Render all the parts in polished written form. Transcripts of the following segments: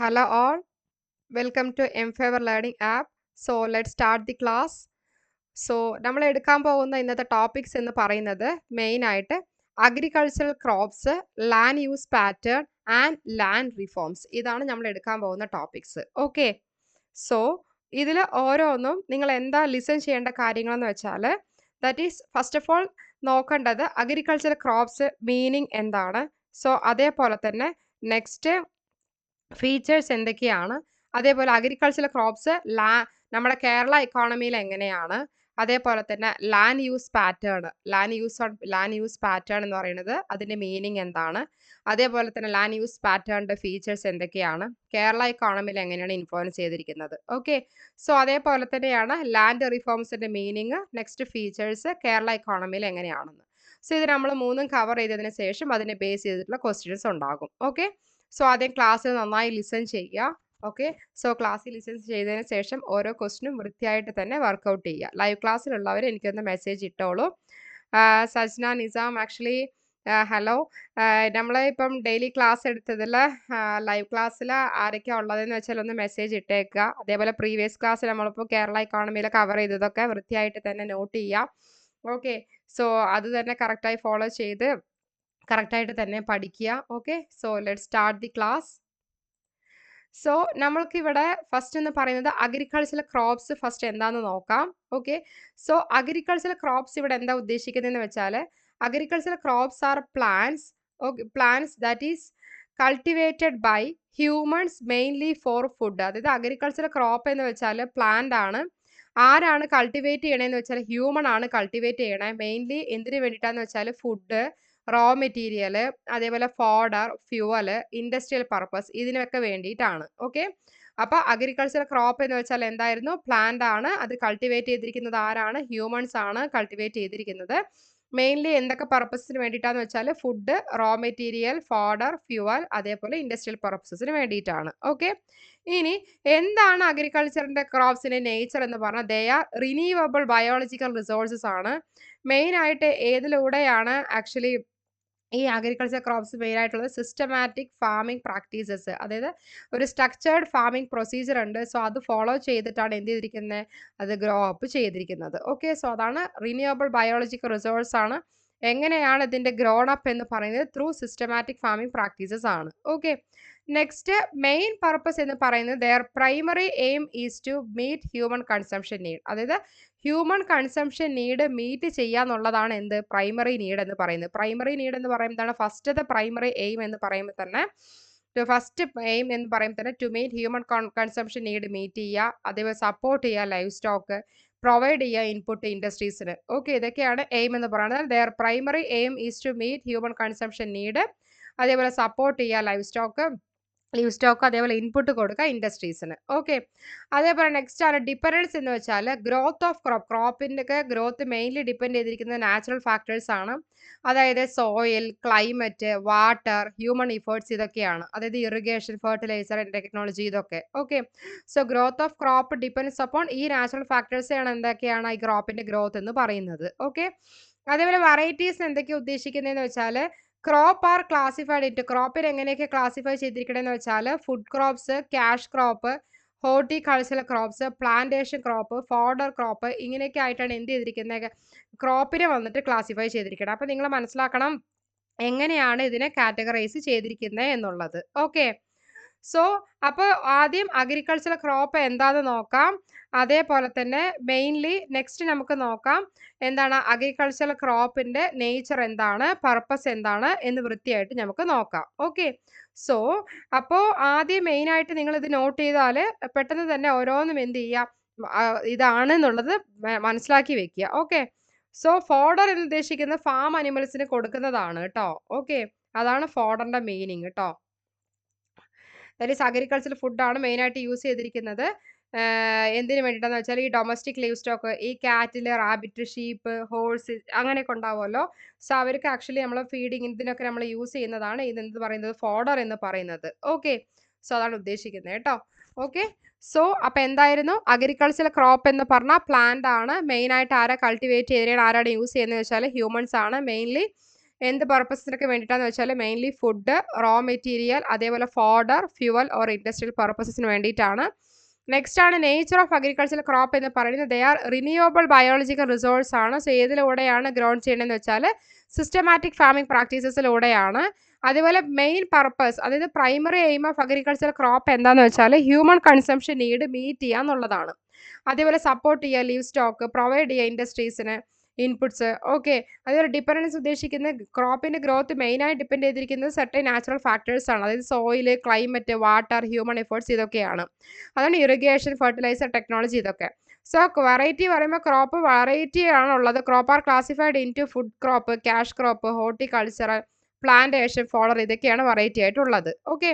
Hello all, welcome to mFavor Learning app. So let's start the class. So നമ്മൾ എടുക്കാൻ പോകുന്ന ഇന്നത്തെ topics എന്ന് പറയുന്നത് മെയിൻ ആയിട്ട് agricultural crops, land use pattern and land reforms. ഇതാണ് നമ്മൾ എടുക്കാൻ പോകുന്ന ടോപ്പിക്സ്. ഓക്കെ, സോ ഇതിൽ ഓരോന്നും നിങ്ങൾ എന്താ ലിസൺ ചെയ്യേണ്ട കാര്യങ്ങളെന്ന് വെച്ചാൽ that is first of all നോക്കേണ്ടത് അഗ്രികൾച്ചറൽ ക്രോപ്സ് മീനിങ് എന്താണ്. സോ അതേപോലെ തന്നെ നെക്സ്റ്റ് ഫീച്ചേഴ്സ് എന്തൊക്കെയാണ്, അതേപോലെ അഗ്രികൾച്ചറൽ ക്രോപ്സ് നമ്മുടെ കേരള ഇക്കോണമിയിൽ എങ്ങനെയാണ്, അതേപോലെ തന്നെ ലാൻഡ് യൂസ് പാറ്റേൺ എന്ന് പറയുന്നത് അതിൻ്റെ മീനിങ് എന്താണ്, അതേപോലെ തന്നെ ലാൻഡ് യൂസ് പാറ്റേണിൻ്റെ ഫീച്ചേഴ്സ് എന്തൊക്കെയാണ്, കേരള ഇക്കോണമിയിൽ എങ്ങനെയാണ് ഇൻഫ്ലുവൻസ് ചെയ്തിരിക്കുന്നത്. ഓക്കെ, സോ അതേപോലെ തന്നെയാണ് ലാൻഡ് റിഫോംസിൻ്റെ മീനിങ്, നെക്സ്റ്റ് ഫീച്ചേഴ്സ്, കേരള ഇക്കോണമിയിൽ എങ്ങനെയാണെന്ന്. സോ ഇത് നമ്മൾ മൂന്നും കവർ ചെയ്തതിന് ശേഷം അതിനെ ബേസ് ചെയ്തിട്ടുള്ള ക്വസ്റ്റ്യൻസ് ഉണ്ടാകും. ഓക്കെ, സോ ആദ്യം ക്ലാസ്സിൽ നന്നായി ലിസൺ ചെയ്യുക. ഓക്കെ, സോ ക്ലാസ്സിൽ ലിസൺ ചെയ്തതിന് ശേഷം ഓരോ ക്വസ്റ്റിനും വൃത്തിയായിട്ട് തന്നെ വർക്കൗട്ട് ചെയ്യുക. ലൈവ് ക്ലാസ്സിലുള്ളവർ എനിക്കൊന്ന് മെസ്സേജ് ഇട്ടോളൂ. സജ്ന നിസാം, ആക്ച്വലി ഹലോ, നമ്മൾ ഇപ്പം ഡെയിലി ക്ലാസ് എടുത്തതിൽ ലൈവ് ക്ലാസ്സിൽ ആരൊക്കെയാണ് ഉള്ളതെന്ന് വെച്ചാൽ ഒന്ന് മെസ്സേജ് ഇട്ടേക്കുക. അതേപോലെ പ്രീവിയസ് ക്ലാസ്സിൽ നമ്മളിപ്പോൾ കേരള ഇക്കോണമിയിൽ കവർ ചെയ്തതൊക്കെ വൃത്തിയായിട്ട് തന്നെ നോട്ട് ചെയ്യുക. ഓക്കെ, സോ അത് തന്നെ കറക്റ്റായി ഫോളോ ചെയ്ത് കറക്റ്റായിട്ട് തന്നെ പഠിക്കുക. Okay, so let start the class. So നമ്മൾക്കിവിടെ ഫസ്റ്റ് എന്ന് പറയുന്നത് അഗ്രികൾച്ചറൽ ക്രോപ്സ് ഫസ്റ്റ് എന്താണെന്ന് നോക്കാം. ഓക്കെ, സോ അഗ്രികൾച്ചറൽ ക്രോപ്സ് ഇവിടെ എന്താ ഉദ്ദേശിക്കുന്നതെന്ന് വെച്ചാൽ agricultural crops are plants that is cultivated by humans mainly for food. അതായത് അഗ്രികൾച്ചറൽ ക്രോപ്പ് എന്ന് വെച്ചാൽ പ്ലാന്റ് ആണ്. ആരാണ് കൾട്ടിവേറ്റ് ചെയ്യണതെന്ന് വെച്ചാൽ ഹ്യൂമൺ ആണ് കൾട്ടിവേറ്റ് ചെയ്യണേ. മെയിൻലി എന്തിനു വേണ്ടിയിട്ടാന്ന് വെച്ചാൽ ഫുഡ്, റോ മെറ്റീരിയൽ, അതേപോലെ ഫോഡർ, ഫ്യൂവല്, ഇൻഡസ്ട്രിയൽ പർപ്പസ്, ഇതിനൊക്കെ വേണ്ടിയിട്ടാണ്. ഓക്കെ, അപ്പോൾ അഗ്രികൾച്ചറൽ ക്രോപ്പ് എന്ന് വെച്ചാൽ എന്തായിരുന്നു? പ്ലാന്റ് ആണ്. അത് കൾട്ടിവേറ്റ് ചെയ്തിരിക്കുന്നത് ആരാണ്? ഹ്യൂമൻസ് ആണ് കൾട്ടിവേറ്റ് ചെയ്തിരിക്കുന്നത്. മെയിൻലി എന്തൊക്കെ പർപ്പസിന് വേണ്ടിയിട്ടാന്ന് വെച്ചാൽ food, raw material, fodder, fuel, അതേപോലെ ഇൻഡസ്ട്രിയൽ പർപ്പസസിന് വേണ്ടിയിട്ടാണ്. ഓക്കെ, ഇനി എന്താണ് അഗ്രികൾച്ചറിന്റെ ക്രോപ്സിന്റെ നേച്ചർ എന്ന് പറഞ്ഞാൽ they are renewable biological resources ആണ്. മെയിൻ ആയിട്ട് ഏതിലൂടെയാണ് ആക്ച്വലി ഈ അഗ്രികൾച്ചർ ക്രോപ്സ് മെയിൻ ആയിട്ടുള്ളത്? സിസ്റ്റമാറ്റിക് ഫാമിംഗ് പ്രാക്ടീസസ്, അതായത് ഒരു സ്ട്രക്ചേർഡ് ഫാമിംഗ് പ്രൊസീജിയർ ഉണ്ട്. സോ അത് ഫോളോ ചെയ്തിട്ടാണ് എന്ത് ചെയ്തിരിക്കുന്നത്? അത് ഗ്രോ അപ്പ് ചെയ്തിരിക്കുന്നത്. ഓക്കെ, സോ അതാണ് റിന്യൂവബിൾ ബയോളജിക്കൽ റിസോഴ്സ് ആണ്. എങ്ങനെയാണ് ഇതിൻ്റെ ഗ്രോൺ അപ്പ് എന്ന് പറയുന്നത്? ത്രൂ സിസ്റ്റമാറ്റിക് ഫാമിംഗ് പ്രാക്ടീസസ് ആണ്. ഓക്കെ, നെക്സ്റ്റ് മെയിൻ പർപ്പസ് എന്ന് പറയുന്നത് their primary aim is to meet human consumption need. അതായത് ഹ്യൂമൻ കൺസംഷൻ നീഡ് മീറ്റ് ചെയ്യാന്നുള്ളതാണ് എന്ത്? പ്രൈമറി നീഡ് എന്ന് പറയുന്നത്. പ്രൈമറി നീഡ് എന്ന് പറയുന്നതാണ് ഫസ്റ്റത്തെ പ്രൈമറി എയിം എന്ന് പറയുമ്പോൾ തന്നെ to meet human consumption need meet ചെയ്യുക, അതേപോലെ സപ്പോർട്ട് ചെയ്യുക ലൈഫ് സ്റ്റോക്ക്, പ്രൊവൈഡ് ചെയ്യുക ഇൻപുട്ട് ഇൻഡസ്ട്രീസിന്. ഓക്കെ, ഇതൊക്കെയാണ് എയിം എന്ന് പറയുന്നത്. Their primary aim is to meet human consumption need, അതേപോലെ സപ്പോർട്ട് ചെയ്യുക ലൈഫ് സ്റ്റോക്ക്, അതേപോലെ ഇൻപുട്ട് കൊടുക്കുക ഇൻഡസ്ട്രീസിന്. ഓക്കെ, അതേപോലെ നെക്സ്റ്റ് ആണ് ഡിപ്പെൻഡൻസ് എന്ന് വെച്ചാൽ ഗ്രോത്ത് ഓഫ് ക്രോപ്പിൻ്റെ ഒക്കെ ഗ്രോത്ത് മെയിൻലി ഡിപ്പെൻഡ് ചെയ്തിരിക്കുന്നത് നാച്ചുറൽ ഫാക്ടേഴ്സ് ആണ്. അതായത് soil, climate, water, human efforts, ഇതൊക്കെയാണ്. അതായത് ഇറിഗേഷൻ, ഫെർട്ടിലൈസർ, ടെക്നോളജി, ഇതൊക്കെ. Okay, so growth of crop depends upon ഈ നാച്ചുറൽ ഫാക്ടേഴ്സ് ആണ് എന്തൊക്കെയാണ് ഈ ക്രോപ്പിന്റെ ഗ്രോത്ത് എന്ന് പറയുന്നത്. ഓക്കെ, അതേപോലെ വെറൈറ്റീസ് എന്തൊക്കെയാണ് ഉദ്ദേശിക്കുന്നതെന്ന് വെച്ചാൽ ക്രോപ്പ് ആർ ക്ലാസിഫൈഡ് ഇൻറ്റു, ക്രോപ്പിൽ എങ്ങനെയൊക്കെ ക്ലാസിഫൈ ചെയ്തിരിക്കണമെന്ന് വെച്ചാൽ food crops, cash crop, horticultural crops, plantation crop, fodder crop, ഇങ്ങനെയൊക്കെ ആയിട്ടാണ് എന്ത് ചെയ്തിരിക്കുന്നത്? ക്രോപ്പിനെ വന്നിട്ട് ക്ലാസിഫൈ ചെയ്തിരിക്കുന്നത്. അപ്പോൾ നിങ്ങൾ മനസ്സിലാക്കണം എങ്ങനെയാണ് ഇതിനെ കാറ്റഗറൈസ് ചെയ്തിരിക്കുന്നത് എന്നുള്ളത്. ഓക്കെ, സോ അപ്പോൾ ആദ്യം അഗ്രികൾച്ചറൽ ക്രോപ്പ് എന്താണെന്ന് നോക്കാം. അതേപോലെ തന്നെ മെയിൻലി നെക്സ്റ്റ് നമുക്ക് നോക്കാം എന്താണ് അഗ്രികൾച്ചറൽ ക്രോപ്പിന്റെ നേച്ചർ എന്താണ്, പർപ്പസ് എന്താണ് എന്ന് വൃത്തിയായിട്ട് നമുക്ക് നോക്കാം. ഓക്കെ, സോ അപ്പോൾ ആദ്യം മെയിനായിട്ട് നിങ്ങൾ ഇത് നോട്ട് ചെയ്താൽ പെട്ടെന്ന് തന്നെ ഓരോന്നും എന്ത് ചെയ്യാം, ഇതാണെന്നുള്ളത് മനസ്സിലാക്കി വെക്കുക. ഓക്കെ, സോ ഫോഡർ എന്ന് ഉദ്ദേശിക്കുന്നത് ഫാം അനിമൽസിന് കൊടുക്കുന്നതാണ് കേട്ടോ. ഓക്കെ, അതാണ് ഫോഡറിന്റെ മീനിങ് കേട്ടോ. ദാറ്റ് ഈസ് അഗ്രികൾച്ചറൽ ഫുഡാണ് മെയിനായിട്ട് യൂസ് ചെയ്തിരിക്കുന്നത്. എന്തിനു വേണ്ടിയിട്ടാന്ന് വെച്ചാൽ ഈ ഡൊമസ്റ്റിക് ലൈവ് സ്റ്റോക്ക്, ഈ കാറ്റില്, റാബിറ്റ്, ഷീപ്പ്, ഹോഴ്സ്, അങ്ങനെയൊക്കെ ഉണ്ടാവുമല്ലോ. സോ അവർക്ക് ആക്ച്വലി നമ്മൾ ഫീഡിങ് ഇതിനൊക്കെ നമ്മൾ യൂസ് ചെയ്യുന്നതാണ് ഇതെന്ത് പറയുന്നത്? ഫോഡർ എന്ന് പറയുന്നത്. ഓക്കെ, സോ അതാണ് ഉദ്ദേശിക്കുന്നത് കേട്ടോ. ഓക്കെ, സോ അപ്പോൾ എന്തായിരുന്നു അഗ്രികൾച്ചറൽ ക്രോപ്പ് എന്ന് പറഞ്ഞാൽ പ്ലാന്റ് ആണ്. മെയിനായിട്ട് ആരാ കൾട്ടിവേറ്റ് ചെയ്തിട്ട് ആരാണ് യൂസ് ചെയ്യുന്നത് വെച്ചാൽ ഹ്യൂമൻസ് ആണ്. മെയിൻലി എന്ത് പർപ്പസിനൊക്കെ വേണ്ടിയിട്ടാന്ന് വെച്ചാൽ മെയിൻലി ഫുഡ്, റോ മെറ്റീരിയൽ, അതേപോലെ ഫോഡർ, ഫ്യൂവൽ ഓർ ഇൻഡസ്ട്രിയൽ പർപ്പസസിന് വേണ്ടിയിട്ടാണ്. നെക്സ്റ്റ് ആണ് നേച്ചർ ഓഫ് അഗ്രികൾച്ചറൽ ക്രോപ്പ് എന്ന് പറയുന്നത്. ദേ ആർ റിന്യൂവബിൾ ബയോളജിക്കൽ റിസോഴ്സ് ആണ്. സോ ഏതിലൂടെയാണ് ഗ്രൗൺ ചെയ്യണമെന്ന് വെച്ചാൽ സിസ്റ്റമാറ്റിക് ഫാമിംഗ് പ്രാക്ടീസസിലൂടെയാണ്. അതുപോലെ മെയിൻ പർപ്പസ്, അതായത് primary aim of agricultural crop എന്താണെന്ന് വെച്ചാൽ ഹ്യൂമൻ കൺസംഷൻ നീഡ് മീറ്റ് ചെയ്യുക എന്നുള്ളതാണ്. അതേപോലെ സപ്പോർട്ട് ചെയ്യുക ലീവ് സ്റ്റോക്ക്, പ്രൊവൈഡ് ചെയ്യുക ഇൻഡസ്ട്രീസിന് ഇൻപുട്സ്. ഓക്കെ, അതുപോലെ ഡിപ്പെൻഡൻസ് ഉദ്ദേശിക്കുന്ന ക്രോപ്പിൻ്റെ ഗ്രോത്ത് മെയിനായി ഡിപ്പെൻഡ് ചെയ്തിരിക്കുന്നത് സർട്ടൻ നാച്ചുറൽ ഫാക്ടേഴ്സ് ആണ്. അതായത് soil, climate, water, human efforts ഇതൊക്കെയാണ്. അതാണ് ഇറിഗേഷൻ, ഫെർട്ടിലൈസർ ടെക്നോളജി ഇതൊക്കെ. സോ വെറൈറ്റി പറയുമ്പോൾ ക്രോപ്പ് വെറൈറ്റി ആണുള്ളത്. Crop are classified into food crop, cash crop, horticultural, plantation, floral ഇതൊക്കെയാണ് വെറൈറ്റി ആയിട്ടുള്ളത്. ഓക്കെ,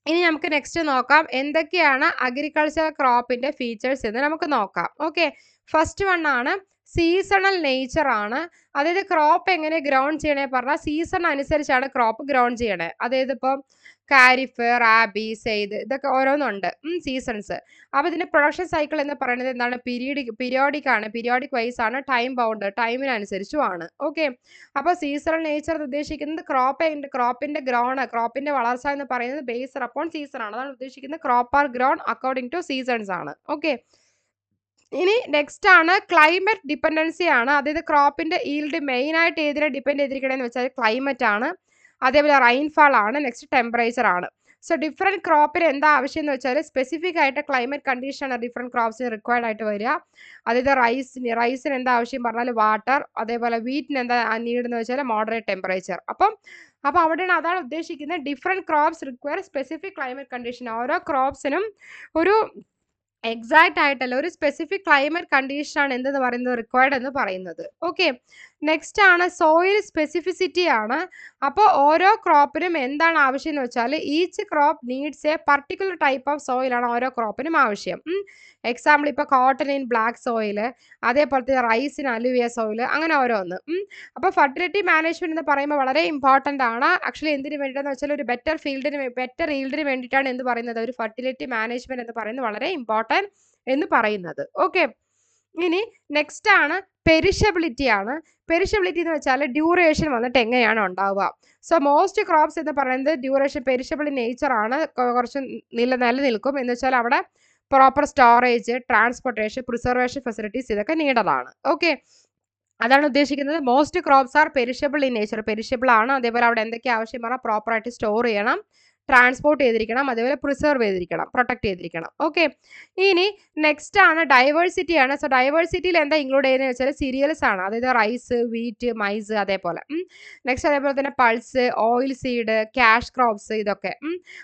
ഇനി നമുക്ക് നെക്സ്റ്റ് നോക്കാം എന്തൊക്കെയാണ് അഗ്രികൾച്ചറൽ ക്രോപ്പിൻ്റെ ഫീച്ചേഴ്സ് എന്ന് നമുക്ക് നോക്കാം. ഓക്കെ, ഫസ്റ്റ് വൺ ആണ് സീസണൽ നേച്ചർ ആണ്. അതായത് ക്രോപ്പ് എങ്ങനെ ഗ്രൗൺ ചെയ്യണേ പറഞ്ഞാൽ സീസൺ അനുസരിച്ചാണ് ക്രോപ്പ് ഗ്രൗൺ ചെയ്യണേ. അതായത് ഇപ്പോൾ കാരിഫ്, റാബി, സെയ്ദ് ഇതൊക്കെ ഓരോന്നുണ്ട് സീസൺസ്. അപ്പോൾ ഇതിൻ്റെ പ്രൊഡക്ഷൻ സൈക്കിൾ എന്ന് പറയുന്നത് എന്താണ്? പീരിയോഡിക് ആണ്, പീരിയോഡിക് വൈസ് ആണ്, ടൈം ബൗണ്ട്, ടൈമിനനുസരിച്ചുമാണ്. ഓക്കെ, അപ്പോൾ സീസണൽ നേച്ചർ ഉദ്ദേശിക്കുന്നത് ക്രോപ്പിൻ്റെ ക്രോപ്പിൻ്റെ വളർച്ച എന്ന് പറയുന്നത് ബേസ്ഡ് അപ്പോൺ സീസൺ ആണ്. അതാണ് ഉദ്ദേശിക്കുന്നത് crop are grown according to seasons ആണ്. ഓക്കെ, ഇനി നെക്സ്റ്റ് ആണ് ക്ലൈമറ്റ് ഡിപ്പെൻഡൻസി ആണ്. അതായത് ക്രോപ്പിൻ്റെ ഈൽഡ് മെയിനായിട്ട് ഏതിനെ ഡിപ്പെൻഡ് ചെയ്തിരിക്കണമെന്ന് വെച്ചാൽ ക്ലൈമറ്റ് ആണ്, അതേപോലെ റെയിൻഫാൾ ആണ്, നെക്സ്റ്റ് ടെമ്പറേച്ചർ ആണ്. സോ ഡിഫറെൻറ്റ് ക്രോപ്പിന് എന്താ ആവശ്യം എന്ന് വെച്ചാൽ സ്പെസിഫിക് ആയിട്ട് ക്ലൈമറ്റ് കണ്ടീഷനാണ് ഡിഫറെൻറ്റ് ക്രോപ്സിന് റിക്വയർഡ് ആയിട്ട് വരിക. അതായത് റൈസിന് എന്താ ആവശ്യം പറഞ്ഞാൽ വാട്ടർ, അതേപോലെ വീറ്റിന് എന്താ നീഡ് എന്ന് വെച്ചാൽ മോഡറേറ്റ് ടെമ്പറേച്ചർ. അപ്പോൾ അവിടെയാണ് അതാണ് ഉദ്ദേശിക്കുന്നത് different crops require specific climate condition. ഓരോ ക്രോപ്സിനും ഒരു എക്സാക്റ്റ് ആയിട്ടല്ല, ഒരു സ്പെസിഫിക് ക്ലൈമറ്റ് കണ്ടീഷനാണ് എന്തെന്ന് പറയുന്നത് റിക്വയർഡ് എന്ന് പറയുന്നത്. ഓക്കെ, നെക്സ്റ്റ് ആണ് സോയിൽ സ്പെസിഫിസിറ്റി ആണ്. അപ്പോൾ ഓരോ ക്രോപ്പിനും എന്താണ് ആവശ്യം എന്ന് വെച്ചാൽ each crop needs a particular type of സോയിലാണ് ഓരോ ക്രോപ്പിനും ആവശ്യം. എക്സാമ്പിൾ ഇപ്പോൾ കോട്ടണിന് ബ്ലാക്ക് സോയിൽ, അതേപോലത്തെ റൈസിന് അലുവിയ സോയിൽ, അങ്ങനെ ഓരോന്ന്. അപ്പോൾ ഫെർട്ടിലിറ്റി മാനേജ്മെന്റ് എന്ന് പറയുമ്പോൾ വളരെ ഇമ്പോർട്ടൻ്റ് ആണ്. ആക്ച്വലി എന്തിനു വേണ്ടിയിട്ടെന്ന് വെച്ചാൽ ഒരു ബെറ്റർ ഈൽഡിന് വേണ്ടിയിട്ടാണ് എന്ത് പറയുന്നത്, ഒരു ഫെർട്ടിലിറ്റി മാനേജ്മെന്റ് എന്ന് പറയുന്നത് വളരെ ഇമ്പോർട്ടൻ്റ് എന്ന് പറയുന്നത്. ഓക്കെ, ഇനി നെക്സ്റ്റ് ആണ് പെരിഷബിലിറ്റി ആണ്. പെരിഷബിലിറ്റി എന്ന് വെച്ചാൽ ഡ്യൂറേഷൻ വന്നിട്ട് എങ്ങനെയാണ് ഉണ്ടാവുക. സോ മോസ്റ്റ് ക്രോപ്സ് എന്ന് പറയുന്നത് ഡ്യൂറേഷൻ പെരിഷബിൾ നേച്ചർ ആണ്, കുറച്ച് നിലനിൽക്കും എന്ന് വെച്ചാൽ അവിടെ proper storage, transportation, preservation facilities ഇതൊക്കെ നീഡതാണ്. ഓക്കെ, അതാണ് ഉദ്ദേശിക്കുന്നത്. Most crops R perishable in nature, perishable ആണ്. അതേപോലെ അവിടെ എന്തൊക്കെ ആവശ്യം പറഞ്ഞാൽ പ്രോപ്പറായിട്ട് സ്റ്റോർ ചെയ്യണം, ട്രാൻസ്പോർട്ട് ചെയ്തിരിക്കണം, അതേപോലെ പ്രിസർവ് ചെയ്തിരിക്കണം, പ്രൊട്ടക്ട് ചെയ്തിരിക്കണം. ഓക്കെ, ഇനി നെക്സ്റ്റ് ആണ് ഡൈവേഴ്സിറ്റി ആണ്. സോ ഡൈവേഴ്സിറ്റിയിൽ എന്താ ഇൻക്ലൂഡ് ചെയ്യുന്നത് വെച്ചാൽ സീരിയൽസ് ആണ്, അതായത് റൈസ്, വീറ്റ്, മൈസ്, അതേപോലെ നെക്സ്റ്റ് അതേപോലെ തന്നെ pulse, oil seed, cash crops ഇതൊക്കെ.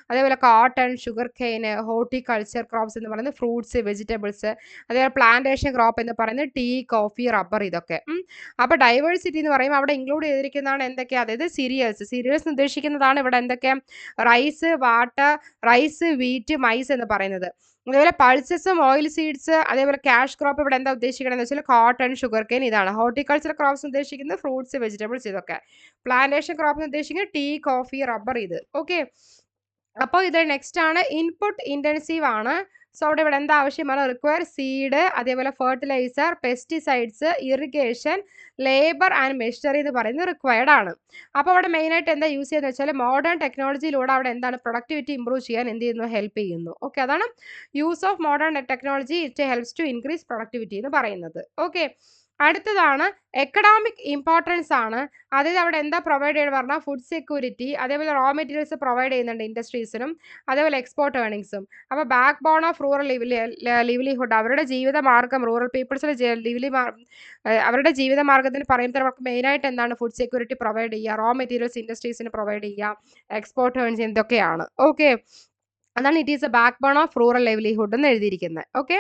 അതേപോലെ cotton, sugar cane, horticulture crops എന്ന് പറയുന്നത് ഫ്രൂട്ട്സ്, വെജിറ്റബിൾസ്, അതേപോലെ പ്ലാന്റേഷൻ ക്രോപ്പ് എന്ന് പറയുന്നത് ടീ, കോഫി, റബ്ബർ ഇതൊക്കെ. അപ്പോൾ ഡൈവേഴ്സിറ്റി എന്ന് പറയുമ്പോൾ അവിടെ ഇൻക്ലൂഡ് ചെയ്തിരിക്കുന്നതാണ് എന്തൊക്കെയാണ്, അതായത് സീരിയൽസ് ഉദ്ദേശിക്കുന്നതാണ് ഇവിടെ എന്തൊക്കെ റൈസ്, വീറ്റ്, മൈസ് എന്ന് പറയുന്നത്. അതേപോലെ പൾസസും ഓയിൽ സീഡ്സ്, അതേപോലെ ക്യാഷ് ക്രോപ്പ് ഇവിടെ എന്താ ഉദ്ദേശിക്കണമെന്ന് വെച്ചാൽ കോട്ടൺ, ഷുഗർ കെയിൻ ഇതാണ്. ഹോർട്ടിക്കൾച്ചർ ക്രോപ്സ് ഉദ്ദേശിക്കുന്നത് ഫ്രൂട്ട്സ്, വെജിറ്റബിൾസ് ഇതൊക്കെ. പ്ലാന്റേഷൻ ക്രോപ്പ് ഉദ്ദേശിക്കുന്നത് ടീ, കോഫി, റബ്ബർ ഇത്. ഓക്കെ, അപ്പോൾ ഇത് നെക്സ്റ്റ് ആണ് ഇൻപുട്ട് ഇൻറ്റൻസീവ് ആണ്. സോ അവിടെ ഇവിടെ എന്താ ആവശ്യമാണ്, റിക്വയർ സീഡ്, അതേപോലെ fertiliser, pesticides, irrigation, labour and machinery എന്ന് പറയുന്നത് റിക്വയർഡ് ആണ്. അപ്പോൾ അവിടെ മെയിനായിട്ട് എന്താ യൂസ് ചെയ്യുന്നത് വെച്ചാൽ മോഡേൺ ടെക്നോളജിയിലൂടെ അവിടെ എന്താണ് പ്രൊഡക്ടിവിറ്റി ഇംപ്രൂവ് ചെയ്യാൻ എന്ത് ചെയ്യുന്നു, ഹെൽപ്പ് ചെയ്യുന്നു. ഓക്കെ, അതാണ് use of modern technology, it helps to increase productivity എന്ന് പറയുന്നത്. ഓക്കെ, അടുത്തതാണ് എക്കണോമിക് ഇമ്പോർട്ടൻസ് ആണ്. അതായത് അവിടെ എന്താ പ്രൊവൈഡ് ചെയ്യുന്നത് പറഞ്ഞാൽ ഫുഡ് സെക്യൂരിറ്റി, അതേപോലെ റോ മെറ്റീരിയൽസ് പ്രൊവൈഡ് ചെയ്യുന്നുണ്ട് ഇൻഡസ്ട്രീസിനും, അതേപോലെ എക്സ്പോർട്ട് ഏർണിങ്സും. അപ്പോൾ backbone of rural livelihood, അവരുടെ ജീവിതമാർഗ്ഗം, റൂറൽ പീപ്പിൾസിൻ്റെ അവരുടെ ജീവിതമാർഗ്ഗത്തിന് പറയുമ്പോൾ അവർക്ക് മെയിനായിട്ട് എന്താണ് ഫുഡ് സെക്യൂരിറ്റി പ്രൊവൈഡ് ചെയ്യുക, റോ മെറ്റീരിയൽസ് ഇൻഡസ്ട്രീസിന് പ്രൊവൈഡ് ചെയ്യുക, എക്സ്പോർട്ട് ഏൺ ചെയ്യുക, ഇതൊക്കെയാണ്. ഓക്കെ, അതാണ് it is a backbone of rural livelihood എന്ന് എഴുതിയിരിക്കുന്നത്. ഓക്കെ,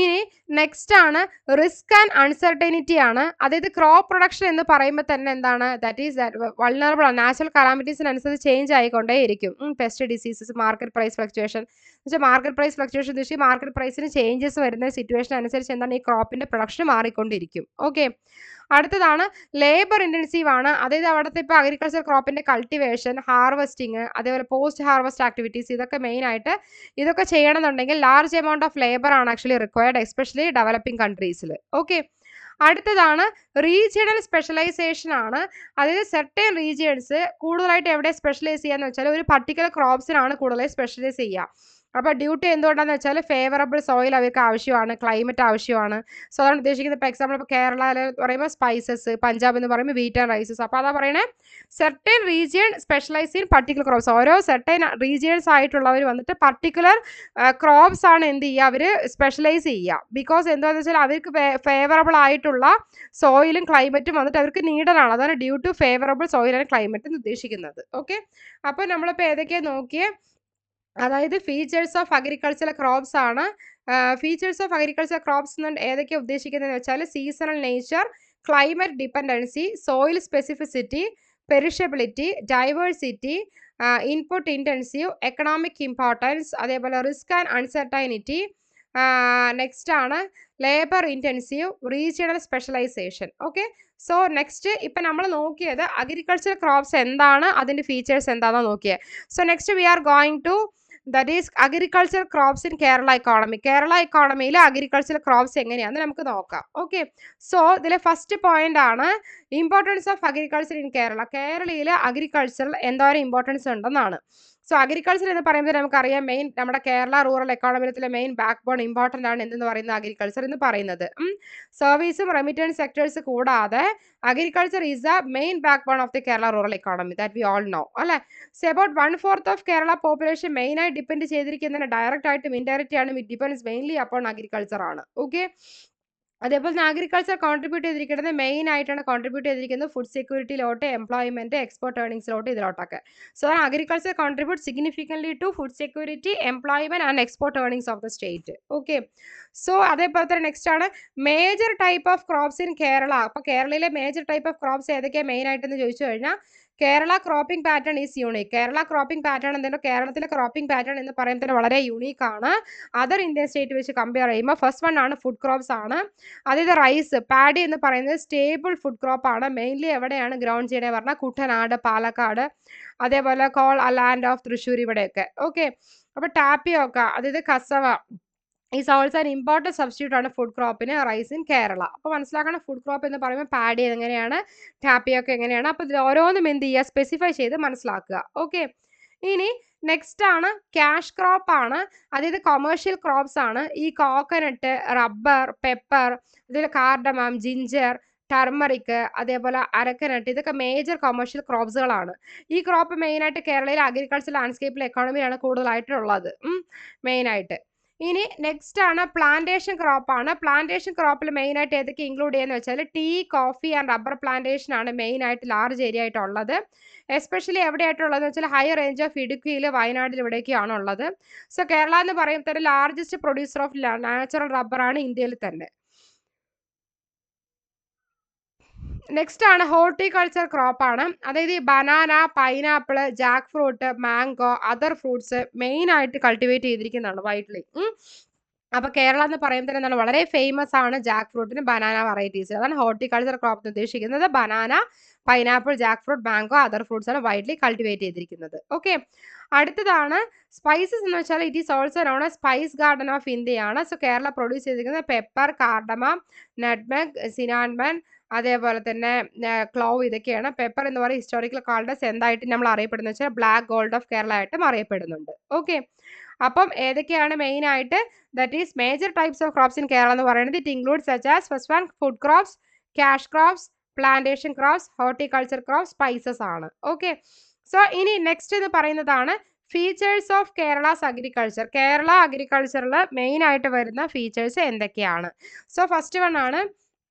ഇനി നെക്സ്റ്റ് ആണ് റിസ്ക് ആൻഡ് അൺസർട്ടനിറ്റി ആണ്. അതായത് ക്രോപ്പ് പ്രൊഡക്ഷൻ എന്ന് പറയുമ്പോൾ തന്നെ എന്താണ്, ദാറ്റ് ഈസ് വൾണറബിൾ ആണ്, നാച്ചുറൽ കലാമിറ്റീസിനനുസരിച്ച് ചേഞ്ച് ആയിക്കൊണ്ടേയിരിക്കും. Pest diseases, market price fluctuation എന്ന് വെച്ചാൽ മാർക്കറ്റ് പ്രൈസിന് ചേഞ്ചസ് വരുന്ന സിറ്റുവേഷൻ അനുസരിച്ച് എന്താണ് ഈ ക്രോപ്പിൻ്റെ പ്രൊഡക്ഷൻ മാറിക്കൊണ്ടിരിക്കും. ഓക്കെ, അടുത്തതാണ് ലേബർ ഇൻറ്റൻസീവ് ആണ്. അതായത് അവിടുത്തെ ഇപ്പോൾ അഗ്രികൾച്ചർ ക്രോപ്പിൻ്റെ കൾട്ടിവേഷൻ, ഹാർവെസ്റ്റിംഗ്, അതേപോലെ പോസ്റ്റ് ഹാർവെസ്റ്റ് ആക്ടിവിറ്റീസ് ഇതൊക്കെ മെയിനായിട്ട് ഇതൊക്കെ ചെയ്യണമെന്നുണ്ടെങ്കിൽ ലാർജ് എമൗണ്ട് ഓഫ് ലേബർ ആണ് ആക്ച്വലി റിക്വയർഡ്, എസ്പെഷ്യലി ഡെവലപ്പിംഗ് കൺട്രീസിൽ. ഓക്കെ, അടുത്തതാണ് റീജിയണൽ സ്പെഷ്യലൈസേഷൻ ആണ്. അതായത് സെർട്ടൻ റീജിയൻസ് കൂടുതലായിട്ട് എവിടെ സ്പെഷ്യലൈസ് ചെയ്യാന്ന് വെച്ചാൽ ഒരു പർട്ടിക്കുലർ ക്രോപ്സിനാണ് കൂടുതലായി സ്പെഷ്യലൈസ് ചെയ്യുക. അപ്പോൾ ഡ്യൂ ടു എന്തുകൊണ്ടാന്ന് വെച്ചാൽ ഫേവറബിൾ സോയിൽ അവർക്ക് ആവശ്യമാണ്, ക്ലൈമറ്റ് ആവശ്യമാണ്. സോ അതാണ് ഉദ്ദേശിക്കുന്നത്. ഇപ്പോൾ എക്സാമ്പിൾ ഇപ്പോൾ കേരളയിൽ പറയുമ്പോൾ സ്പൈസസ്, പഞ്ചാബ് എന്ന് പറയുമ്പോൾ വീറ്റ് ആൻഡ് റൈസസ്. അപ്പോൾ അതാ പറയണേ certain region specialise in particular crops. ഓരോ സെർട്ടൻ റീജിയൻസ് ആയിട്ടുള്ളവർ വന്നിട്ട് പർട്ടിക്കുലർ ക്രോപ്സ് ആണ് എന്ത് ചെയ്യുക, അവർ സ്പെഷ്യലൈസ് ചെയ്യുക. ബിക്കോസ് എന്താണെന്ന് വെച്ചാൽ അവർക്ക് ഫേവറബിൾ ആയിട്ടുള്ള സോയിലും ക്ലൈമറ്റും വന്നിട്ട് അവർക്ക് നീഡലാണ്. അതാണ് due to favourable soil and climate എന്ന് ഉദ്ദേശിക്കുന്നത്. ഓക്കെ, അപ്പോൾ നമ്മളിപ്പോൾ ഏതൊക്കെയാണ് നോക്കിയേ, അതായത് ഫീച്ചേഴ്സ് ഓഫ് അഗ്രികൾച്ചറൽ ക്രോപ്സ് ആണ്. ഫീച്ചേഴ്സ് ഓഫ് അഗ്രികൾച്ചറൽ ക്രോപ്സ് എന്ന് ഏതൊക്കെയാണ് ഉദ്ദേശിക്കുന്നതെന്ന് വെച്ചാൽ seasonal nature, climate dependency, soil specificity, perishability, diversity, input intensive, economic importance, അതേപോലെ റിസ്ക് ആൻഡ് അൺസർട്ടൈനിറ്റി, നെക്സ്റ്റ് ആണ് labour intensive, regional specialisation. Okay, so next ഇപ്പം നമ്മൾ നോക്കിയത് അഗ്രികൾച്ചർ ക്രോപ്സ് എന്താണ്, അതിൻ്റെ ഫീച്ചേഴ്സ് എന്താണെന്ന് നോക്കിയത്. So next we are going to that is agriculture crops in Kerala economy. Kerala എക്കോണമിയിൽ അഗ്രികൾച്ചർ ക്രോപ്സ് എങ്ങനെയാണെന്ന് നമുക്ക് നോക്കാം. ഓക്കെ, സോ ഇതിലെ ഫസ്റ്റ് പോയിന്റ് ആണ് importance of agriculture in Kerala. കേരളയിൽ അഗ്രികൾച്ചറിൽ എന്തോരം ഇമ്പോർട്ടൻസ് ഉണ്ടെന്നാണ്. സോ അഗ്രികൾച്ചർ എന്ന് പറയുമ്പോൾ നമുക്കറിയാം മെയിൻ നമ്മുടെ കേരള റൂറൽ എക്കോണമിയിലെ മെയിൻ ബാക്ക് ബോൺ ഇമ്പോർട്ടൻ്റ് ആണ് എന്തെന്ന് പറയുന്നത് അഗ്രികൾച്ചർ എന്ന് പറയുന്നത്. സർവീസും റെമിറ്റൻസ് സെക്ടേഴ്സ് കൂടാതെ agriculture is the main backbone of the Kerala rural economy that we all know അല്ലേ. So about 1/4 of Kerala population മെയിനായി ഡിപ്പെൻഡ് ചെയ്തിരിക്കുന്നതിന് ഡയറക്റ്റ് ആയിട്ടും ഇൻഡയറക്റ്റ് ആണ് with depends mainly upon agriculture ആണ്. ഓക്കെ, അതേപോലെ തന്നെ അഗ്രികൾച്ചർ കോൺട്രിബ്യൂട്ട് ചെയ്തിരിക്കുന്നത് മെയിൻ ആയിട്ടാണ് കോൺട്രിബ്യൂട്ട് ചെയ്തിരിക്കുന്നത് ഫുഡ് സെക്യൂരിറ്റിയിലോട്ട്, എംപ്ലോയ്മെന്റ്, എക്സ്പോർട്ട് ഏർണിംഗ്സിലോട്ട്, ഇതിലോട്ടൊക്കെ. So agriculture contribute significantly to food security, employment and export earnings of the state. Okay, so അതേപോലെ തന്നെ നെക്സ്റ്റ് ആണ് major type of crops in Kerala. അപ്പോൾ കേരളയിലെ മേജർ ടൈപ്പ് ഓഫ് ക്രോപ്സ് ഏതൊക്കെയാണ് മെയിൻ ആയിട്ടെന്ന് ചോദിച്ചു കഴിഞ്ഞാൽ Kerala cropping pattern is unique. Kerala cropping pattern എന്തെങ്കിലും കേരളത്തിലെ ക്രോപ്പിംഗ് പാറ്റേൺ എന്ന് പറയുമ്പോൾ വളരെ യൂണീക്ക് ആണ്. അതർ ഇന്ത്യൻ സ്റ്റേറ്റ് വെച്ച് കമ്പയർ ചെയ്യുമ്പോൾ ഫസ്റ്റ് വൺ ആണ് ഫുഡ് ക്രോപ്സ് ആണ്. അതായത് റൈസ്, പാഡി എന്ന് പറയുന്നത് സ്റ്റേബിൾ ഫുഡ് ക്രോപ്പ് ആണ്. മെയിൻലി എവിടെയാണ് ഗ്രൗണ്ട് ചെയ്യണത് പറഞ്ഞാൽ കുട്ടനാട്, പാലക്കാട്, അതേപോലെ കോൾ ലാൻഡ് ഓഫ് തൃശ്ശൂർ ഇവിടെയൊക്കെ. ഓക്കെ, അപ്പോൾ ടാപ്പിയോക്ക അതായത് cassava is also an important substitute ആണ് ഫുഡ് ക്രോപ്പിന് റൈസ് ഇൻ കേരള. അപ്പോൾ മനസ്സിലാക്കണം ഫുഡ് ക്രോപ്പ് എന്ന് പറയുമ്പോൾ പാഡി എങ്ങനെയാണ്, ടാപ്പിയൊക്കെ എങ്ങനെയാണ്. അപ്പോൾ ഇതിൽ ഓരോന്നും എന്ത് ചെയ്യുക, സ്പെസിഫൈ ചെയ്ത് മനസ്സിലാക്കുക. ഓക്കെ, ഇനി നെക്സ്റ്റ് ആണ് ക്യാഷ് ക്രോപ്പ് ആണ്. അതായത് കൊമേഴ്ഷ്യൽ ക്രോപ്സ് ആണ്. ഈ കോക്കനട്ട്, റബ്ബർ, പെപ്പർ, അതിൽ കാർഡമം, ജിഞ്ചർ, ടർമറിക്, അതേപോലെ അരക്കനട്ട്, ഇതൊക്കെ മേജർ കൊമേഴ്ഷ്യൽ ക്രോപ്സുകളാണ്. ഈ ക്രോപ്പ് മെയിനായിട്ട് കേരളയിലെ അഗ്രികൾച്ചർ ലാൻഡ്സ്കേപ്പിൽ എക്കോണമിയിലാണ് കൂടുതലായിട്ടുള്ളത് മെയിനായിട്ട്. ഇനി നെക്സ്റ്റ് ആണ് പ്ലാന്റേഷൻ ക്രോപ്പ് ആണ്. പ്ലാന്റേഷൻ ക്രോപ്പിൽ മെയിനായിട്ട് ഏതൊക്കെ ഇൻക്ലൂഡ് ചെയ്യുന്നത് വെച്ചാൽ tea, coffee and rubber plantation ആണ് മെയിനായിട്ട് ലാർജ് ഏരിയ ആയിട്ടുള്ളത്. എസ്പെഷ്യലി എവിടെയായിട്ടുള്ളതെന്ന് വെച്ചാൽ ഹൈ റേഞ്ച് ഓഫ് ഇടുക്കിയിൽ, വയനാട്ടിൽ ഇവിടേക്കാണ് ഉള്ളത്. സോ കേരള എന്ന് പറയുമ്പോൾ largest producer of natural rubber ആണ് ഇന്ത്യയിൽ തന്നെ. നെക്സ്റ്റ് ആണ് ഹോർട്ടിക്കൾച്ചർ ക്രോപ്പ് ആണ്. അതായത് ഈ banana, pineapple, Jack fruit, mango, other fruits main ആയിട്ട് കൾട്ടിവേറ്റ് ചെയ്തിരിക്കുന്നതാണ് വൈഡ്ലി. അപ്പോൾ കേരള എന്ന് പറയുമ്പോൾ എന്താണ് വളരെ ഫേമസ് ആണ് ജാക്ക് ഫ്രൂട്ടിന്, ബനാന വെറൈറ്റീസ്. അതാണ് ഹോർട്ടിക്കൾച്ചർ ക്രോപ്പ് ഉദ്ദേശിക്കുന്നത്. Banana, pineapple, Jack fruit, mango, other fruits ആണ് വൈഡ്ലി കൾട്ടിവേറ്റ് ചെയ്തിരിക്കുന്നത്. ഓക്കെ, അടുത്തതാണ് സ്പൈസസ് എന്ന് വെച്ചാൽ it is also known as spice garden of India ആണ്. സോ കേരള പ്രൊഡ്യൂസ് ചെയ്തിരിക്കുന്നത് പെപ്പർ, കാർഡമം, നട്ട്മെഗ്, സിനാമൺ, അതേപോലെ തന്നെ ക്ലോവ്, ഇതൊക്കെയാണ്. പെപ്പർ എന്ന് പറയുന്നത് ഹിസ്റ്റോറിക്കൽ കാൾഡസ് എന്തായിട്ട് നമ്മൾ അറിയപ്പെടുന്നത് വെച്ചാൽ ബ്ലാക്ക് ഗോൾഡ് ഓഫ് കേരള ആയിട്ടും അറിയപ്പെടുന്നുണ്ട്. ഓക്കെ, അപ്പം ഏതൊക്കെയാണ് മെയിൻ ആയിട്ട് that is major types of crops in Kerala എന്ന് പറയുന്നത് it includes such as first one food crops, cash crops, plantation crops, horticulture crops, spices ആണ്. ഓക്കെ, സോ ഇനി നെക്സ്റ്റ് എന്ന് പറയുന്നതാണ് features of Kerala's agriculture. Kerala അഗ്രികൾച്ചറിൽ മെയിൻ ആയിട്ട് വരുന്ന ഫീച്ചേഴ്സ് എന്തൊക്കെയാണ്. സോ ഫസ്റ്റ് വൺ ആണ്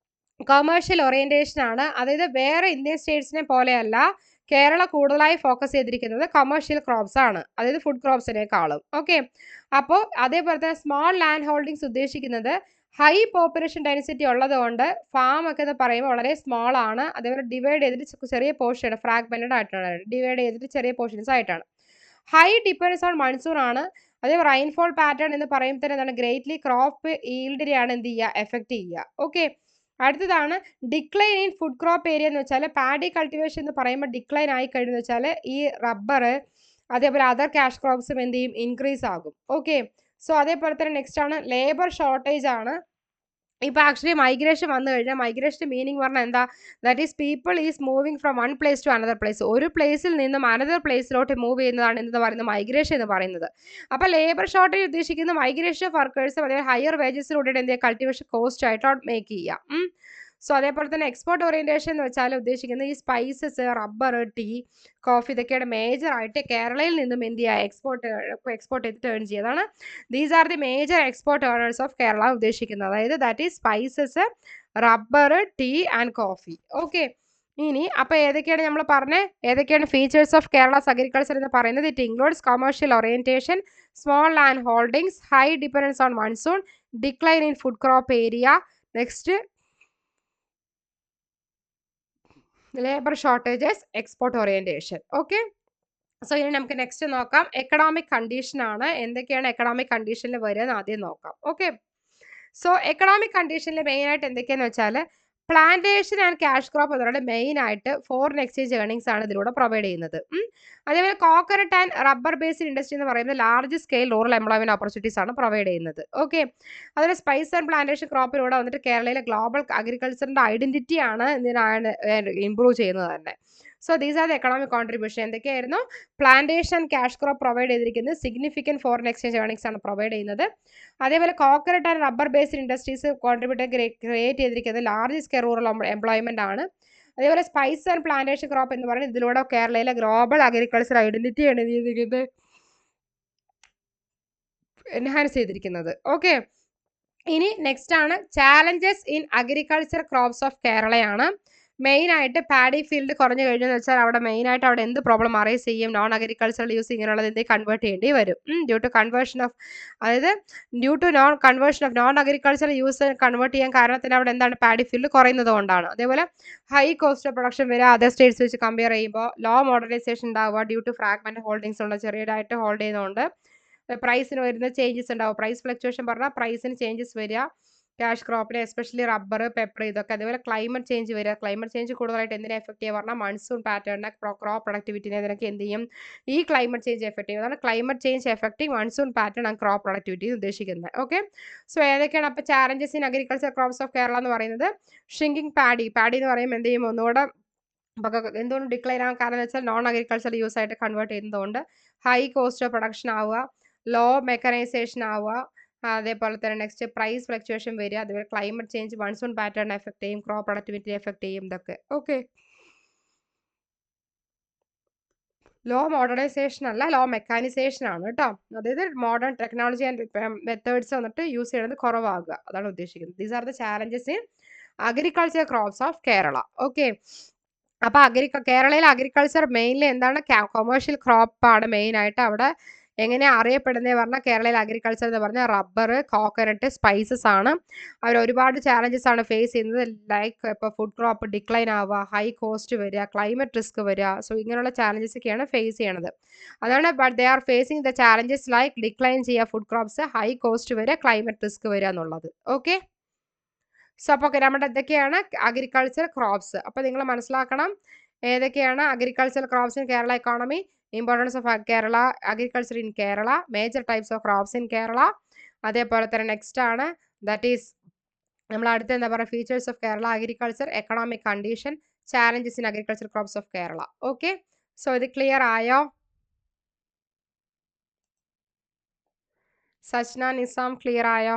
കൊമേഴ്ഷ്യൽ ഓറിയന്റേഷൻ ആണ്. അതായത് വേറെ ഇന്ത്യൻ സ്റ്റേറ്റ്സിനെ പോലെയല്ല കേരള കൂടുതലായി ഫോക്കസ് ചെയ്തിരിക്കുന്നത് കൊമേഴ്ഷ്യൽ ക്രോപ്സ് ആണ്, അതായത് ഫുഡ് ക്രോപ്സിനേക്കാളും. ഓക്കെ, അപ്പോൾ അതേപോലെ തന്നെ സ്മോൾ ലാൻഡ് ഹോൾഡിങ്സ് ഉദ്ദേശിക്കുന്നത് ഹൈ പോപ്പുലേഷൻ ഡെൻസിറ്റി ഉള്ളതുകൊണ്ട് ഫാം ഒക്കെ എന്ന് പറയുമ്പോൾ വളരെ സ്മോൾ ആണ്. അതേപോലെ ഡിവൈഡ് ചെയ്തിട്ട് ചെറിയ പോർഷൻ ഫ്രാഗ്മെന്റഡ് ആയിട്ടാണ് ഡിവൈഡ് ചെയ്തിട്ട് ചെറിയ പോർഷൻസ് ആയിട്ടാണ്. ഹൈ ഡിപ്പെൻഡൻസ് ഓൺ മൺസൂൺ ആണ്. അതേപോലെ റെയിൻഫോൾ പാറ്റേൺ എന്ന് പറയുമ്പോൾ തന്നെ എന്താണ് ഗ്രേറ്റ്ലി ക്രോപ്പ് ഈൽഡിനെയാണ് എന്ത് ചെയ്യുക, എഫക്റ്റ് ചെയ്യുക. ഓക്കെ, അടുത്തതാണ് decline in food crop area എന്ന് വെച്ചാൽ പാഡി കൾട്ടിവേഷൻ എന്ന് പറയുമ്പോൾ ഡിക്ലൈൻ ആയി കഴിഞ്ഞെന്ന് വെച്ചാൽ ഈ റബ്ബർ, അതേപോലെ അതർ ക്യാഷ് ക്രോപ്സും എന്ത് ചെയ്യും, ഇൻക്രീസ് ആകും. ഓക്കെ, സോ അതേപോലെ തന്നെ നെക്സ്റ്റ് ആണ് ലേബർ ഷോർട്ടേജ് ആണ്. ഇപ്പൊ ആക്ച്വലി മൈഗ്രേഷൻ വന്നു കഴിഞ്ഞാൽ മൈഗ്രേഷൻ മീനിങ് പറഞ്ഞാൽ എന്താ? That is people is moving from one place to another place. ഒരു പ്ലേസിൽ നിന്നും അനദർ പ്ലേസിലോട്ട് മൂവ് ചെയ്യുന്നതാണ് എന്ന് പറയുന്നത് മൈഗ്രേഷൻ എന്ന് പറയുന്നത്. അപ്പോൾ ലേബർ ഷോർട്ടേജ് ഉദ്ദേശിക്കുന്ന മൈഗ്രേഷൻ ഓഫ് വർക്കേഴ്സ് അല്ലെങ്കിൽ ഹയർ വേജസിലൂടെ എന്ത് ചെയ്യുക? കൾട്ടിവേഷൻ കോസ്റ്റ് ആയിട്ട് മേക്ക് ചെയ്യുക. സോ അതേപോലെ തന്നെ എക്സ്പോർട്ട് ഓറിയന്റേഷൻ എന്ന് വെച്ചാൽ ഉദ്ദേശിക്കുന്നത് ഈ സ്പൈസസ്, റബ്ബർ, ടീ, കോഫി ഇതൊക്കെയാണ് മേജർ ആയിട്ട് കേരളയിൽ നിന്നും എന്ത് ചെയ്യുക? എക്സ്പോർട്ട് ചെയ്തിട്ട് ഏൺ ചെയ്യുക. അതാണ് these are the major export earners of Kerala ഉദ്ദേശിക്കുന്നത്. അതായത് that is spices, rubber, tea and coffee. Okay. ഇനി അപ്പോൾ ഏതൊക്കെയാണ് നമ്മൾ പറഞ്ഞത്? ഏതൊക്കെയാണ് ഫീച്ചേഴ്സ് ഓഫ് കേരളാസ് അഗ്രികൾച്ചർ എന്ന് പറയുന്നത്? It includes commercial orientation, small land holdings, high dependence on monsoon, decline in food crop area, next labour shortages, export orientation. Okay. So ഇനി നമുക്ക് നെക്സ്റ്റ് നോക്കാം. എക്കണോമിക് കണ്ടീഷൻ ആണ്. എന്തൊക്കെയാണ് എക്കണോമിക് കണ്ടീഷനിൽ വരിക എന്ന് ആദ്യം നോക്കാം. ഓക്കെ. സോ എക്കണോമിക് കണ്ടീഷനിൽ മെയിൻ ആയിട്ട് എന്തൊക്കെയാന്ന് വെച്ചാൽ പ്ലാന്റേഷൻ ആൻഡ് ക്യാഷ് ക്രോപ്പ് എന്നതിലൂടെ മെയിൻ ആയിട്ട് ഫോറിൻ എക്സ്ചേഞ്ച് ഏർണിങ്സ് ആണ് ഇതിലൂടെ പ്രൊവൈഡ് ചെയ്യുന്നത്. അതേപോലെ coconut and rubber based industry എന്ന് പറയുന്നത് large scale rural employment opportunities ആണ് പ്രൊവൈഡ് ചെയ്യുന്നത്. ഓക്കെ. അതുപോലെ സ്പൈസ് ആൻഡ് പ്ലാന്റേഷൻ ക്രോപ്പിലൂടെ വന്നിട്ട് കേരളയിലെ ഗ്ലോബൽ അഗ്രികൾച്ചറിന്റെ ഐഡന്റിറ്റി ആണ് ഇതിനാണ് ഇംപ്രൂവ് ചെയ്യുന്നത് തന്നെ. So these are the economic contribution. എന്തൊക്കെയായിരുന്നു? പ്ലാന്റേഷൻ ക്യാഷ് ക്രോപ്പ് പ്രൊവൈഡ് ചെയ്തിരിക്കുന്നത് സിഗ്നിഫിക്കൻറ്റ് ഫോറിൻ എക്സ്ചേഞ്ച് ഏർണിങ്സ് ആണ് പ്രൊവൈഡ് ചെയ്യുന്നത്. അതേപോലെ coconut and rubber based industries contribute create ചെയ്തിരിക്കുന്നത് ലാർജ് സ്കെയിൽ റൂറൽ എംപ്ലോയ്മെന്റ് ആണ്. അതേപോലെ സ്പൈസ് ആൻഡ് പ്ലാന്റേഷൻ ക്രോപ്പ് എന്ന് പറയുന്നത് ഇതിലൂടെ കേരളയിലെ ഗ്ലോബൽ അഗ്രികൾച്ചർ ഐഡന്റിറ്റി ആണ് ചെയ്തിരിക്കുന്നത് എൻഹാൻസ് ചെയ്തിരിക്കുന്നത്. ഓക്കെ. ഇനി നെക്സ്റ്റ് ആണ് challenges in agriculture crops of കേരളയാണ്. മെയിൻ ആയിട്ട് പാഡി ഫീൽഡ് കുറഞ്ഞു കഴിഞ്ഞെന്ന് വെച്ചാൽ അവിടെ മെയിൻ ആയിട്ട് അവിടെ എന്ത് പ്രോബ്ലം അറൈസ് ചെയ്യും? നോൺ അഗ്രികൾച്ചറൽ യൂസ് ഇങ്ങനെയുള്ളത് എന്ത് കൺവേർട്ട് ചെയ്യേണ്ടി വരും. Due to conversion of non agricultural use convert ചെയ്യാൻ കാരണത്തിന് അവിടെ എന്താണ്? പാഡി ഫീൽഡ് കുറയുന്നത് കൊണ്ടാണ്. അതേപോലെ ഹൈ കോസ്റ്റ് ഓഫ് പ്രൊഡക്ഷൻ വരിക അതർ സ്റ്റേറ്റ്സ് വെച്ച് കമ്പയർ ചെയ്യുമ്പോൾ. ലോ മോഡേണൈസേഷൻ ഉണ്ടാവുക ഡ്യൂ ടു ഫ്രാഗ്മെന്റ് ഹോൾഡിങ്സ് ഉണ്ട്, ചെറിയതായിട്ട് ഹോൾഡ് ചെയ്യുന്നതുകൊണ്ട് പ്രൈസിന് വരുന്ന ചേഞ്ചസ് ഉണ്ടാവും. പ്രൈസ് ഫ്ലക്ച്വേഷൻ പറഞ്ഞാൽ പ്രൈസിന് ചേഞ്ചസ് വരിക ക്യാഷ് ക്രോപ്പിന്, എസ്പെഷ്യലി റബ്ബർ, പെപ്പർ ഇതൊക്കെ. അതേപോലെ ക്ലൈമറ്റ് ചേഞ്ച് വരിക. ക്ലൈമറ്റ് ചേഞ്ച് കൂടുതലായിട്ട് എന്തിനെ എഫക്ട് ചെയ്യുക പറഞ്ഞാൽ മൺസൂൺ പാറ്റേണിനെ, ക്രോപ്പ് പ്രൊഡക്ടിവിറ്റിനെ ഇതിനൊക്കെ എന്ത് ചെയ്യും? ഈ ക്ലൈമറ്റ് ചേഞ്ച് എഫക്ട് ചെയ്യും. അതാണ് climate change affecting monsoon pattern and crop productivity ഉദ്ദേശിക്കുന്നത്. ഓക്കെ. സോ ഏതൊക്കെയാണ് അപ്പോൾ challenges in agriculture crops of Kerala എന്ന് പറയുന്നത്? ഷ്രിങ്കിങ് പാഡി എന്ന് പറയുമ്പോൾ എന്ത് ചെയ്യും? ഒന്നുകൂടെ എന്തുകൊണ്ട് ഡിക്ലൈൻ ആകാൻ കാരണം എന്ന് വെച്ചാൽ നോൺ അഗ്രികൾച്ചർ യൂസ് ആയിട്ട് കൺവേർട്ട് ചെയ്യുന്നതുകൊണ്ട് ഹൈ കോസ്റ്റ് ഓഫ് പ്രൊഡക്ഷൻ ആവുക, ലോ മെക്കനൈസേഷൻ ആവുക, അതേപോലെ തന്നെ നെക്സ്റ്റ് പ്രൈസ് ഫ്ലക്ച്വേഷൻ വരിക, അതുപോലെ climate change monsoon pattern effect ചെയ്യും, ക്രോപ്പ് പ്രൊഡക്ടിവിറ്റി എഫക്ട് ചെയ്യും, ഇതൊക്കെ. ഓക്കെ. ലോ മോഡേണൈസേഷൻ അല്ല, ലോ മെക്കാനൈസേഷൻ ആണ് കേട്ടോ. അതായത് മോഡേൺ ടെക്നോളജി ആൻഡ് മെത്തേഡ്സ് വന്നിട്ട് യൂസ് ചെയ്യുന്നത് കുറവാകുക, അതാണ് ഉദ്ദേശിക്കുന്നത്. These are the challenges in agriculture crops of Kerala. Okay. അപ്പോൾ കേരളയിൽ അഗ്രികൾച്ചർ മെയിൻലി എന്താണ്? കൊമേഴ്ഷ്യൽ ക്രോപ്പാണ് മെയിൻ ആയിട്ട് അവിടെ എങ്ങനെയാണ് അറിയപ്പെടുന്നത് പറഞ്ഞാൽ കേരളയിൽ അഗ്രികൾച്ചർ എന്ന് പറഞ്ഞാൽ റബ്ബർ, കോക്കനട്ട്, സ്പൈസസ് ആണ്. അവർ ഒരുപാട് ചാലഞ്ചസ് ആണ് ഫേസ് ചെയ്യുന്നത്. ലൈക്ക് ഇപ്പോൾ ഫുഡ് ക്രോപ്പ് ഡിക്ലൈൻ ആവുക, ഹൈ കോസ്റ്റ് വരിക, ക്ലൈമറ്റ് റിസ്ക് വരിക. സോ ഇങ്ങനെയുള്ള ചാലഞ്ചസ് ഒക്കെയാണ് ഫേസ് ചെയ്യണത്. അതാണ് but they are facing the challenges like decline ചെയ്യുക ഫുഡ് ക്രോപ്സ്, ഹൈ കോസ്റ്റ് വരിക, ക്ലൈമറ്റ് റിസ്ക് വരിക എന്നുള്ളത്. ഓക്കെ. സോ അപ്പോൾ നമ്മുടെ എന്തൊക്കെയാണ് അഗ്രികൾച്ചർ ക്രോപ്സ്? അപ്പോൾ നിങ്ങൾ മനസ്സിലാക്കണം ഏതൊക്കെയാണ് agriculture crops in Kerala economy, importance of Kerala agriculture in Kerala, major types of crops in Kerala. അതേപോലെ തന്നെ നെക്സ്റ്റ് ആണ് ദാറ്റ് ഈസ് നമ്മൾ അടുത്ത എന്താ പറയുക? Features of Kerala agriculture, economic condition, challenges in agriculture crops of Kerala. Okay. So ഇത് ക്ലിയർ ആയോ? സജ്ന, നിസാം ക്ലിയർ ആയോ?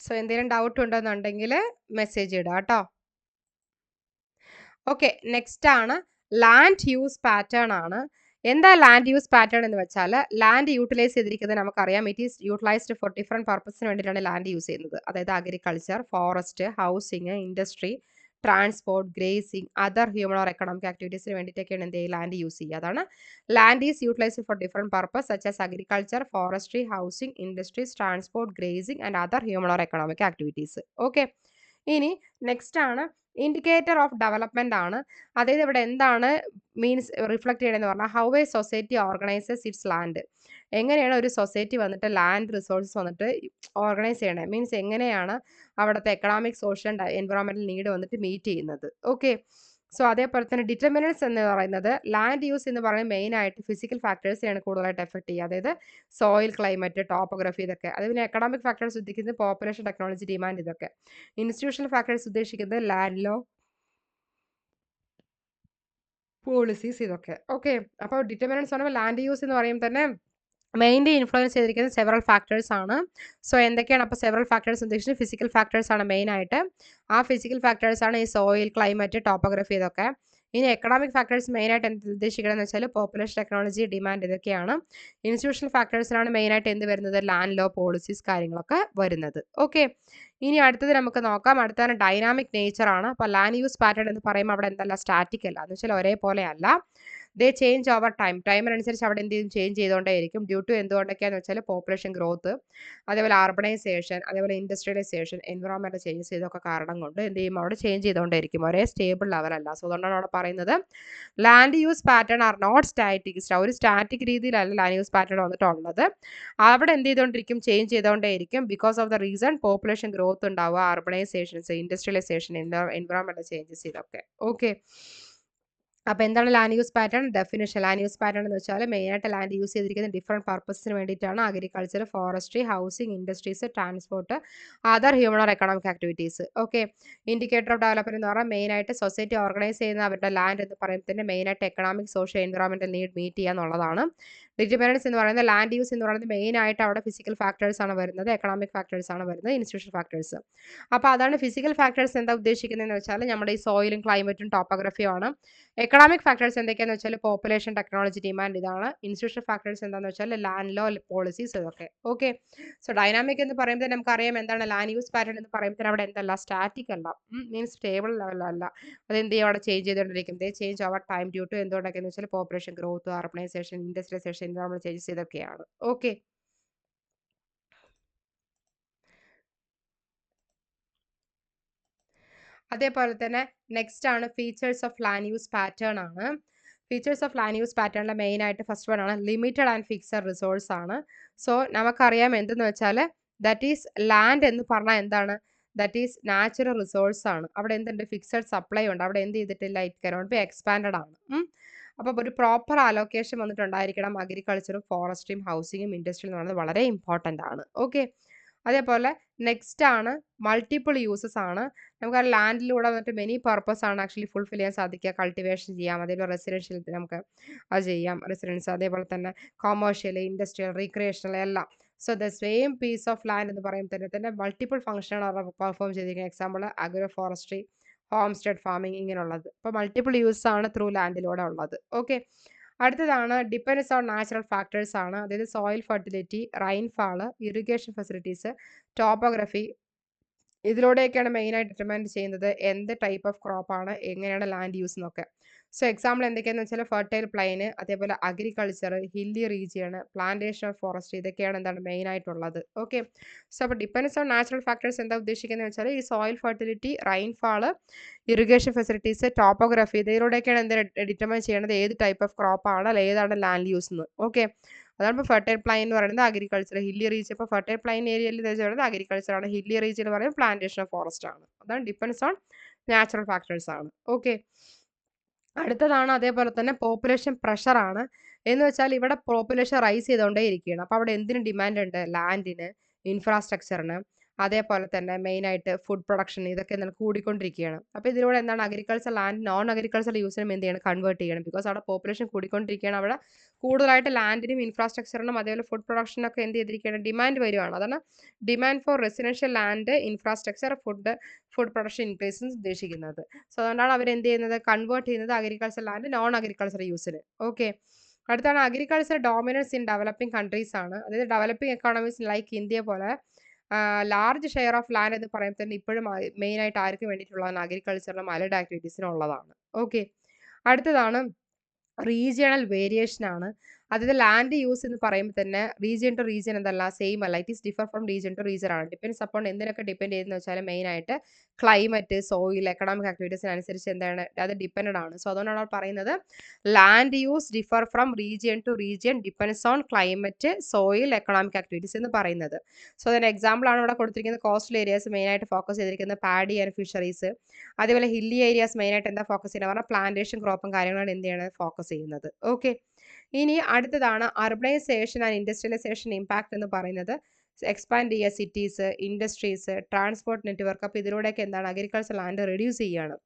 സോ എന്തെങ്കിലും ഡൗട്ട് ഉണ്ടെന്നുണ്ടെങ്കിൽ മെസ്സേജ് ഇടുക കേട്ടോ. ഓക്കെ. നെക്സ്റ്റ് ആണ് ലാൻഡ് യൂസ് പാറ്റേൺ ആണ്. എന്താ ലാൻഡ് യൂസ് പാറ്റേൺ എന്ന് വെച്ചാൽ ലാൻഡ് യൂട്ടിലൈസ് ചെയ്തിരിക്കുന്നത് നമുക്കറിയാം. It is utilised for different പർപ്പസിന് വേണ്ടിയിട്ടാണ് ലാൻഡ് യൂസ് ചെയ്യുന്നത്. അതായത് agriculture, forest, housing, industry, transport, grazing, other human or economic ആക്ടിവിറ്റീസിന് വേണ്ടിയിട്ടൊക്കെയാണ് എന്ത് ചെയ്യുക? ലാൻഡ് യൂസ് ചെയ്യുക. അതാണ് land is utilised for different purpose such as agriculture, forestry, housing, industries, transport, grazing and other human or economic activities. Okay. ഇനി next ആണ് indicator of development ആണ്. അതായത് ഇവിടെ എന്താണ് മീൻസ് റിഫ്ലക്ട് ചെയ്യണമെന്ന് പറഞ്ഞാൽ how A society organises it's land. എങ്ങനെയാണ് ഒരു സൊസൈറ്റി വന്നിട്ട് ലാൻഡ് റിസോഴ്സസ് വന്നിട്ട് ഓർഗനൈസ് ചെയ്യണേ, മീൻസ് എങ്ങനെയാണ് അവിടുത്തെ എക്കണോമിക്, സോഷ്യൽ ആൻഡ് എൻവയോൺമെന്റൽ നീഡ് വന്നിട്ട് മീറ്റ് ചെയ്യുന്നത്. ഓക്കെ. സോ അതേപോലെ തന്നെ ഡിറ്റർമിനൻസ് എന്ന് പറയുന്നത് ലാൻഡ് യൂസ് എന്ന് പറയുന്നത് മെയിൻ ആയിട്ട് ഫിസിക്കൽ ഫാക്ടേഴ്സിനെയാണ് കൂടുതലായിട്ട് എഫക്ട് ചെയ്യുക. അതായത് സോയിൽ, ക്ലൈമറ്റ്, ടോപ്പോഗ്രഫി ഇതൊക്കെ. അതുപോലെ എക്കണോമിക് ഫാക്ടേഴ്സ് ഉദ്ദേശിക്കുന്നത് പോപ്പുലേഷൻ, ടെക്നോളജി, ഡിമാൻഡ് ഇതൊക്കെ. ഇൻസ്റ്റിറ്റ്യൂഷണൽ ഫാക്ടേഴ്സ് ഉദ്ദേശിക്കുന്നത് ലാൻഡ് ലോ, പോളിസീസ് ഇതൊക്കെ. ഓക്കെ. അപ്പോൾ ഡിറ്റർമിനൻസ് പറയുമ്പോൾ ലാൻഡ് യൂസ് എന്ന് പറയുമ്പോൾ തന്നെ മെയിൻലി ഇൻഫ്ലുവൻസ് ചെയ്തിരിക്കുന്നത് സെവറൽ ഫാക്ടേഴ്സ് ആണ്. സോ എന്തൊക്കെയാണ് അപ്പോൾ സെവറൽ ഫാക്ടേഴ്സ് ഉദ്ദേശിച്ചത്? ഫിസിക്കൽ ഫാക്ടേഴ്സ് ആണ് മെയിൻ ആയിട്ട്. ആ ഫിസിക്കൽ ഫാക്ടേഴ്സ് ആണ് ഈ സോയിൽ, ക്ലൈമറ്റ്, ടോപ്പോഗ്രഫി ഇതൊക്കെ. ഇനി എക്കണോമിക് ഫാക്ടേഴ്സ് മെയിനായിട്ട് എന്ത് ഉദ്ദേശിക്കണമെന്ന് വെച്ചാൽ പോപ്പുലേഷൻ, ടെക്നോളജി, ഡിമാൻഡ് ഇതൊക്കെയാണ്. ഇൻസ്റ്റിറ്റ്യൂഷണൽ ഫാക്ടേഴ്സിനാണ് മെയിനായിട്ട് എന്ത് വരുന്നത്? ലാൻഡ് ലോ, പോളിസീസ് കാര്യങ്ങളൊക്കെ വരുന്നത്. ഓക്കെ. ഇനി അടുത്തത് നമുക്ക് നോക്കാം. അടുത്താണ് ഡൈനാമിക് നേച്ചർ ആണ്. അപ്പോൾ ലാൻഡ് യൂസ് പാറ്റേൺ എന്ന് പറയുമ്പോൾ അവിടെ എന്തല്ല, സ്റ്റാറ്റിക് അല്ല, എന്ന് വെച്ചാൽ ഒരേപോലെ അല്ല. ദേ ചേഞ്ച് ഓവർ ടൈം. ടൈമിനനുസരിച്ച് അവിടെ എന്ത് ചെയ്യും? ചേഞ്ച് ചെയ്തുകൊണ്ടേയിരിക്കും. ഡ്യൂ ടു എന്തുകൊണ്ടൊക്കെയാന്ന് വെച്ചാൽ പോപ്പുലേഷൻ ഗ്രോത്ത്, അതേപോലെ അർബണൈസേഷൻ, അതേപോലെ ഇൻഡസ്ട്രിയലൈസേഷൻ, എൻവയോൺമെന്റൽ ചേഞ്ചസ് ഇതൊക്കെ കാരണം കൊണ്ട് എന്ത് ചെയ്യും? അവിടെ ചേഞ്ച് ചെയ്തുകൊണ്ടേയിരിക്കും. ഒരേ സ്റ്റേബിൾ ലെവലല്ല. സോ അതുകൊണ്ടാണ് അവിടെ പറയുന്നത് land use pattern are not static. ഒരു സ്റ്റാറ്റിക് രീതിയിലല്ല ലാൻഡ് യൂസ് പാറ്റേൺ വന്നിട്ടുള്ളത്. അവിടെ എന്ത് ചെയ്തുകൊണ്ടിരിക്കും? ചേഞ്ച് ചെയ്തുകൊണ്ടേയിരിക്കും. Because of the reason population growth ഉണ്ടാവുക, അർബണൈസേഷൻസ്, ഇൻഡസ്ട്രിയലൈസേഷൻ, എൻവയോൺമെന്റൽ ചേഞ്ചസ് ഇതൊക്കെ. ഓക്കെ. അപ്പോൾ എന്താണ് land use pattern? Definition. Land use pattern എന്ന് വെച്ചാൽ മെയിനായിട്ട് ലാൻഡ് യൂസ് ചെയ്തിരിക്കുന്ന ഡിഫറെൻറ്റ് പർപ്പസിന് വേണ്ടിയിട്ടാണ്. Agriculture, forestry, housing, industries, transport, other human or economic activities. Okay. Indicator of development എന്ന് പറഞ്ഞാൽ മെയിനായിട്ട് സൊസൈറ്റി ഓർഗനൈസ് ചെയ്യുന്ന അവരുടെ ലാൻഡ് എന്ന് പറയുമ്പോൾ മെയിനായിട്ട് എക്കണോമിക്, സോഷ്യൽ, എൻവയോൺമെന്റൽ നീഡ് മീറ്റ് ചെയ്യുക എന്നുള്ളതാണ്. ഡിറ്റർമിനൻസ് എന്ന് പറയുന്നത് ലാൻഡ് യൂസ് എന്ന് പറയുന്നത് മെയിനായിട്ട് അവിടെ ഫിസിക്കൽ ഫാക്ടേഴ്സ് ആണ് വരുന്നത്, എക്കണോമിക് ഫാക്ടേഴ്സ് ആണ് വരുന്നത്, ഇൻസ്റ്റിറ്റ്യൂഷണൽ ഫാക്ടേഴ്സ്. അപ്പോൾ അതാണ് ഫിസിക്കൽ ഫാക്ടേഴ്സ് എന്താ ഉദ്ദേശിക്കുന്നതെന്ന് വെച്ചാൽ നമ്മുടെ ഈ സോയിലും, ക്ലൈമറ്റും, ടോപ്പോഗ്രഫിയും ആണ്. എക്കണോമിക് ഫാക്ടേഴ്സ് എന്തൊക്കെയാണെന്ന് വെച്ചാൽ പോപ്പുലേഷൻ, ടെക്നോളജി, ഡിമാൻഡ് ഇതാണ്. ഇൻസ്റ്റിറ്റ്യൂഷണൽ ഫാക്ടേഴ്സ് എന്താണെന്ന് വെച്ചാൽ ലാൻഡ് ലോ, പോളിസീസ് ഇതൊക്കെ. ഓക്കെ. സോ ഡൈനാമിക് എന്ന് പറയുമ്പോൾ നമുക്കറിയാം എന്താണ് ലാൻഡ് യൂസ് പാറ്റേൺ എന്ന് പറയുമ്പോൾ അവിടെ എന്തല്ല, സ്റ്റാറ്റിക് അല്ല, മീൻസ് സ്റ്റേബിൾ ലെവലല്ല. അതെന്ത് ചെയ്യും? അവിടെ ചേഞ്ച് ചെയ്തുകൊണ്ടിരിക്കും. They change over time due to എന്തുകൊണ്ടൊക്കെയെന്ന് വെച്ചാൽ പോപ്പുലേഷൻ ഗ്രോത്ത്, അർബണൈസേഷൻ, ഇൻഡസ്ട്രിയലൈസേഷൻ, എൻവയോൺമെന്റൽ ചേഞ്ചസ് ഇതൊക്കെയാണ്. ഓക്കെ. അതേപോലെ തന്നെ നെക്സ്റ്റ് ആണ് features of land use pattern ആണ്. ഫീച്ചേഴ്സ് ഓഫ് ലാൻഡ് യൂസ് പാറ്റേണിലെ മെയിൻ ആയിട്ട് ഫസ്റ്റ് വൺ ആണ് ലിമിറ്റഡ് ആൻഡ് ഫിക്സഡ് റിസോഴ്സ് ആണ്. സോ നമുക്കറിയാം എന്തെന്ന് വെച്ചാൽ ദാറ്റ് ഈസ് ലാൻഡ് എന്ന് പറഞ്ഞാൽ എന്താണ്? ദാറ്റ് ഈസ് നാച്ചുറൽ റിസോഴ്സ് ആണ്. അവിടെ എന്തുണ്ട്? ഫിക്സഡ് സപ്ലൈ ഉണ്ട്. അവിടെ എന്ത് ചെയ്തിട്ടില്ല? ഇറ്റ് കനോട്ട് ബി എക്സ്പാൻഡഡ് ആണ്. അപ്പോൾ ഒരു പ്രോപ്പർ അലോക്കേഷൻ വന്നിട്ടുണ്ടായിരിക്കണം. അഗ്രികൾച്ചറും, ഫോറസ്ട്രിയും, ഹൗസിങ്ങും, ഇൻഡസ്ട്രിയും എന്ന് പറയുന്നത് വളരെ ഇമ്പോർട്ടൻ്റ് ആണ്. ഓക്കെ. അതേപോലെ നെക്സ്റ്റ് ആണ് മൾട്ടിപ്പിൾ യൂസസ് ആണ്. നമുക്ക് ആ ലാൻഡിലൂടെ വന്നിട്ട് മെനി പർപ്പസ് ആണ് ആക്ച്വലി ഫുൾഫിൽ ചെയ്യാൻ സാധിക്കുക. കൾട്ടിവേഷൻ ചെയ്യാം, അതേപോലെ റെസിഡൻഷ്യൽ നമുക്ക് അത് ചെയ്യാം, റെസിഡൻസ്, അതേപോലെ തന്നെ കൊമേഴ്ഷ്യൽ, ഇൻഡസ്ട്രിയൽ, റീക്രിയേഷണൽ എല്ലാം. So the same piece of land എന്ന് പറയുമ്പോൾ തന്നെ മൾട്ടിപ്പിൾ ഫംഗ്ഷനാണ് അവർ പെർഫോം ചെയ്തിരിക്കുന്നത്. Example agroforestry, homestead farming ഇങ്ങനെയുള്ളത്. അപ്പോൾ മൾട്ടിപ്പിൾ യൂസ് ആണ് ത്രൂ ലാൻഡിലൂടെ ഉള്ളത്. ഓക്കെ. അടുത്തതാണ് ഡിപ്പെൻഡൻസ് ഓൺ നാച്ചുറൽ ഫാക്ടേഴ്സ് ആണ്. അതായത് soil fertility, rainfall, irrigation facilities, topography ഇതിലൂടെയൊക്കെയാണ് മെയിനായിട്ട് ഡിറ്റർമൈൻ ചെയ്യുന്നത് എന്ത് ടൈപ്പ് ഓഫ് ക്രോപ്പാണ്, എങ്ങനെയാണ് ലാൻഡ് യൂസ് എന്നൊക്കെ. സോ എക്സാമ്പിൾ എന്തൊക്കെയാണെന്ന് വെച്ചാൽ ഫെർട്ടൈൽ പ്ലെയിൻ, അതേപോലെ agriculture, hilly region, plantation of forest ഇതൊക്കെയാണ് എന്താണ് മെയിനായിട്ടുള്ളത്. ഓക്കെ. സോ അപ്പോൾ ഡിപ്പെൻഡൻസ് ഓൺ നാച്ചുറൽ ഫാക്ടേഴ്സ് എന്താ ഉദ്ദേശിക്കുന്നത് വെച്ചാൽ ഈ soil fertility, rainfall, irrigation facilities, topography ഇതിലൂടെയൊക്കെയാണ് എന്ത് ഡിറ്റർമൈൻ ചെയ്യേണ്ടത് ഏത് ടൈപ്പ് ഓഫ് ക്രോപ്പാണ്, അല്ലെങ്കിൽ ഏതാണ് ലാൻഡ് യൂസ് എന്ന്. ഓക്കെ. അതാണ് ഇപ്പോൾ ഫെർട്ടൈൽ പ്ലെയിൻ എന്ന് പറയുന്നത് അഗ്രികൾച്ചർ, ഹില്ലി റീജിയൻ. ഇപ്പോൾ ഫെർട്ടൈൽ പ്ലെയിൻ ഏരിയയിൽ വരുന്നത് അഗ്രികൾച്ചർ ആണ്, ഹില്ലി റീജിയൻ എന്ന് പറയുന്നത് പ്ലാന്റേഷൻ ഓഫ് ഫോറസ്റ്റ് ആണ്. അതാണ് ഡിപ്പെൻഡൻസ് ഓൺ നാച്ചുറൽ ഫാക്ടേഴ്സ് ആണ്. ഓക്കെ. അടുത്തതാണ് അതേപോലെ തന്നെ പോപ്പുലേഷൻ പ്രഷർ ആണ്. എന്ന് വെച്ചാൽ ഇവിടെ പോപ്പുലേഷൻ റൈസ് ചെയ്തുകൊണ്ടേ ഇരിക്കുകയാണ്. അപ്പോൾ അവിടെ എന്തിന് ഡിമാൻഡ് ഉണ്ട്? ലാൻഡിന്, ഇൻഫ്രാസ്ട്രക്ചറിന്, അതേപോലെ തന്നെ മെയിനായിട്ട് ഫുഡ് പ്രൊഡക്ഷൻ ഇതൊക്കെ എന്താണ് കൂടിക്കൊണ്ടിരിക്കുകയാണ്. അപ്പോൾ ഇതിലൂടെ എന്താണ് അഗ്രികൾച്ചർ ലാൻഡ് നോൺ അഗ്രികൾച്ചർ യൂസിനും എന്ത് ചെയ്യണം? കൺവേർട്ട് ചെയ്യണം. ബിക്കോസ് അവിടെ പോപ്പുലേഷൻ കൂടിക്കൊണ്ടിരിക്കുകയാണ്. അവിടെ കൂടുതലായിട്ട് ലാൻഡിനും ഇൻഫ്രാസ്ട്രക്ചറിനും അതേപോലെ ഫുഡ് പ്രൊഡക്ഷനൊക്കെ എന്ത് ചെയ്തിരിക്കുകയാണ്? ഡിമാൻഡ് വരുവാണ്. അതാണ് demand for residential land, infrastructure, food production increase ഉദ്ദേശിക്കുന്നത്. സോ അതുകൊണ്ടാണ് അവർ എന്ത് ചെയ്യുന്നത്? കൺവേർട്ട് ചെയ്യുന്നത് അഗ്രികൾച്ചർ ലാൻഡ് നോൺ അഗ്രികൾച്ചർ യൂസിന്. ഓക്കെ. അടുത്താണ് agriculture dominance in developing countries ആണ്. അതായത് ഡെവലപ്പിംഗ് എക്കോണമീസ് ലൈക്ക് ഇന്ത്യ പോലെ ലാർജ് ഷെയർ ഓഫ് ലാൻഡ് എന്ന് പറയുമ്പോൾ തന്നെ ഇപ്പോഴും മെയിനായിട്ട് ആർക്ക് വേണ്ടിയിട്ടുള്ളതാണ്? അഗ്രികൾച്ചറിനും അലൈഡ് ആക്ടിവിറ്റീസിനും ഉള്ളതാണ്. ഓക്കെ. അടുത്തതാണ് റീജിയണൽ വേരിയേഷൻ ആണ്. അതായത് ലാൻഡ് യൂസ് എന്ന് പറയുമ്പോൾ തന്നെ റീജിയൻ ടു റീജിയൻ എന്തല്ല സെയിം അല്ല. It is differ from region to region ആണ്. ഡിപ്പെൻഡ്സ് അപ്പോൺ എന്തിനൊക്കെ ഡിപ്പെൻഡ് ചെയ്യുന്നത് വെച്ചാൽ മെയിനായിട്ട് ക്ലൈമറ്റ്, സോയിൽ, എക്കണോമിക് ആക്ടിവിറ്റീസിനനുസരിച്ച് എന്താണ് അത് ഡിപ്പെൻഡ് ആണ്. സോ അതുകൊണ്ടാണ് അവർ പറയുന്നത് land use differ from region to region depends on climate, soil, economic activities എന്ന് പറയുന്നത്. സോ അതിന് എക്സാമ്പിൾ ആണ് ഇവിടെ കൊടുത്തിരിക്കുന്നത്. കോസ്റ്റൽ ഏരിയാസ് മെയിനായിട്ട് ഫോക്കസ് ചെയ്തിരിക്കുന്നത് പാഡി ആൻഡ് ഫിഷറീസ്. അതേപോലെ ഹില്ലി ഏരിയാസ് മെയിനായിട്ട് എന്താ ഫോക്കസ് ചെയ്യുന്നത് പറഞ്ഞാൽ പ്ലാന്റേഷൻ, ക്രോപ്പും കാര്യങ്ങളാണ് എന്ത് ചെയ്യണത് ഫോക്കസ് ചെയ്യുന്നത്. ഓക്കെ, ഇനി അടുത്തതാണ് അർബനൈസേഷൻ ആൻഡ് ഇൻഡസ്ട്രിയലൈസേഷൻ ഇമ്പാക്ട് എന്ന് പറയുന്നത്. എക്സ്പാൻഡ് ചെയ്യുക സിറ്റീസ്, ഇൻഡസ്ട്രീസ്, ട്രാൻസ്പോർട്ട് നെറ്റ്വർക്ക്. അപ്പോൾ ഇതിലൂടെയൊക്കെ എന്താണ് അഗ്രികൾച്ചർ ലാൻഡ് റെഡ്യൂസ് ചെയ്യുകയാണ്.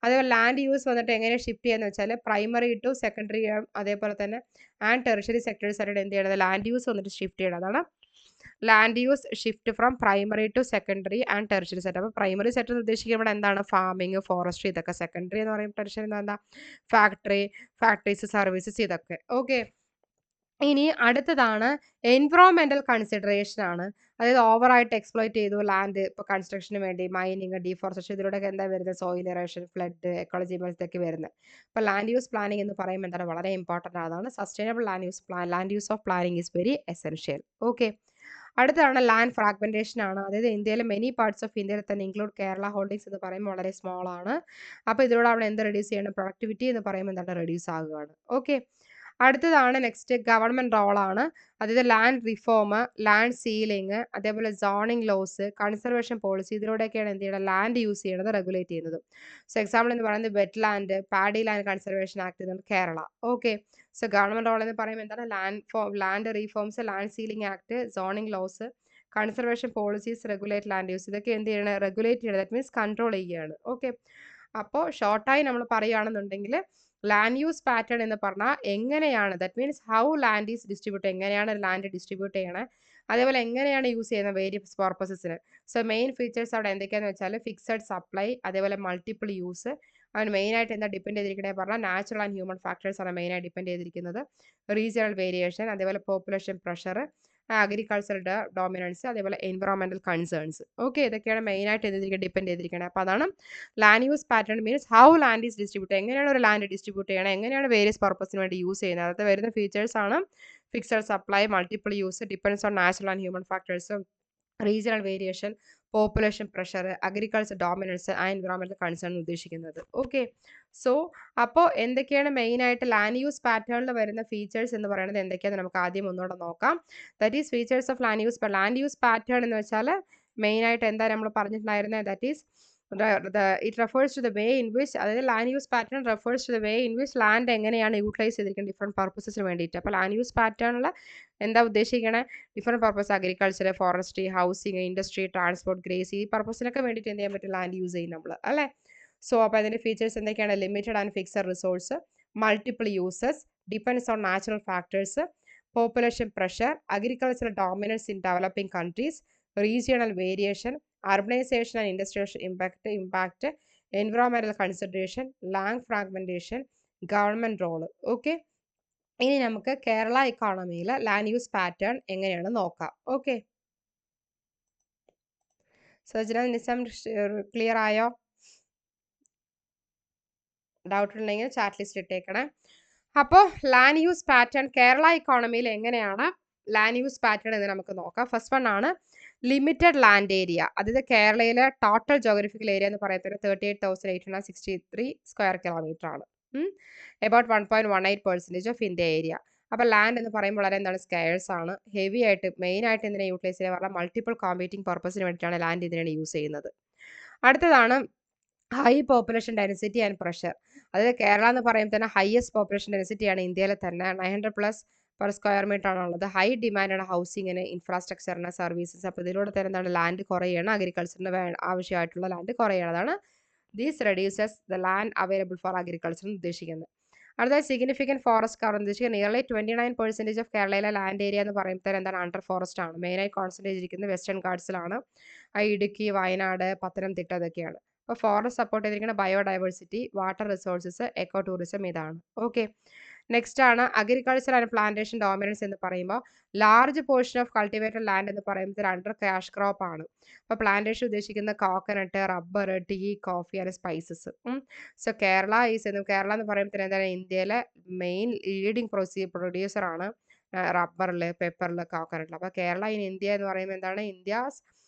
അതേപോലെ ലാൻഡ് യൂസ് വന്നിട്ട് എങ്ങനെ ഷിഫ്റ്റ് ചെയ്യുകയെന്ന് വെച്ചാൽ പ്രൈമറി ടു സെക്കൻഡറി, അതേപോലെ തന്നെ ആൻഡ് ടെറിഷറി സെക്ടേഴ്സ് ആയിട്ട് എന്ത് ചെയ്യണത് ലാൻഡ് യൂസ് വന്നിട്ട് ഷിഫ്റ്റ് ചെയ്യണം. അതാണ് land use shift from primary to secondary and tertiary sector. അപ്പോൾ പ്രൈമറി സെക്ടർ ഉദ്ദേശിക്കുന്നത് എന്താണ് ഫാമിംഗ്, ഫോറസ്ട്രി ഇതൊക്കെ. സെക്കൻഡറി എന്ന് പറയുമ്പോൾ ടെറിഷറി എന്താ ഫാക്ടറീസ്, സർവീസസ് ഇതൊക്കെ. ഓക്കെ, ഇനി അടുത്തതാണ് എൻവിറോൺമെന്റൽ കൺസിഡറേഷൻ ആണ്. അതായത് ഓവറായിട്ട് എക്സ്പ്ലോയിറ്റ് ചെയ്തു ലാൻഡ് ഇപ്പോൾ കൺസ്ട്രക്ഷന് വേണ്ടി, മൈനിങ്, ഡീഫോറസ്റ്റേഷൻ ഇതിലൂടെയൊക്കെ എന്താ വരുന്നത് സോയിൽ ഇറോഷൻ, ഫ്ലഡ്, എക്കോളജി ഇതൊക്കെ വരുന്നത്. അപ്പോൾ ലാൻഡ് യൂസ് പ്ലാനിങ് എന്ന് പറയുമ്പോൾ എന്താണ് വളരെ ഇമ്പോർട്ടൻ്റ് ആണ്. Sustainable land use of planning is very essential. Okay, അടുത്തതാണ് ലാൻഡ് ഫ്രാഗ്മെന്റേഷൻ ആണ്. അതായത് ഇന്ത്യയിലെ മെനി പാർട്സ് ഓഫ് ഇന്ത്യയിൽ തന്നെ ഇൻക്ലൂഡ് കേരള ഹോൾഡിങ്സ് എന്ന് പറയുമ്പോൾ വളരെ സ്മോൾ ആണ്. അപ്പോൾ ഇതിലൂടെ അവിടെ എന്ത് റെഡ്യൂസ് ചെയ്യണം, പ്രൊഡക്ടിവിറ്റി എന്ന് പറയുമ്പോൾ എന്താണ് റെഡ്യൂസ് ആകുകയാണ്. ഓക്കെ, അടുത്തതാണ് നെക്സ്റ്റ് ഗവൺമെന്റ് റോളാണ്. അതായത് ലാൻഡ് റിഫോം, ലാൻഡ് സീലിംഗ്, അതേപോലെ സോണിംഗ് ലോസ്, കൺസർവേഷൻ പോളിസി ഇതിലൂടെയൊക്കെയാണ് എന്ത് ചെയ്യുന്നത് ലാൻഡ് യൂസ് ചെയ്യുന്നത്, റെഗുലേറ്റ് ചെയ്യുന്നത്. സോ എക്സാമ്പിൾ എന്ന് പറയുന്നത് wetland, paddy land conservation act Kerala. Okay, so government role എന്ന് പറയുമ്പോൾ എന്താണ് land reforms, land ceiling act, zoning laws, conservation policies, regulate land use ഇതൊക്കെ എന്ത് ചെയ്യണം റെഗുലേറ്റ് ചെയ്യണം. ദാറ്റ് മീൻസ് കൺട്രോൾ ചെയ്യുകയാണ്. ഓക്കെ, അപ്പോൾ ഷോർട്ടായി നമ്മൾ പറയുകയാണെന്നുണ്ടെങ്കിൽ ലാൻഡ് യൂസ് പാറ്റേൺ എന്ന് പറഞ്ഞാൽ എങ്ങനെയാണ്, that means how land is distribute, എങ്ങനെയാണ് ലാൻഡ് ഡിസ്ട്രിബ്യൂട്ട് ചെയ്യണേ, അതേപോലെ എങ്ങനെയാണ് യൂസ് ചെയ്യുന്നത് വേരിയസ് പർപ്പസസിന്. സോ മെയിൻ ഫീച്ചേഴ്സ് അവിടെ എന്തൊക്കെയാണെന്ന് വെച്ചാൽ ഫിക്സഡ് സപ്ലൈ, അതേപോലെ മൾട്ടിപ്പിൾ യൂസ്. അവൻ മെയിനായിട്ട് എന്താ ഡിപ്പെൻഡ് ചെയ്തിരിക്കണേ പറഞ്ഞാൽ നാച്ചുറൽ ആൻഡ് ഹ്യൂമൻ ഫാക്ടേഴ്സ് ആണ് മെയിനായിട്ട് ഡിപ്പെൻഡ് ചെയ്തിരിക്കുന്നത്. റീജിയണൽ വേരിയേഷൻ, അതേപോലെ പോപ്പുലേഷൻ പ്രഷർ, അഗ്രികൾച്ചറൽ ഡോമിനൻസ്, അതേപോലെ എൻവിറോൺമെന്റൽ കൺസേൺസ്. ഓക്കെ, ഇതൊക്കെയാണ് മെയിനായിട്ട് ഡിപ്പെൻഡ് ചെയ്തിരിക്കുന്നത്. അപ്പോൾ അതാണ് land use pattern means how land is distribute, എങ്ങനെയാണ് ഒരു ലാൻഡ് ഡിസ്ട്രിബ്യൂട്ട് ചെയ്യണം, എങ്ങനെയാണ് വേരിയസ് പർപ്പസിന് വേണ്ടി യൂസ് ചെയ്യുന്നത്. അതൊക്കെ വരുന്ന ഫീച്ചേഴ്സ് ആണ് fixed supply, multiple use, depends on natural and human factors, regional variation, population pressure, agriculture dominance and environmental concern ഉദ്ദേശിക്കുന്നത്. ഓക്കെ, സോ അപ്പോൾ എന്തൊക്കെയാണ് മെയിനായിട്ട് ലാൻഡ് യൂസ് പാറ്റേണിൽ വരുന്ന ഫീച്ചേഴ്സ് എന്ന് പറയുന്നത് എന്തൊക്കെയാണെന്ന് നമുക്ക് ആദ്യം ഒന്നുകൂടെ നോക്കാം. That is features of land use pattern എന്ന് വെച്ചാൽ മെയിനായിട്ട് എന്താ നമ്മൾ പറഞ്ഞിട്ടുണ്ടായിരുന്നത്, that is it refers to the way in which, അതായത് land use pattern refers to the way in which land എങ്ങനെയാണ് യൂട്ടിലൈസ് ചെയ്തിരിക്കുന്നത് ഡിഫറെൻറ്റ് പർപ്പസസിന് വേണ്ടിയിട്ട്. അപ്പോൾ ലാൻഡ് യൂസ് പാറ്റേണിൽ എന്താ ഉദ്ദേശിക്കണേ different purpose, agriculture, forestry, housing, industry, transport, graze, ഈ പർപ്പസിനൊക്കെ വേണ്ടിയിട്ട് എന്ത് ചെയ്യാൻ പറ്റും ലാൻഡ് യൂസ് ചെയ്യും നമ്മൾ അല്ലേ. സോ അപ്പോൾ അതിൻ്റെ ഫീച്ചേഴ്സ് എന്തൊക്കെയാണ്, limited and fixed resource, multiple uses, depends on natural factors, population pressure, agricultural dominance in developing countries, regional variation, urbanization and industrial impact, environmental consideration, land fragmentation, government role. Okay, ഇനി നമുക്ക് Kerala ഇക്കോണമിയിൽ land use pattern എങ്ങനെയാണ് നോക്കാം. Okay, Sajana നിസം clear ആയോ? Doubt ഉണ്ടെങ്കിൽ chat list ഇട്ടേക്കണേ. അപ്പോൾ land use pattern Kerala ഇക്കോണമിയിൽ എങ്ങനെയാണ് land use pattern എന്ന് നമുക്ക് നോക്കാം. ഫസ്റ്റ് വൺ ആണ് ലിമിറ്റഡ് ലാൻഡ് ഏരിയ. അതായത് കേരളയിലെ ടോട്ടൽ ജോഗ്രഫിക്കൽ ഏരിയ എന്ന് പറയുന്നത് 38,863 സ്ക്വയർ കിലോമീറ്റർ ആണ്. About 1.18% of India area. അപ്പോൾ ലാൻഡ് എന്ന് പറയുമ്പോൾ വളരെ എന്താണ് സ്കെയർസ് ആണ്, ഹെവി ആയിട്ട് മെയിൻ ആയിട്ട് ഇതിനെ യൂട്ടിലൈസ് ചെയ്യുക പറഞ്ഞാൽ മൾട്ടിപ്പിൾ കോമ്പീറ്റിംഗ് പർപ്പസിന് വേണ്ടിയിട്ടാണ് ലാൻഡ് ഇതിനാണ് യൂസ് ചെയ്യുന്നത്. അടുത്തതാണ് high population density and pressure. അതായത് കേരള എന്ന് പറയുമ്പോൾ തന്നെ ഹയസ്റ്റ് പോപ്പുലേഷൻ ഡെൻസിറ്റിയാണ് ഇന്ത്യയിൽ തന്നെ 900+ പെർ സ്ക്വയർ മീറ്റർ ആണുള്ളത്. ഹൈ ഡിമാൻഡാണ് ഹൗസിങ്ങിന്, ഇൻഫ്രാസ്ട്രക്ചറിന്, സർവീസസ്. അപ്പോൾ ഇതിലൂടെ തന്നെ എന്താണ് ലാൻഡ് കുറയാണ്, അഗ്രികൾച്ചറിന് ആവശ്യമായിട്ടുള്ള ലാൻഡ് കുറയണതാണ്. These reduces the land available for agriculture എന്ന് ഉദ്ദേശിക്കുന്നത്. അടുത്തത് സിഗ്നിഫിക്കൻറ്റ് ഫോറസ്റ്റ് കവർ എന്ന് ഉദ്ദേശിക്കുന്നത് നിയർലി 29% ഓഫ് കേരളയിലെ ലാൻഡ് ഏരിയ എന്ന് പറയുമ്പോൾ എന്താണ് അണ്ടർ ഫോറസ്റ്റ് ആണ്. മെയിനായി കോൺസെൻട്രേറ്റ് ചെയ്തിരിക്കുന്നത് വെസ്റ്റേൺ ഗാർഡ്സിലാണ്. ഇടുക്കി, വയനാട്, പത്തനംതിട്ട ഇതൊക്കെയാണ്. അപ്പോൾ ഫോറസ്റ്റ് സപ്പോർട്ട് ചെയ്തിരിക്കുന്ന biodiversity, water resources, eco tourism ഇതാണ്. ഓക്കെ, നെക്സ്റ്റ് ആണ് അഗ്രികൾച്ചർ ആൻഡ് പ്ലാന്റേഷൻ ഡോമിനൻസ് എന്ന് പറയുമ്പോൾ large portion of cultivated land എന്ന് പറയുന്നത് അണ്ടർ ക്യാഷ് ക്രോപ്പ് ആണ്. അപ്പോൾ പ്ലാന്റേഷൻ ഉദ്ദേശിക്കുന്ന coconut, rubber, tea, coffee and spices. So Kerala എന്ന് പറയുമ്പോൾ എന്താണ് ഇന്ത്യയിലെ മെയിൻ ലീഡിങ് പ്രൊഡ്യൂസർ ആണ് റബ്ബറിൽ, പെപ്പറിൽ, കോക്കനട്ടിൽ. അപ്പോൾ കേരള ഇൻ ഇന്ത്യ എന്ന് പറയുമ്പോൾ എന്താണ് India's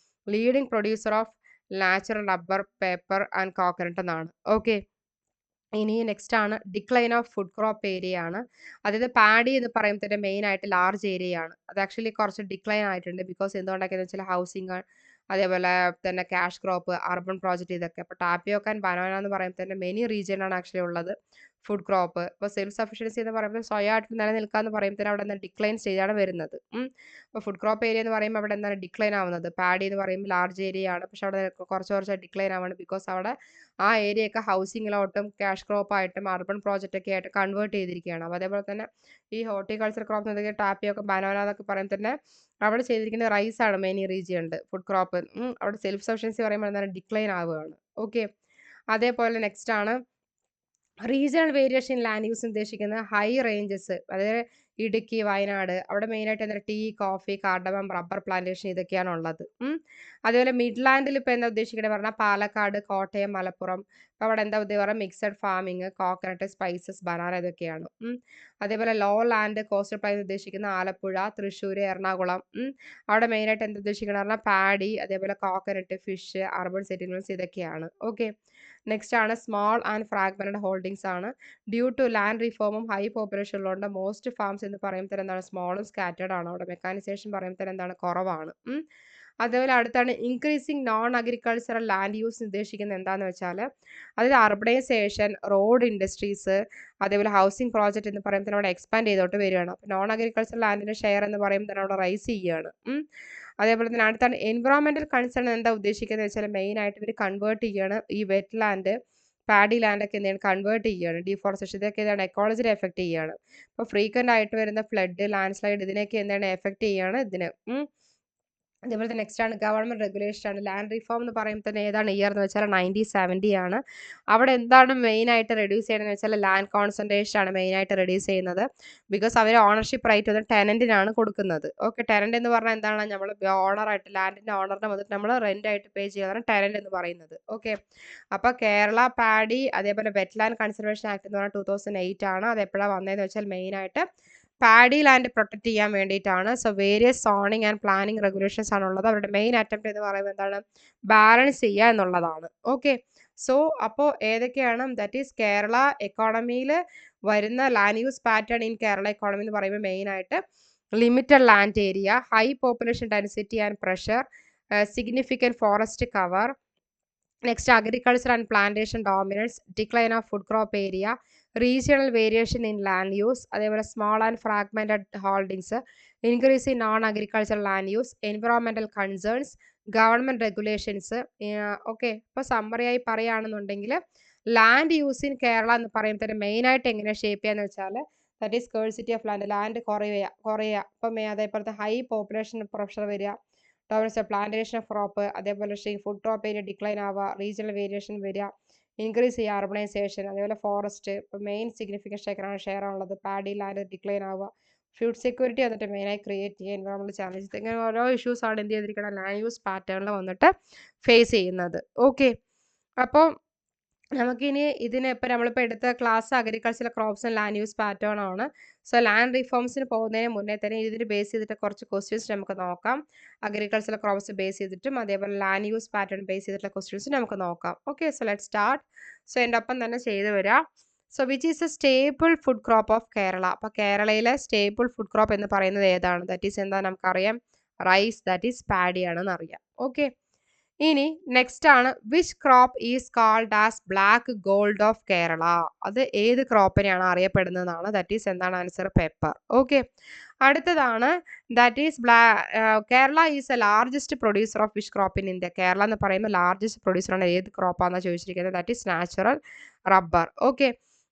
leading producer of natural rubber, paper and coconut എന്നാണ്. ഓക്കെ, ഇനി നെക്സ്റ്റ് ആണ് decline of food crop area ആണ്. അതായത് പാഡി എന്ന് പറയുമ്പോൾ മെയിൻ ആയിട്ട് ലാർജ് ഏരിയ ആണ്. അത് ആക്ച്വലി കുറച്ച് ഡിക്ലൈൻ ആയിട്ടുണ്ട്. ബിക്കോസ് എന്തുകൊണ്ടൊക്കെയെന്ന് വെച്ചാൽ ഹൗസിങ്, അതേപോലെ തന്നെ ക്യാഷ് ക്രോപ്പ്, അർബൻ പ്രോജക്റ്റ് ഇതൊക്കെ. അപ്പോൾ ടാപ്പിയോക്ക ആൻഡ് ബനാന എന്ന് പറയുമ്പോൾ തന്നെ മെനി റീജിയനാണ് ആക്ച്വലി ഉള്ളത് ഫുഡ് ക്രോപ്പ്. ഇപ്പോൾ സെൽഫ് സഫിഷ്യൻസി എന്ന് പറയുമ്പോൾ സ്വയമായിട്ട് നിലനിൽക്കുക എന്ന് പറയുമ്പോൾ തന്നെ അവിടെ നിന്ന് ഡിക്ലൈൻ സ്റ്റേജാണ് വരുന്നത്. അപ്പോൾ ഫുഡ് ക്രോപ്പ് ഏരിയ എന്ന് പറയുമ്പോൾ അവിടെ എന്താണ് ഡിക്ലൈൻ ആവുന്നത്. പാഡി എന്ന് പറയുമ്പോൾ ലാർജ് ഏരിയ ആണ്, പക്ഷെ അവിടെ കുറച്ച് ഡിക്ലൈൻ ആവുകയാണ്. ബിക്കോസ് അവിടെ ആ ഏരിയയൊക്കെ ഹൗസിങ്ങിലോട്ടും ക്യാഷ് ക്രോപ്പായിട്ടും അർബൻ പ്രോജക്റ്റ് ഒക്കെ ആയിട്ട് കൺവേർട്ട് ചെയ്തിരിക്കുകയാണ്. അപ്പോൾ അതേപോലെ തന്നെ ഈ ഹോർട്ടിക്കൾച്ചർ ക്രോപ്പ് എന്നൊക്കെ ടാപ്പിയൊക്കെ ബനാന എന്നൊക്കെ പറയുമ്പോൾ തന്നെ അവിടെ ചെയ്തിരിക്കുന്ന റൈസ് ആണ് മെയിൻ റീജിയനിൽ ഫുഡ് ക്രോപ്പ്. അവിടെ സെൽഫ് സഫിഷ്യൻസി പറയുമ്പോൾ എന്താണ് ഡിക്ലൈൻ ആവുകയാണ്. ഓക്കെ, അതേപോലെ നെക്സ്റ്റ് ആണ് റീജിയണൽ വേരിയേഷൻ ലാൻഡ് യൂസ് ഉദ്ദേശിക്കുന്നത് ഹൈ റേഞ്ചസ്, അതായത് ഇടുക്കി, വയനാട്, അവിടെ മെയിനായിട്ട് എന്താ tea, coffee, cardamom, rubber plantation ഇതൊക്കെയാണ് ഉള്ളത്. അതേപോലെ മിഡ്ലാൻഡിൽ ഇപ്പോൾ എന്താ ഉദ്ദേശിക്കുന്നത് പറഞ്ഞാൽ പാലക്കാട്, കോട്ടയം, മലപ്പുറം. അപ്പോൾ അവിടെ എന്താ പറയുക mixed farming, coconut, spices, banana ഇതൊക്കെയാണ്. അതേപോലെ ലോ ലാൻഡ് കോസ്റ്റൽ പ്ലെയിൻ ഉദ്ദേശിക്കുന്ന ആലപ്പുഴ, തൃശ്ശൂർ, എറണാകുളം. അവിടെ മെയിനായിട്ട് എന്താ ഉദ്ദേശിക്കുന്നത് പറഞ്ഞാൽ പാഡി, അതേപോലെ കോക്കനട്ട്, ഫിഷ്, അർബൻ സെറ്റിൽമെന്റ്സ് ഇതൊക്കെയാണ്. ഓക്കെ, നെക്സ്റ്റ് ആണ് സ്മോൾ ആൻഡ് ഫ്രാഗ്മെന്റഡ് ഹോൾഡിങ്സ് ആണ്. ഡ്യൂ ടു ലാൻഡ് റിഫോമും ഹൈ പോപ്പുലേഷൻ ഉള്ളതുകൊണ്ട് മോസ്റ്റ് ഫാംസ് എന്ന് പറയുമ്പോൾ എന്താണ് സ്മോളും സ്കാറ്റേഡ് ആണ്. അവിടെ മെക്കാനൈസേഷൻ പറയുമ്പോൾ എന്താണ് കുറവാണ്. അതേപോലെ അടുത്താണ് increasing non agricultural land use ഉദ്ദേശിക്കുന്നത് എന്താണെന്ന് വെച്ചാൽ അതായത് അർബണൈസേഷൻ, റോഡ് ഇൻഡസ്ട്രീസ്, അതേപോലെ ഹൗസിംഗ് പ്രോജക്റ്റ് എന്ന് പറയുമ്പോൾ അവിടെ എക്സ്പാൻഡ് ചെയ്തോട്ട് വരികയാണ്. അപ്പോൾ നോൺ അഗ്രികൾച്ചറൽ ലാൻഡിൻ്റെ ഷെയർ എന്ന് പറയുമ്പോൾ തന്നെ അവിടെ റൈസ് ചെയ്യുകയാണ്. അതേപോലെ തന്നെ അടുത്താണ് എൻവിറോൺമെൻറ്റൽ കൺസേൺ എന്താ ഉദ്ദേശിക്കുന്നത് വെച്ചാൽ മെയിനായിട്ട് ഇവർ കൺവേർട്ട് ചെയ്യുകയാണ് ഈ വെറ്റ് ലാൻഡ്, പാഡി ലാൻഡൊക്കെ എന്താണ് കൺവേർട്ട് ചെയ്യുകയാണ്. ഡീഫോറസ്റ്റേഷൻ ഇതൊക്കെ എന്താണ് എക്കോളജിനെ എഫക്റ്റ് ചെയ്യുകയാണ്. അപ്പോൾ ഫ്രീക്വൻ്റ് ആയിട്ട് വരുന്ന ഫ്ലഡ്, ലാൻഡ് സ്ലൈഡ് ഇതിനെയൊക്കെ എന്താണ് എഫക്റ്റ് ചെയ്യുകയാണ് ഇതിന്. അതേപോലെ തന്നെ നെക്സ്റ്റ് ആണ് ഗവൺമെൻറ് റെഗുലേഷൻ ആണ്. ലാൻഡ് റിഫോം എന്ന് പറയുമ്പോൾ തന്നെ ഏതാണ് ഇയർ എന്ന് വെച്ചാൽ 1970 ആണ്. അവിടെ എന്താണ് മെയിനായിട്ട് റെഡ്യൂസ് ചെയ്യണമെന്ന് വെച്ചാൽ ലാൻഡ് കോൺസെൻട്രേഷൻ ആണ് മെയിനായിട്ട് റെഡ്യൂസ് ചെയ്യുന്നത്. ബിക്കോസ് അവർ ഓണർഷിപ്പ് റൈറ്റ് വന്ന് ടെനൻറ്റിനാണ് കൊടുക്കുന്നത്. ഓക്കെ, ടെനൻറ്റ് എന്ന് പറഞ്ഞാൽ എന്താണ് നമ്മൾ ഓണറായിട്ട് ലാൻഡിൻ്റെ ഓണറിനെ വന്നിട്ട് നമ്മൾ റെൻ്റ് ആയിട്ട് പേ ചെയ്യാതാണ് ടെനൻറ്റ് എന്ന് പറയുന്നത്. ഓക്കെ, അപ്പോൾ കേരള പാഡി അതേപോലെ വെറ്റ് ലാൻഡ് കൺസർവേഷൻ ആക്ട് എന്ന് പറഞ്ഞാൽ 2008 ആണ്. അത് എപ്പോഴാണ് വന്നതെന്ന് വെച്ചാൽ മെയിനായിട്ട് പാഡി ലാൻഡ് പ്രൊട്ടക്ട് ചെയ്യാൻ വേണ്ടിയിട്ടാണ്. So various zoning and planning regulations ആണുള്ളത്. അവരുടെ മെയിൻ അറ്റംപ്റ്റ് എന്ന് പറയുന്നത് എന്താണ് ബാലൻസ് ചെയ്യുക എന്നുള്ളതാണ്. ഓക്കെ, സോ അപ്പോൾ ഏതൊക്കെയാണ് ദാറ്റ് ഈസ് കേരള എക്കോണമിയിൽ വരുന്ന land use pattern in Kerala economy എന്ന് പറയുമ്പോൾ മെയിനായിട്ട് limited land area, high population density and pressure, significant forest cover, next agriculture and plantation dominance, decline of food crop area, regional variation in land use, അതേപോലെ small and fragmented holdings, increase in non agriculture land use, environmental concerns, government regulations. Okay, ഇപ്പോൾ സമ്മറിയായി പറയുകയാണെന്നുണ്ടെങ്കിൽ land use in Kerala എന്ന് പറയുമ്പോൾ തന്നെ മെയിനായിട്ട് എങ്ങനെ shape ചെയ്യാന്ന് വെച്ചാൽ that is scarcity of land കുറയുക. ഇപ്പം അതേപോലത്തെ ഹൈ പോപ്പുലേഷൻ പ്രഷർ വരിക, പ്ലാന്റേഷൻ ഓഫ് ക്രോപ്പ്, അതേപോലെ ഫുഡ് ക്രോപ്പ് ഏരിയ ഡിക്ലൈൻ ആവുക, റീജിയണൽ വേരിയേഷൻ വരിക, ഇൻക്രീസ് ചെയ്യുക അർബണൈസേഷൻ, അതേപോലെ ഫോറസ്റ്റ് ഇപ്പോൾ മെയിൻ സിഗ്നിഫിക്കൻറ്റ് ഷെയർ ആണുള്ളത്, പാഡി ലാൻഡ് ഡിക്ലൈൻ ആവുക, ഫുഡ് സെക്യൂരിറ്റി വന്നിട്ട് മെയിനായി ക്രിയേറ്റ് ചെയ്യുക, എൻവയോൺമെൻറ്റൽ ചാലഞ്ചസ്, ഇങ്ങനെ ഓരോ ഇഷ്യൂസാണ് എന്ത് ചെയ്തിരിക്കണം ലാൻഡ് യൂസ് പാറ്റേണിൽ വന്നിട്ട് ഫേസ് ചെയ്യുന്നത്. ഓക്കെ, അപ്പോൾ നമുക്കിനി ഇതിനിപ്പോൾ നമ്മളിപ്പോൾ എടുത്ത class agricultural crops and land use pattern ആണ്. സോ ലാൻഡ് റിഫോംസിന് പോകുന്നതിന് മുന്നേ തന്നെ ഇതിന് ബേസ് ചെയ്തിട്ട് കുറച്ച് ക്വസ്റ്റ്യൻസ് നമുക്ക് നോക്കാം. അഗ്രികൾച്ചറൽ ക്രോപ്സ് ബേസ് ചെയ്തിട്ടും അതേപോലെ ലാൻഡ് യൂസ് പാറ്റേൺ ബേസ് ചെയ്തിട്ടുള്ള ക്വസ്റ്റ്യൻസ് നമുക്ക് നോക്കാം. Okay, so let start. So എൻ്റെ ഒപ്പം തന്നെ ചെയ്തു വരാം. So which is A stable food crop of Kerala. അപ്പോൾ കേരളയിലെ സ്റ്റേബിൾ ഫുഡ് ക്രോപ്പ് എന്ന് പറയുന്നത് ഏതാണ്? ദാറ്റ് ഈസ് എന്താ നമുക്കറിയാം റൈസ്, ദാറ്റ് ഈസ് പാഡി ആണെന്ന് അറിയാം. ഓക്കെ, ഇനി നെക്സ്റ്റ് ആണ് which crop is called as black gold of Kerala. അത് ഏത് ക്രോപ്പിനെയാണ് അറിയപ്പെടുന്നതാണ്? ദാറ്റ് ഈസ് എന്താണ് ആൻസർ? പെപ്പർ. ഓക്കെ, അടുത്തതാണ് that is Kerala is a largest producer of which crop in India. Kerala എന്ന് പറയുമ്പോൾ ലാർജസ്റ്റ് പ്രൊഡ്യൂസറാണ് ഏത് ക്രോപ്പാണെന്ന് ചോദിച്ചിരിക്കുന്നത്? That is natural rubber. Okay,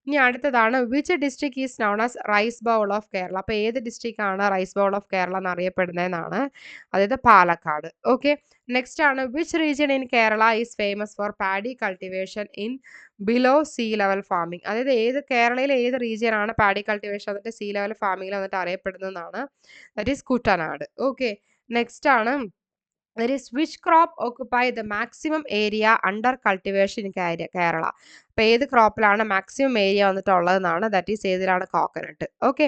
ഇനി അടുത്തതാണ് which district is known as rice bowl of Kerala. അപ്പോൾ ഏത് ഡിസ്ട്രിക്റ്റ് ആണ് റൈസ് ബൗൾ ഓഫ് കേരള എന്നറിയപ്പെടുന്നതെന്നാണ്, അതായത് പാലക്കാട്. ഓക്കെ, നെക്സ്റ്റ് ആണ് which region in Kerala is famous for paddy cultivation in below sea level farming. അതായത് കേരളയിലെ ഏത് റീജിയൻ ആണ് പാഡി കൾട്ടിവേഷൻ വന്നിട്ട് സീ ലെവൽ ഫാമിംഗിൽ വന്നിട്ട് അറിയപ്പെടുന്നതെന്നാണ്, that is Kuttanad. Okay, next ആണ് that is which crop occupy the maximum area under cultivation in Kerala. അപ്പോൾ ഏത് ക്രോപ്പിലാണ് മാക്സിമം ഏരിയ വന്നിട്ടുള്ളതെന്നാണ്, ദാറ്റ് ഈസ് ഏതിലാണ്, കോക്കനട്ട്. ഓക്കെ,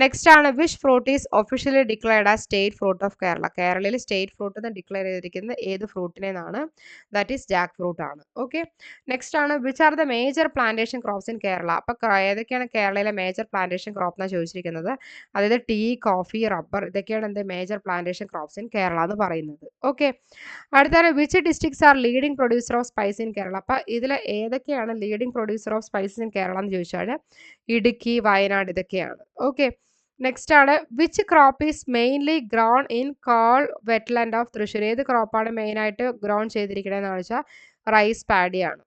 നെക്സ്റ്റ് ആണ് which fruit is officially declared as state fruit of Kerala. കേരളയിൽ state fruit എന്ന് declare ചെയ്തിരിക്കുന്നത് ഏത് ഫ്രൂട്ടിനെന്നാണ്, ദാറ്റ് ഈസ് ജാക്ക് ഫ്രൂട്ട് ആണ്. ഓക്കെ, നെക്സ്റ്റ് ആണ് which are the major plantation crops in Kerala. അപ്പോൾ ഏതൊക്കെയാണ് കേരളയിലെ മേജർ പ്ലാന്റേഷൻ ക്രോപ്പ് എന്നാണ് ചോദിച്ചിരിക്കുന്നത്, അതായത് ടീ, കോഫി, റബ്ബർ, ഇതൊക്കെയാണ് എന്ത് major plantation crops in Kerala എന്ന് പറയുന്നത്. ഓക്കെ, അടുത്താണ് which districts are leading producer of spice in Kerala. അപ്പോൾ ഇതിൽ ഏതൊക്കെയാണ് leading producer of spices in Kerala എന്ന് ചോദിച്ചാൽ ഇടുക്കി, വയനാട് ഇതൊക്കെയാണ്. ഓക്കെ, നെക്സ്റ്റ് ആണ് which crop is mainly grown in Kole wetland of Thrissur. ഏത് ക്രോപ്പാണ് മെയിനായിട്ട് ഗ്രോൺ ചെയ്തിരിക്കണതെന്ന് വെച്ചാൽ റൈസ് പാഡിയാണ്.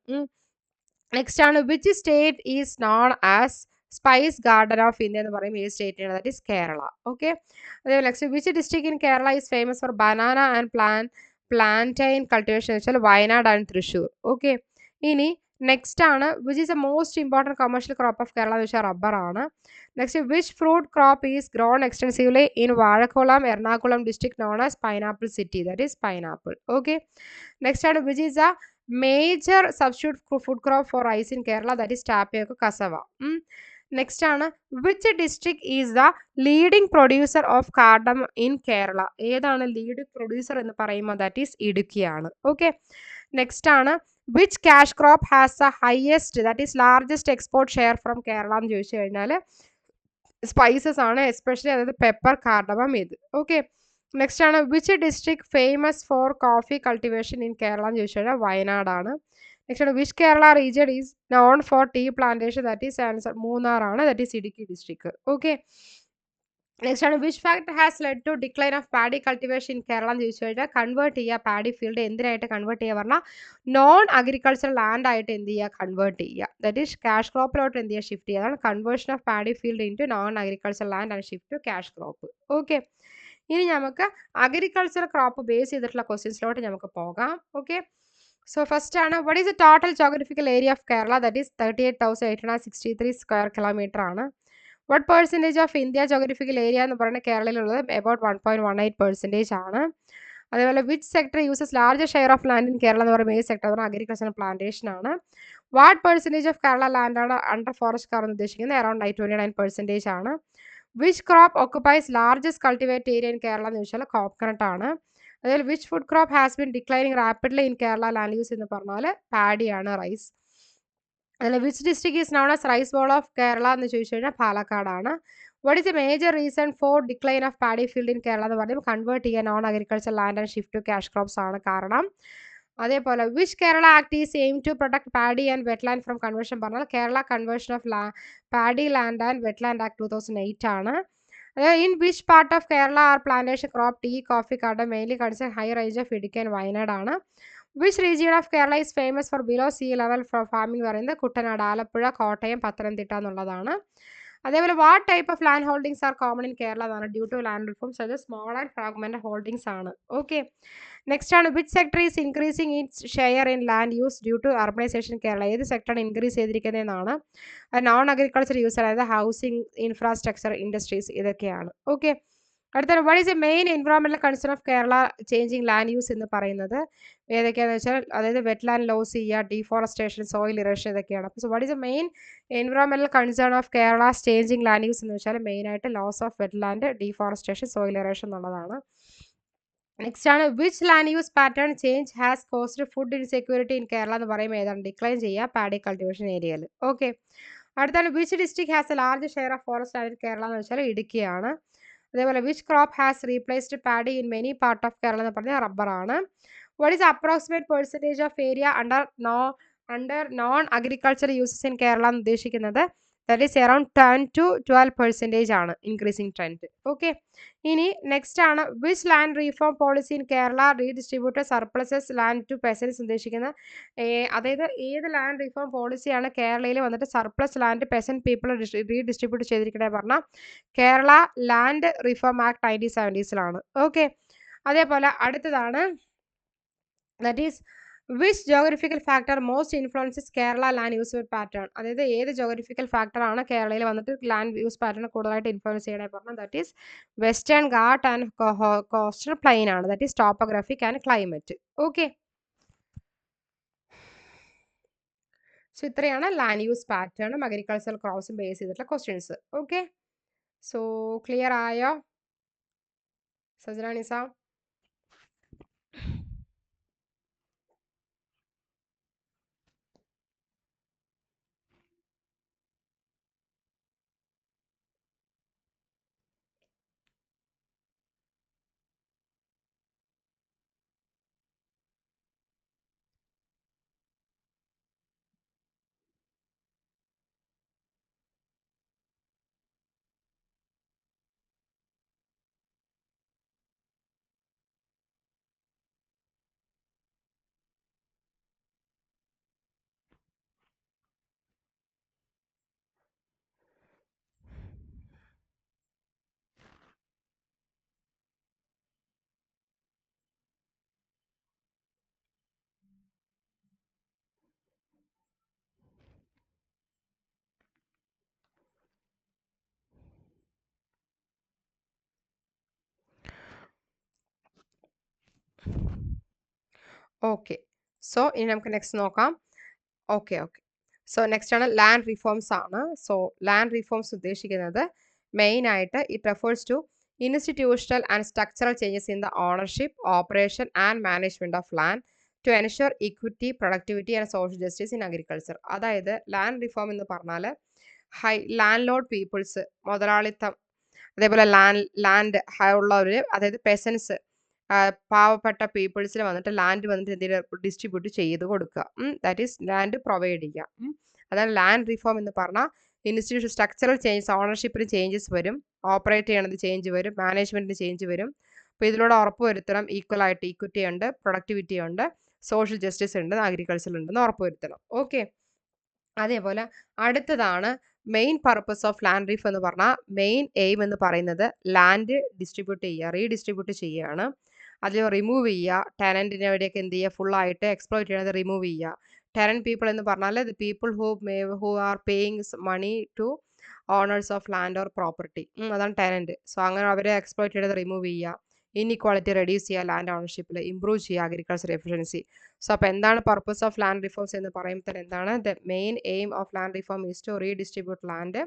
നെക്സ്റ്റ് ആണ് which state is known as spice garden of India എന്ന് പറയും ഏത് സ്റ്റേറ്റിനാണ്, ദാറ്റ് ഈസ് കേരള. ഓക്കെ, അതേപോലെ next which district in Kerala is famous for banana and plantain cultivation എന്ന് വെച്ചാൽ വയനാട് ആൻഡ് തൃശ്ശൂർ. ഓക്കെ, ഇനി നെക്സ്റ്റ് ആണ് which is a most important commercial crop of Kerala എന്ന് വെച്ചാൽ റബ്ബർ ആണ്. Next which fruit crop is grown extensively in Vazhakulam, Ernakulam district known as pineapple city, that is pineapple. Okay, next ആണ് which is a major substitute food crop four rice in Kerala, that is tapioca, cassava. Next ആണ് which district is the leading producer of cardamom in Kerala. ഏതാണ് leading producer എന്ന് പറയുമ്പോൾ, that is ഇടുക്കിയാണ്. Okay, next ആണ് which cash crop has the highest, that is largest export share from Kerala എന്ന് ചോദിച്ചു കഴിഞ്ഞാൽ spices ആണ്, എസ്പെഷ്യലി അതായത് പെപ്പർ, കാർഡമം ഇത്. ഓക്കെ, നെക്സ്റ്റ് ആണ് which district famous for coffee cultivation in Kerala എന്ന് ചോദിച്ചു കഴിഞ്ഞാൽ വയനാടാണ്. നെക്സ്റ്റ് ആണ് which Kerala region is known for tea plantation, that is answer മൂന്നാറാണ്, that is Idukki district. Okay, next ആണ് which factor has led to decline of paddy cultivation in Kerala എന്ന് ചോദിച്ചു കഴിഞ്ഞാൽ കൺവേർട്ട് ചെയ്യുക പാഡി ഫീൽഡ് എന്തിനായിട്ട് കൺവേർട്ട് ചെയ്യുക പറഞ്ഞാൽ നോൺ അഗ്രികൾച്ചറൽ ലാൻഡ് ആയിട്ട് എന്ത് ചെയ്യുക, കൺവേർട്ട് ചെയ്യുക, ദാറ്റ് ഈസ് ക്യാഷ് ക്രോപ്പിലോട്ട് എന്ത് ചെയ്യുക, ഷിഫ്റ്റ് ചെയ്യുക. അതാണ് conversion of paddy field into non agricultural land and shift to cash crop. Okay, ഇനി നമുക്ക് അഗ്രികൾച്ചറൽ ക്രോപ്പ് ബേസ് ചെയ്തിട്ടുള്ള ക്വസ്റ്റ്യൻസിലോട്ട് നമുക്ക് പോകാം. ഓക്കെ, സോ ഫസ്റ്റ് ആണ് what is the total geographical area of Kerala, that is 38,863 square kilometre ആണ്. what percentage of India geographical area എന്ന് പറയുന്നത് കേരളയിലുള്ളത് about 1.18% ആണ്. അതേപോലെ which sector uses larger share of land in Kerala എന്ന് പറയുമ്പോൾ ഏത് സെക്ടർ അഗ്രികൾച്ചർ പ്ലാന്റേഷൻ ആണ്. What percentage of Kerala land ആണ് അണ്ടർ ഫോറസ്റ്റ് കവർ എന്ന് ഉദ്ദേശിക്കുന്നത് അറൌണ്ട് 29% ആണ്. Which crop occupies largest cultivate area in Kerala എന്ന് ചോദിച്ചാൽ കോക്കനട്ട് ആണ്. അതേപോലെ which food crop has been declining rapidly in Kerala land use എന്ന് പറഞ്ഞാൽ പാഡിയാണ്, റൈസ്. അതേപോലെ which district is known as rice ball of Kerala എന്ന് ചോദിച്ചു കഴിഞ്ഞാൽ പാലക്കാടാണ്. What is a major reason for decline of paddy field in Kerala എന്ന് പറയുമ്പോൾ കൺവേർട്ട് ചെയ്യാൻ non agriculture land and shift to cash crops ആണ് കാരണം. അതേപോലെ which Kerala act is aim to protect paddy and wetland from conversion പറഞ്ഞാൽ Kerala conversion of paddy land and wetland act 2008 ആണ്. In which part of Kerala are plantation crop tea, coffee, cardamom mainly consider high range of Idukki and Wayanad ആണ്. Which region of Kerala is famous for below sea level for farming പറയുന്നത് കുട്ടനാട്, ആലപ്പുഴ, കോട്ടയം, പത്തനംതിട്ട എന്നുള്ളതാണ്. അതേപോലെ what type of land holdings are common in Kerala എന്നാണ് due to land reforms, അത് small and fragment holdings ആണ്. Okay, next ആണ് which sector is increasing its share in land use due to urbanization Kerala. ഏത് സെക്ടറാണ് increase ചെയ്തിരിക്കുന്നതെന്നാണ് non agriculture use അതായത് housing, infrastructure, industries ഇതൊക്കെയാണ്. Okay, അടുത്ത what is a main environmental concern of Kerala changing land use എന്ന് പറയുന്നത് ഏതൊക്കെയാണെന്ന് വെച്ചാൽ അതായത് വെറ്റ് ലാൻഡ് ലോസ് ചെയ്യുക, ഡീഫോറസ്റ്റേഷൻ, സോയിൽ ഇറേഷൻ ഇതൊക്കെയാണ്. അപ്പോൾ what is a main environmental concern of Kerala changing land use എന്ന് വെച്ചാൽ മെയിനായിട്ട് loss of wet land, deforestation, soil erosion എന്നുള്ളതാണ്. നെക്സ്റ്റ് ആണ് which land use pattern change has caused food insecurity in Kerala എന്ന് പറയുമ്പോൾ ഏതാണ് ഡിക്ലൈൻ ചെയ്യുക പാഡി കൾട്ടിവേഷൻ ഏരിയയിൽ. ഓക്കെ, അടുത്താണ് which district has a large share of forest land in Kerala എന്ന് വെച്ചാൽ ഇടുക്കിയാണ്. അതേപോലെ which crop has replaced paddy in many part of Kerala എന്ന് പറഞ്ഞാൽ റബ്ബറാണ്. What is approximate percentage of area under non agriculture uses in Kerala എന്ന് ഉദ്ദേശിക്കുന്നത് ദാറ്റ് ഈസ് അറൌണ്ട് 10 to 12% ആണ് ഇൻക്രീസിങ് ട്രെൻഡ്. ഓക്കെ, ഇനി നെക്സ്റ്റ് ആണ് which land reform policy in Kerala redistributed surpluses land to peasants ഉദ്ദേശിക്കുന്ന അതായത് ഏത് ലാൻഡ് റീഫോം പോളിസിയാണ് കേരളയിൽ വന്നിട്ട് surplus land peasant people redistribute ചെയ്തിരിക്കുന്നത് പറഞ്ഞാൽ Kerala land reform act 1970s. Okay, അതേപോലെ അടുത്തതാണ് that is which geographical factor most influences Kerala land use pattern. അതായത് ഏത് ജോഗ്രഫിക്കൽ ഫാക്ടറാണ് കേരളയിൽ വന്നിട്ട് ലാൻഡ് യൂസ് പാറ്റേൺ കൂടുതലായിട്ട് ഇൻഫ്ലുവൻസ് ചെയ്യണേ പറഞ്ഞാൽ that is western Ghat and coastal plain ആണ്. That is topographic and climate. Okay, so ഇത്രയാണ് ലാൻഡ് യൂസ് പാറ്റേണും അഗ്രികൾച്ചറൽ ക്രോപ്സും ബേസ് ചെയ്തിട്ടുള്ള ക്വസ്റ്റ്യൻസ്. ഓക്കെ, സോ ക്ലിയർ ആയോ സജന നിസ? ഓക്കെ, സോ ഇനി നമുക്ക് നെക്സ്റ്റ് നോക്കാം. ഓക്കെ ഓക്കെ, സോ നെക്സ്റ്റ് ആണ് ലാൻഡ് റിഫോംസ് ആണ്. സോ ലാൻഡ് റിഫോംസ് ഉദ്ദേശിക്കുന്നത് മെയിൻ ആയിട്ട് it refers to institutional and structural changes in the ownership, operation and management of land to ensure equity, productivity and social justice in agriculture. അതായത് land reform എന്ന് പറഞ്ഞാൽ land load people's, മുതലാളിത്തം, അതേപോലെ land ഉള്ളവർ, അതായത് പെസൻസ്, പാവപ്പെട്ട പീപ്പിൾസിന് വന്നിട്ട് land വന്നിട്ട് എന്തെങ്കിലും ഡിസ്ട്രിബ്യൂട്ട് ചെയ്ത് കൊടുക്കുക. ദാറ്റ് ഈസ് ലാൻഡ് പ്രൊവൈഡ് ചെയ്യുക. അതാണ് ലാൻഡ് റിഫോം എന്ന് പറഞ്ഞാൽ ഇൻസ്റ്റിറ്റ്യൂഷൻ സ്ട്രക്ചറൽ ചേഞ്ചസ്, ഓണർഷിപ്പിന് ചേഞ്ചസ് വരും, ഓപ്പറേറ്റ് ചെയ്യണത് ചേഞ്ച് വരും, മാനേജ്മെന്റിന് ചേഞ്ച് വരും. അപ്പോൾ ഇതിലൂടെ ഉറപ്പ് വരുത്തണം ഈക്വൽ ആയിട്ട് ഇക്വിറ്റി ഉണ്ട്, പ്രൊഡക്ടിവിറ്റി ഉണ്ട്, സോഷ്യൽ ജസ്റ്റിസ് ഉണ്ട്, അഗ്രികൾച്ചർ ഉണ്ടെന്ന് ഉറപ്പ് വരുത്തണം. ഓക്കെ, അതേപോലെ അടുത്തതാണ് main purpose of land reef എന്ന് പറഞ്ഞാൽ മെയിൻ എയിം എന്ന് പറയുന്നത് ലാൻഡ് ഡിസ്ട്രിബ്യൂട്ട് ചെയ്യുക, റീഡിസ്ട്രിബ്യൂട്ട് ചെയ്യുകയാണ്. അതിൽ റിമൂവ് ചെയ്യുക, ടെനൻറ്റിനെ എവിടെയൊക്കെ എന്ത് ചെയ്യുക, ഫുള്ളായിട്ട് എക്സ്പ്ലോയിറ്റ് ചെയ്യണത് റിമൂവ് ചെയ്യുക. ടെനൻറ്റ് പീപ്പിൾ എന്ന് പറഞ്ഞാൽ the people who are paying money to owners of land or property, അതാണ് ടെനൻറ്റ്. സോ അങ്ങനെ അവരെ എക്സ്പ്ലോയിറ്റ് ചെയ്യണത് റിമൂവ് ചെയ്യുക, ഇൻഇക്വാളിറ്റി റെഡ്യൂസ് ചെയ്യുക, ലാൻഡ് ഓണർഷിപ്പിൽ ഇംപ്രൂവ് ചെയ്യുക, അഗ്രികൾച്ചർ എഫിഷ്യൻസി. സോ അപ്പോൾ എന്താണ് പർപ്പസ് ഓഫ് ലാൻഡ് റിഫോംസ് എന്ന് പറയുമ്പോൾ എന്താണ് the main aim of land reform is to redistribute land,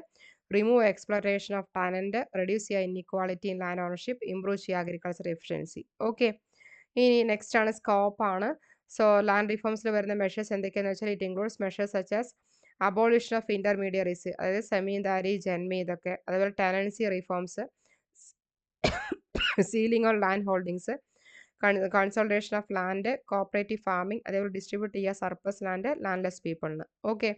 remove exploration of talent, reduce ചെയ്യുക inequality in land ownership, improve ചെയ്യുക അഗ്രികൾച്ചർ എഫിഷ്യൻസി. ഓക്കെ, ഇനി next ആണ് scope ആണ്. സോ ലാൻഡ് റിഫോംസിൽ വരുന്ന മെഷേഴ്സ് എന്തൊക്കെയാണെന്ന് വെച്ചാൽ it includes measures such as abolition of intermediaries, അതായത് സെമീന്ദാരി, ജന്മി, ഇതൊക്കെ. അതുപോലെ tenancy reforms, ceiling on land holdings, consolidation of land, cooperative farming, അതേപോലെ ഡിസ്ട്രിബ്യൂട്ട് ചെയ്യുക സർപ്ലസ് ലാൻഡ് ലാൻഡ്ലെസ് പീപ്പിളിന്. ഓക്കെ,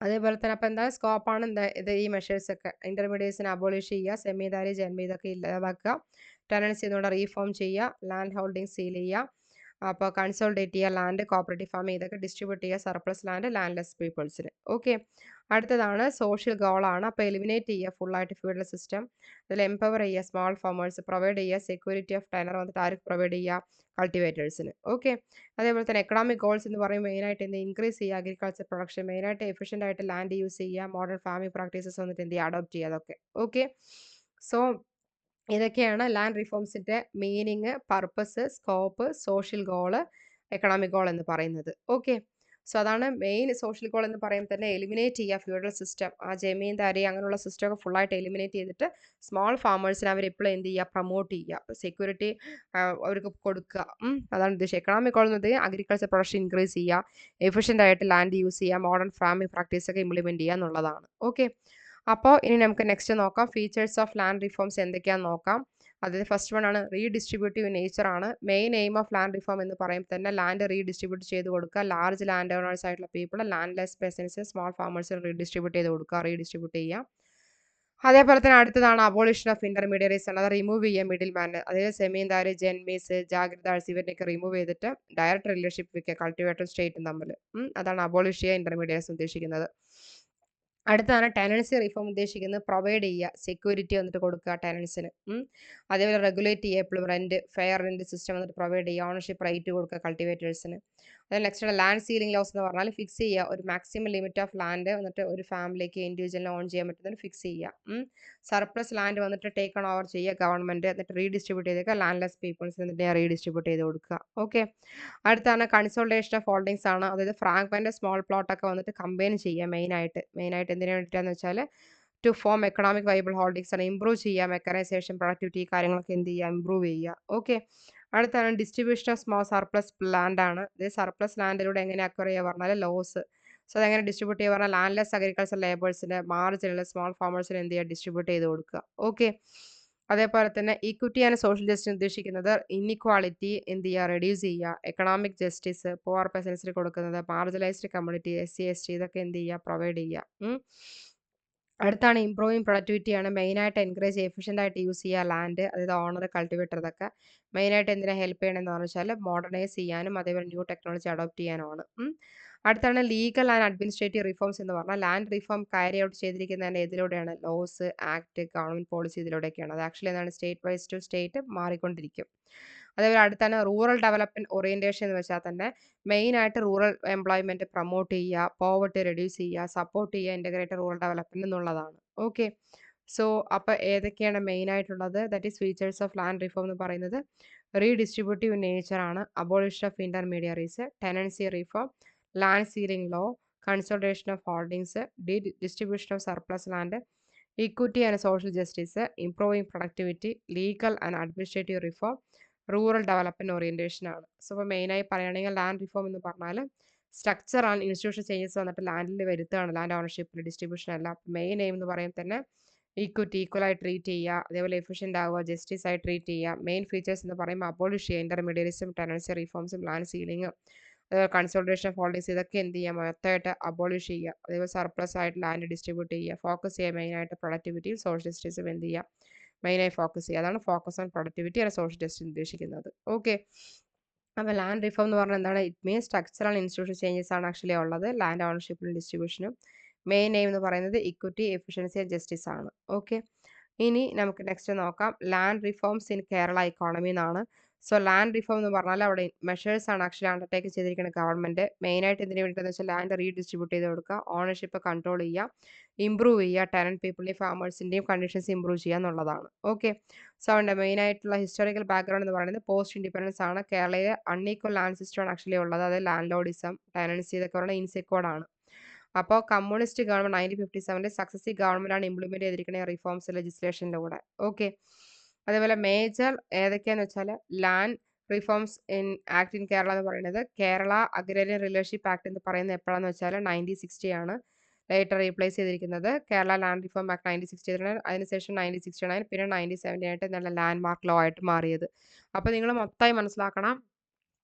അതേപോലെ തന്നെ അപ്പോൾ എന്താ സ്കോപ്പാണ് ഇത് ഈ മെഷേഴ്സ് ഒക്കെ. ഇന്റർമീഡിയറ്റ്സിനെ അബോളിഷ് ചെയ്യുക, സെമീദാരി, ജന്മി ഇതൊക്കെ ഇല്ലാതാക്കുക, ടെനൻസി എന്നുകൊണ്ട് റീഫോം ചെയ്യുക, ലാൻഡ് ഹോൾഡിംഗ് സീൽ ചെയ്യുക, അപ്പോൾ കൺസോൾട്ടേറ്റ് ചെയ്യുക ലാൻഡ്, കോപ്പറേറ്റീവ് ഫാമിംഗ് ഇതൊക്കെ ഡിസ്ട്രിബ്യൂട്ട് ചെയ്യുക സർപ്ലസ് ലാൻഡ് ലാൻഡ്ലെസ് പീപ്പിൾസിന്. ഓക്കെ, അടുത്തതാണ് സോഷ്യൽ ഗോളാണ്. അപ്പോൾ എലിമിനേറ്റ് ചെയ്യുക ഫുള്ളായിട്ട് ഫ്യൂഡൽ സിസ്റ്റം, അതിൽ എംപവർ ചെയ്യുക സ്മോൾ ഫാമേഴ്സ്, പ്രൊവൈഡ് ചെയ്യുക സെക്യൂരിറ്റി ഓഫ് ടെനർ വന്നിട്ട് ആർക്ക് പ്രൊവൈഡ് ചെയ്യുക, കൾട്ടിവേറ്റേഴ്സിന്. ഓക്കെ, അതേപോലെ തന്നെ എക്കണോമിക് ഗോൾസ് എന്ന് പറയുമ്പോൾ മെയിനായിട്ട് എന്ത് ഇൻക്രീസ് ചെയ്യുക അഗ്രികൾച്ചർ പ്രൊഡക്ഷൻ, മെയിനായിട്ട് എഫിഷ്യൻ്റ് ആയിട്ട് ലാൻഡ് യൂസ് ചെയ്യുക, മോഡേൺ ഫാമിംഗ് പ്രാക്ടീസസ് വന്നിട്ട് എന്ത് ചെയ്യുക അഡോപ്റ്റ് ചെയ്യുക, അതൊക്കെ. ഓക്കെ, സോ ഇതൊക്കെയാണ് ലാൻഡ് റിഫോംസിൻ്റെ meaning, purpose, scope, social goal, economic goal എന്ന് പറയുന്നത്. ഓക്കെ, സോ അതാണ് മെയിൻ. സോഷ്യൽ ഗോൾ എന്ന് പറയുമ്പോൾ തന്നെ എലിമിനേറ്റ് ചെയ്യുക ഫ്യൂഡൽ സിസ്റ്റം, ആ ജമീന്ദാരി അങ്ങനെയുള്ള സിസ്റ്റമൊക്കെ ഫുള്ളായിട്ട് എലിമിനേറ്റ് ചെയ്തിട്ട് സ്മോൾ ഫാമേഴ്സിനെ അവർ എപ്പോഴും എന്ത് ചെയ്യുക പ്രൊമോട്ട് ചെയ്യുക, സെക്യൂരിറ്റി അവർക്ക് കൊടുക്കുക. അതാണ് ഉദ്ദേശിച്ചത്. എക്കണോമിക് ഗോൾ എന്നത് അഗ്രികൾച്ചർ പ്രൊഡക്ഷൻ ഇൻക്രീസ് ചെയ്യുക, എഫിഷ്യൻ്റ് ആയിട്ട് ലാൻഡ് യൂസ് ചെയ്യുക, മോഡേൺ ഫാമിംഗ് പ്രാക്ടീസൊക്കെ ഇംപ്ലിമെൻറ്റ് ചെയ്യുക എന്നുള്ളതാണ്. ഓക്കെ, അപ്പോൾ ഇനി നമുക്ക് നെക്സ്റ്റ് നോക്കാം ഫീച്ചേഴ്സ് ഓഫ് ലാൻഡ് റിഫോംസ് എന്തൊക്കെയാണെന്ന് നോക്കാം. അതായത് ഫസ്റ്റ് വൺ ആണ് റീഡിസ്ട്രിബ്യൂട്ടീവ് നേച്ചർ ആണ്. Main aim of land reform എന്ന് പറയുമ്പോൾ തന്നെ ലാൻഡ് റീഡിസ്ട്രിബ്യൂട്ട് ചെയ്ത് കൊടുക്കുക. ലാർജ് ലാൻഡ് ഓണേഴ്സ് ആയിട്ടുള്ള people, land less persons, small ഫാമേഴ്സിന് റീഡിസ്ട്രിബ്യൂട്ട് ചെയ്ത് കൊടുക്കുക, റീഡിസ്ട്രിബ്യൂട്ട് ചെയ്യുക. അതേപോലെ തന്നെ അടുത്തതാണ് അബോളിഷൻ ഓഫ് ഇന്റർമീഡിയറീസ് ആണ്. അത് റിമൂവ് ചെയ്യുക മിഡിൽ മാൻ, അതായത് സെമീന്ദാർ, ജെൻമീസ്, ജാഗിർദാർസ് ഇവരെയൊക്കെ റിമൂവ് ചെയ്തിട്ട് ഡയറക്റ്റ് റിലേഷൻഷിപ്പ് വെക്കുക കൾട്ടിവേറ്ററും സ്റ്റേറ്റും തമ്മിൽ. അതാണ് അബോളിഷ് ചെയ്യുക ഇന്റർമീഡിയറ്റ്സ് ഉദ്ദേശിക്കുന്നത്. അടുത്താണ് ടെനൻസി റിഫോം ഉദ്ദേശിക്കുന്നത് പ്രൊവൈഡ് ചെയ്യുക, സെക്യൂരിറ്റി വന്നിട്ട് കൊടുക്കുക ടെനൻസിന്. അതേപോലെ റെഗുലേറ്റ് ചെയ്യുക, എപ്പോഴും റെന്റ് ഫെയർ റെന്റ് സിസ്റ്റം വന്നിട്ട് പ്രൊവൈഡ് ചെയ്യുക, ഓണർഷിപ്പ് റൈറ്റ് കൊടുക്കുക കൾട്ടിവേറ്റേഴ്സിന്. അതേ നെക്സ്റ്റ് ലാൻഡ് സീലിംഗ് ലോസ് എന്ന് പറഞ്ഞാൽ ഫിക്സ് ചെയ്യുക, ഒരു മാക്സിമം ലിമിറ്റ് ഓഫ് ലാൻഡ് വന്നിട്ട് ഒരു ഫാമിലിക്ക് ഇൻഡിവിജ്വലിന് ഓൺ ചെയ്യാൻ പറ്റുന്നത് ഫിക്സ് ചെയ്യുക. സർപ്ലസ് ലാൻഡ് വന്നിട്ട് ടേക്ക് ഓൺ ഓവർ ചെയ്യുക ഗവൺമെന്റ്, എന്നിട്ട് റീഡിസ്ട്രിബ്യൂട്ട് ചെയ്തേക്കുക ലാൻഡ്ലെസ് പീപ്പിൾസ് എന്നിട്ട് റീഡിസ്ട്രിബ്യൂട്ട് ചെയ്ത് കൊടുക്കുക. ഓക്കെ, അടുത്താണ് കൺസോൾട്ടേഷൻ ഓഫ് ഹോൾഡിങ്സ് ആണ്. അതായത് ഫ്രാഗ്മെന്റ് സ്മോൾ പ്ലോട്ട് ഒക്കെ വന്നിട്ട് കമ്പൈൻ ചെയ്യുക. മെയിനായിട്ട് എന്തിനു വേണ്ടിയിട്ടാന്ന് വെച്ചാൽ to form economic viable holdings ആണ്. ഇംപ്രൂവ് ചെയ്യുക, മെക്കനൈസേഷൻ, പ്രൊഡക്ടിവിറ്റി കാര്യങ്ങളൊക്കെ എന്ത് ചെയ്യുക, ഇംപ്രൂവ് ചെയ്യുക. ഓക്കെ, അടുത്താണ് distribution of small surplus land ആണ്. ഇത് സർപ്ലസ് ലാൻഡിലൂടെ എങ്ങനെ അക്വയർ ചെയ്യുക പറഞ്ഞാൽ ലോസ്. സോ അതെങ്ങനെ ഡിസ്ട്രിബ്യൂട്ട് ചെയ്യുക പറഞ്ഞാൽ ലാൻഡ്ലെസ് അഗ്രികൾച്ചർ ലേബേഴ്സിന്, മാർജിനുള്ള സ്മോൾ ഫാമേഴ്സിന് എന്ത് ചെയ്യുക, ഡിസ്ട്രിബ്യൂട്ട് ചെയ്ത് കൊടുക്കുക. ഓക്കെ, അതേപോലെ തന്നെ ഈക്വിറ്റി ആൻഡ് സോഷ്യൽ ജസ്റ്റിസ് ഉദ്ദേശിക്കുന്നത് ഇൻഇക്വാളിറ്റി എന്ത് ചെയ്യുക, റെഡ്യൂസ് ചെയ്യുക, എക്കണോമിക് ജസ്റ്റിസ്, പുവർ പെർസൺസിന് കൊടുക്കുന്നത്, മാർജിനലൈസ്ഡ് കമ്മ്യൂണിറ്റി, SC ST ഇതൊക്കെ എന്ത് ചെയ്യുക, പ്രൊവൈഡ് ചെയ്യുക. അടുത്താണ് ഇംപ്രൂവിങ് പ്രൊഡക്ടിവിറ്റി ആണ്. മെയിനായിട്ട് എൻകറേജ് എഫിഷ്യൻ്റ് ആയിട്ട് യൂസ് ചെയ്യുക ലാൻഡ്, അതായത് ഓണർ, കൾട്ടിവേറ്റർ ഇതൊക്കെ മെയിനായിട്ട് എന്തിനാ ഹെൽപ്പ് ചെയ്യണമെന്ന് വെച്ചാൽ മോഡേണൈസ് ചെയ്യാനും അതേപോലെ ന്യൂ ടെക്നോളജി അഡോപ്റ്റ് ചെയ്യാനുമാണ്. അടുത്താണ് ലീഗൽ ആൻഡ് അഡ്മിനിസ്ട്രേറ്റീവ് റിഫോംസ് എന്ന് പറഞ്ഞാൽ ലാൻഡ് റിഫോം ക്യാരി ഔട്ട് ചെയ്തിരിക്കുന്നതിൻ്റെ ഇതിലൂടെയാണ്, ലോസ്, ആക്ട്, ഗവൺമെന്റ് പോളിസി ഇതിലൂടെയൊക്കെയാണ്. അത് ആക്ച്വലി എന്താണ് സ്റ്റേറ്റ് വൈസ് ടു സ്റ്റേറ്റ് മാറിക്കൊണ്ടിരിക്കും. അതേപോലെ അടുത്താണ് റൂറൽ ഡെവലപ്മെന്റ് ഓറിയന്റേഷൻ എന്ന് വെച്ചാൽ തന്നെ മെയിനായിട്ട് റൂറൽ എംപ്ലോയ്മെന്റ് പ്രൊമോട്ട് ചെയ്യുക, പോവർട്ടി റെഡ്യൂസ് ചെയ്യുക, സപ്പോർട്ട് ചെയ്യുക ഇൻ്റഗ്രേറ്റഡ് റൂറൽ ഡെവലപ്മെന്റ് എന്നുള്ളതാണ്. ഓക്കെ, സോ അപ്പോൾ ഏതൊക്കെയാണ് മെയിൻ ആയിട്ടുള്ളത്? That is features of land reform എന്ന് പറയുന്നത് റീഡിസ്ട്രിബ്യൂട്ടീവ് നേച്ചർ ആണ്, abolition of intermediaries, tenancy reform, land ceiling law, consultation of holdings, distribution of surplus land, equity and social justice, improving productivity, legal and administrative reform, rural development orientation ആണ്. So ഇപ്പോൾ മെയിനായി പറയുകയാണെങ്കിൽ land reform എന്ന് പറഞ്ഞാൽ structure and institution changes വന്നിട്ട് ലാൻഡിൽ വരുത്തുകയാണ്, land ഓണർഷിപ്പിൽ distribution അല്ല. Main aim എന്ന് പറയുമ്പോൾ തന്നെ ഈക്വിറ്റി ഈക്വലായി ട്രീറ്റ് ചെയ്യുക, അതേപോലെ എഫിഷ്യൻ്റ് ആവുക, ജസ്റ്റിസ് ആയി ട്രീറ്റ് ചെയ്യുക. മെയിൻ ഫീച്ചേഴ്സ് എന്ന് പറയുമ്പോൾ അബോളിഷ് ചെയ്യുക ഇന്റർമീഡിയറ്റ്സും ടെനൻസി റിഫോംസും ലാൻഡ് സീലിംഗും കൺസോൾട്ടേഷൻ ഓഫ് ഹോൾഡിങ്സ് ഇതൊക്കെ എന്ത് ചെയ്യുക, മൊത്തമായിട്ട് അബോളിഷ് ചെയ്യുക. അതേപോലെ സർപ്ലസ് ആയിട്ട് ലാൻഡ് ഡിസ്ട്രിബ്യൂട്ട് ചെയ്യുക, ഫോക്കസ് ചെയ്യുക മെയിനായിട്ട് പ്രൊഡക്ടിവിറ്റിയും സോഷ്യൽ ജസ്റ്റിസും എന്ത് ചെയ്യുക, മെയിനായി ഫോക്കസ് ചെയ്യുക. അതാണ് focus on productivity and social justice ഉദ്ദേശിക്കുന്നത്. ഓക്കെ, അപ്പോൾ ലാൻഡ് റിഫോം എന്ന് പറഞ്ഞാൽ എന്താണ്? It means structural institution changes ആണ് ആക്ച്വലി ഉള്ളത് ലാൻഡ് ഓണർഷിപ്പിലും ഡിസ്ട്രിബ്യൂഷനും. മെയിൻ എയിം എന്ന് പറയുന്നത് ഇക്വിറ്റി, എഫിഷ്യൻസി ആൻഡ് ജസ്റ്റിസ് ആണ്. ഓക്കെ, ഇനി നമുക്ക് നെക്സ്റ്റ് നോക്കാം land reforms in Kerala economy എന്നാണ്. സോ ലാൻഡ് റിഫോം എന്ന് പറഞ്ഞാൽ അവിടെ മെഷേഴ്സ് ആണ് ആക്ച്വലി അണ്ടർടേക്ക് ചെയ്തിരിക്കുന്ന ഗവൺമെന്റ്. മെയിനായിട്ട് എന്തിനു വേണ്ടിയിട്ടെന്ന് വെച്ചാൽ ലാൻഡ് റീഡിസ്ട്രിബ്യൂട്ട് ചെയ്ത് കൊടുക്കുക, ഓണർഷിപ്പ് കൺട്രോൾ ചെയ്യുക, ഇംപ്രൂവ് ചെയ്യുക, ടെനന്റ് പീപ്പിളിൻ്റെയും ഫാമേഴ്സിൻ്റെയും കണ്ടീഷൻസ് ഇംപ്രൂവ് ചെയ്യുക എന്നുള്ളതാണ്. ഓക്കെ, സോ അതിൻ്റെ മെയിനായിട്ടുള്ള ഹിസ്റ്റോറിക്കൽ ബാക്ക്ഗ്രൗണ്ട് എന്ന് പറയുന്നത് പോസ്റ്റ് ഇൻഡിപെൻഡൻസ് ആണ്. കേരളയിൽ അൺഈക്വൽ ലാൻഡ് സിസ്റ്റം ആണ് ആക്ച്വലി ഉള്ളത്. അതായത് ലാൻഡ് ലോഡിസം, ടെനൻസി ഇതൊക്കെ പറയുന്നത് ഇൻസെക്യൂർഡ് ആണ്. അപ്പോൾ കമ്മ്യൂണിസ്റ്റ് ഗവൺമെന്റ് 1957 സക്സസീവ് ഗവൺമെന്റ് ആണ് ഇംപ്ലിമെന്റ് ചെയ്തിരിക്കുന്ന റിഫോംസ് ലെജിസ്ലേഷനിലൂടെ. ഓക്കെ, അതേപോലെ മേജർ ഏതൊക്കെയാന്ന് വെച്ചാൽ land reforms in act in Kerala എന്ന് പറയുന്നത് കേരള അഗ്രേറിയൻ റിലേഷൻഷിപ്പ് ആക്ട് എന്ന് പറയുന്നത് എപ്പോഴാന്ന് വെച്ചാൽ 1960 ആണ് ലേറ്റർ റീപ്ലേസ് ചെയ്തിരിക്കുന്നത്. കേരള ലാൻഡ് റിഫോം ആക്ട് 1960, അതിനുശേഷം 1969, പിന്നെ 1970 ആയിട്ട് നല്ല ലാൻഡ് മാർക്ക് ലോ ആയിട്ട് മാറിയത്. അപ്പോൾ നിങ്ങൾ മൊത്തമായി മനസ്സിലാക്കണം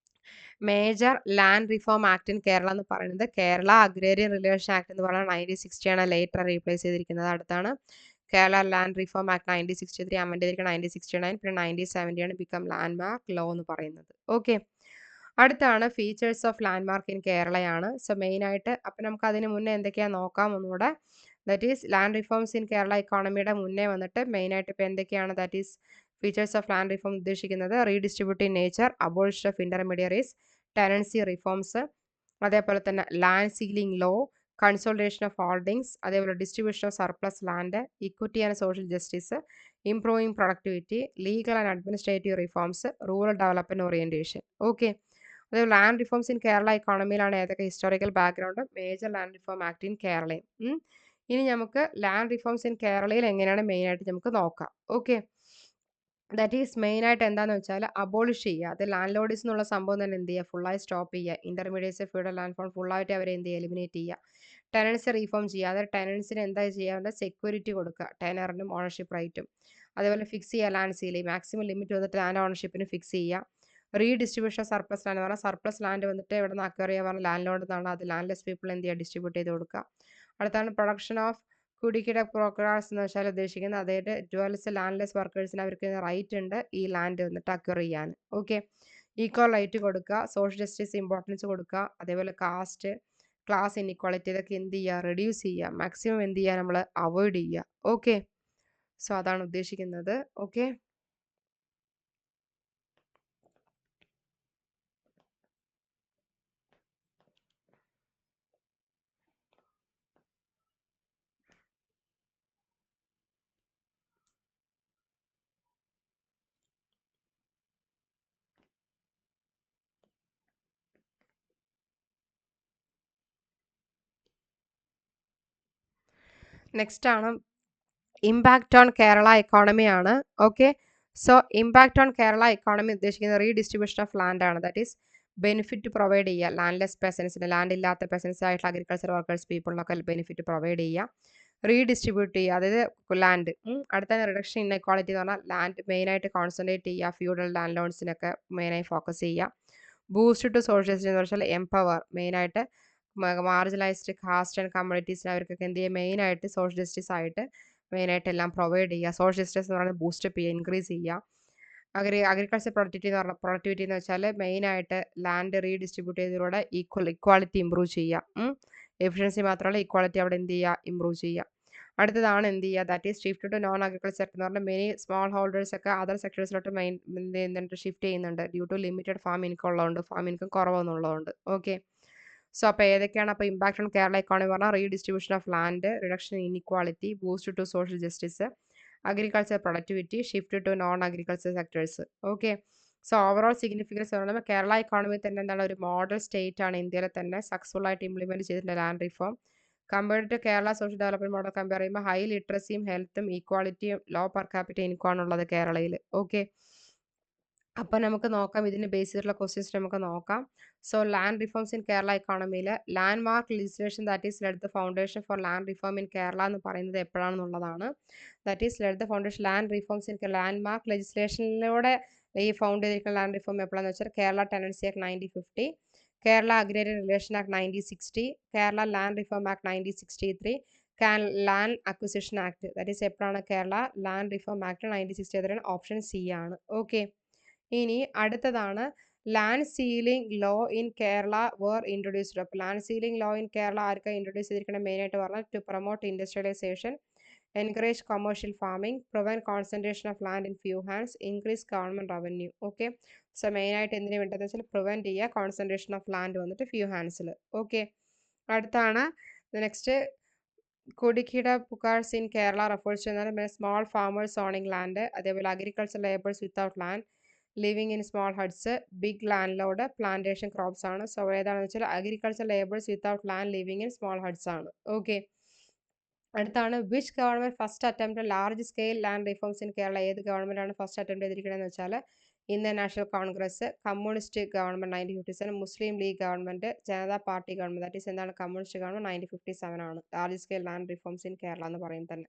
major land reform act in Kerala എന്ന് പറയുന്നത് കേരള അഗ്രേറിയൻ റിലേഷൻ ആക്ട് എന്ന് പറയുന്നത് 1960 ആണ് ലേറ്റർ റീപ്ലേസ് ചെയ്തിരിക്കുന്നത്. അടുത്താണ് Kerala land reform act 1963 amend ചെയ്തിരിക്കുന്നത് 1969, പിന്നെ 1970 ആണ് ബിക്കം ലാൻഡ് മാർക്ക് ലോ എന്ന് പറയുന്നത്. ഓക്കെ, അടുത്താണ് features of land mark in കേരളയാണ്. സോ മെയിനായിട്ട് അപ്പം നമുക്ക് അതിന് മുന്നേ എന്തൊക്കെയാണെന്ന് നോക്കാം ഒന്നുകൂടെ. That is land reforms in Kerala ഇക്കോണമിയുടെ മുന്നേ വന്നിട്ട് മെയിനായിട്ട് ഇപ്പോൾ എന്തൊക്കെയാണ് that is features of land reform ഉദ്ദേശിക്കുന്നത് redistributive nature, abolition of intermediaries, tenancy reforms, അതേപോലെ തന്നെ land ceiling law, consultation of holdings, അതേപോലെ distribution of surplus land, equity and social justice, improving productivity, legal and administrative reforms, rural development orientation. Okay, അതേപോലെ land reforms in Kerala ഇക്കോണമിയിലാണ് ഏതൊക്കെ historical background major land reform act in കേരളയും. ഇനി നമുക്ക് land reforms in കേരളയിൽ എങ്ങനെയാണ് മെയിനായിട്ട് നമുക്ക് നോക്കാം. ഓക്കെ, ദാറ്റ് ഈസ് മെയിനായിട്ട് എന്താണെന്ന് വെച്ചാൽ അബോളിഷ് ചെയ്യുക. അത് ലാൻഡ് ലോഡീസ് എന്നുള്ള സംഭവം തന്നെ എന്ത് ചെയ്യുക, ഫുള്ളായി സ്റ്റോപ്പ് ചെയ്യുക. ഇന്റർമീഡിയറ്റ്സ് ഫ്യൂഡൽ ലാൻഡ് ഫോൺ ഫുള്ളായിട്ട് അവരെ എന്ത് ചെയ്യുക, എലിമിനേറ്റ് ചെയ്യുക. ടെനൻസി റീഫോം ചെയ്യുക. അതായത് ടെനൻസിന് എന്താ ചെയ്യാറുണ്ട്, സെക്യൂരിറ്റി കൊടുക്കുക, ടെനറിനും ഓണർഷിപ്പ് റൈറ്റും. അതേപോലെ ഫിക്സ് ചെയ്യുക ലാൻഡ് സീലിംഗ്. മാക്സിമം ലിമിറ്റ് വന്നിട്ട് ലാൻഡ് ഓണർഷിപ്പിന് ഫിക്സ് ചെയ്യുക. റീഡിസ്ട്രിബ്യൂഷൻ ഓഫ് സർപ്ലസ് ലാൻഡ് പറഞ്ഞാൽ സർപ്ലസ് ലാൻഡ് വന്നിട്ട് എവിടെ നിന്ന് അക്വയർ ചെയ്യുക പറഞ്ഞാൽ ലാൻഡ് ലോഡ് എന്നാണ്. അത് ലാൻഡ്ലെസ് പീപ്പിൾ എന്ത് ചെയ്യുക, ഡിസ്ട്രിബ്യൂട്ട് ചെയ്ത് കൊടുക്കുക. അടുത്താണ് പ്രൊഡക്ഷൻ ഓഫ് കുടിക്കിട പ്രോഗ്രാസ് എന്ന് വെച്ചാൽ ഉദ്ദേശിക്കുന്നത് അതായത് ഡ്വൽസ് ലാൻഡ്ലെസ് വർക്കേഴ്സിന് അവർക്ക് റൈറ്റ് ഉണ്ട് ഈ ലാൻഡ് വന്നിട്ട് അക്വയർ ചെയ്യാൻ. ഓക്കെ, ഈക്വൽ റൈറ്റ് കൊടുക്കുക, സോഷ്യൽ ജസ്റ്റിസ് ഇമ്പോർട്ടൻസ് കൊടുക്കുക, അതേപോലെ കാസ്റ്റ് ക്ലാസ് ഇൻഇക്വാളിറ്റി ഇതൊക്കെ എന്ത് ചെയ്യുക, റെഡ്യൂസ് ചെയ്യുക, മാക്സിമം എന്ത് ചെയ്യുക, നമ്മൾ അവോയ്ഡ് ചെയ്യുക. ഓക്കെ, സോ അതാണ് ഉദ്ദേശിക്കുന്നത്. ഓക്കെ, നെക്സ്റ്റ് ആണ് ഇമ്പാക്റ്റ് ഓൺ കേരള എക്കോണമി ആണ്. Okay, so impact on Kerala economy ഉദ്ദേശിക്കുന്നത് റീഡിസ്ട്രിബ്യൂഷൻ ഓഫ് ലാൻഡ് ആണ്. ദാറ്റ് ഈസ് ബെനിഫിറ്റ് പ്രൊവൈഡ് ചെയ്യുക ലാൻഡ്ലെസ് പെസൻസിന്, ലാൻഡ് ഇല്ലാത്ത പെസൻസ് ആയിട്ടുള്ള അഗ്രികൾച്ചർ വർക്കേഴ്സ് പീപ്പിളിനൊക്കെ ബെനിഫിറ്റ് പ്രൊവൈഡ് ചെയ്യുക, റീഡിസ്ട്രിബ്യൂട്ട് ചെയ്യുക, അതായത് ലാൻഡ്. അടുത്ത റിഡക്ഷൻ ഇൻ ഇക്വാളിറ്റി എന്ന് പറഞ്ഞാൽ ലാൻഡ് മെയിനായിട്ട് കോൺസെൻട്രേറ്റ് ചെയ്യുക, ഫ്യൂഡൽ ലാൻഡ് ലോൺസിനൊക്കെ മെയിനായി ഫോക്കസ് ചെയ്യുക. ബൂസ്റ്റ് ടു സോഷ്യലിസ്റ്റ് എന്ന് വെച്ചാൽ എംപവർ, മെയിനായിട്ട് മാർജിനലൈസ്ഡ് കാസ്റ്റ് ആൻഡ് കമ്മ്യൂണിറ്റീസിന് അവർക്കൊക്കെ എന്ത് ചെയ്യുക, മെയിനായിട്ട് സോഷ്യൽ ജസ്റ്റിസ് ആയിട്ട് മെയിനായിട്ട് എല്ലാം പ്രൊവൈഡ് ചെയ്യുക. സോഷ്യൽ ജസ്റ്റിസ് എന്ന് പറയുന്നത് ബൂസ്റ്റപ്പ് ചെയ്യുക, ഇൻക്രീസ് ചെയ്യുക. അഗ്രികൾച്ചർ പ്രൊഡക്ടിവിറ്റി എന്ന് വെച്ചാൽ മെയിനായിട്ട് ലാൻഡ് റീഡിസ്ട്രിബ്യൂട്ട് ചെയ്തതിലൂടെ ഇക്വാളിറ്റി ഇമ്പ്രൂവ് ചെയ്യുക. എഫിഷ്യൻസി മാത്രമല്ല ഇക്വാളിറ്റി അവിടെ എന്ത് ചെയ്യുക, ഇമ്പ്രൂവ് ചെയ്യുക. അടുത്തതാണ് എന്ത് ചെയ്യുക, that is shift to non agriculture sector എന്ന് പറഞ്ഞാൽ മെനി സ്മോൾ ഹോൾഡേഴ്സ് ഒക്കെ അതർ സെക്ടേഴ്സിലോട്ട് എന്ത് ചെയ്യുന്നുണ്ട്, ഷിഫ്റ്റ് ചെയ്യുന്നുണ്ട് due to limited farm income ഉള്ളതുകൊണ്ട്, ഫാം ഇൻകം കുറവെന്നുള്ളതുകൊണ്ട്. ഓക്കെ, സോ അപ്പോൾ ഏതൊക്കെയാണ് അപ്പോൾ ഇമ്പാക്ട് ഓൺ കേരള എക്കോണമി പറഞ്ഞാൽ redistribution of land, reduction in equality, boost to social justice, agriculture productivity, shift to non agriculture sectors. Okay, so overall significance പറയുമ്പോൾ Kerala economy തന്നെ എന്താണ്, ഒരു മോഡൽ സ്റ്റേറ്റ് ആണ്, ഇന്ത്യയിലെ തന്നെ സക്സസ്ഫുൾ ആയിട്ട് ഇംപ്ലിമെന്റ് ചെയ്തിട്ടുണ്ട് land reform. Compared to Kerala social development model compare ചെയ്യുമ്പോൾ ഹൈ ലിറ്ററസിയും ഹെൽത്തും ഈക്വാലിറ്റിയും ലോ പെർ ക്യാപിറ്റ ഇൻകം ആണുള്ളത് കേരളയിൽ. ഓക്കെ, അപ്പം നമുക്ക് നോക്കാം, ഇതിന് ബേസ് ചെയ്തിട്ടുള്ള ക്വസ്റ്റ്യൻസ് നമുക്ക് നോക്കാം. So land reforms in Kerala എക്കോണമിയിൽ land mark legislation that is led the foundation for land reform in Kerala എന്ന് പറയുന്നത് എപ്പോഴാണെന്നുള്ളതാണ്. That is led the foundation land reforms in land mark ലെജിസ്ലേഷനിലൂടെ ഈ ഫൗണ്ട് ചെയ്തിരിക്കുന്ന ലാൻഡ് റിഫോം എപ്പോഴാണെന്ന് വെച്ചാൽ Kerala tenancy act 1950, Kerala agrarian relation act 1960, Kerala land reform act 1963, land acquisition act. That is എപ്പോഴാണ്, Kerala land reform act 1963 option C ആണ്. Okay, ഇനി അടുത്തതാണ് land ceiling law in Kerala were introduced. അപ്പോൾ land ceiling law in Kerala ആർക്കാണ് introduce ചെയ്തിരിക്കുന്നത്, മെയിനായിട്ട് പറഞ്ഞാൽ to promote industrialisation, encourage commercial farming, prevent concentration of land in few hands, increase government revenue. Okay, so മെയിനായിട്ട് എന്തിനു വേണ്ടതെന്ന് വെച്ചാൽ പ്രിവെന്റ് ചെയ്യുക കോൺസെൻട്രേഷൻ ഓഫ് ലാൻഡ് വന്നിട്ട് ഫ്യൂ ഹാൻഡ്സിൽ. ഓക്കെ, അടുത്താണ് നെക്സ്റ്റ് കുടിക്കിട പുക്കാർസ് ഇൻ കേരള റെഫേഴ്സ് ചെയ്യുന്നത് സ്മോൾ ഫാമേഴ്സ് ഓണിങ് ലാൻഡ്, അതേപോലെ agriculture labours without land, living in small huts, big landlord, plantation crops ആണ്. സോ ഏതാണെന്ന് വെച്ചാൽ agriculture labours without land living in small huts ആണ്. ഓക്കെ, അടുത്താണ് which government first attempt large scale land reforms in Kerala. ഏത് government ആണ് first attempt ചെയ്തിരിക്കണമെന്ന് വെച്ചാൽ Indian National Congress, communist government 1957, Muslim League government, Janata Party government. That is എന്താണ്, കമ്മ്യൂണിസ്റ്റ് ഗവൺമെന്റ് 1957 ആണ് large scale land reforms in Kerala എന്ന് പറയുന്നത് തന്നെ.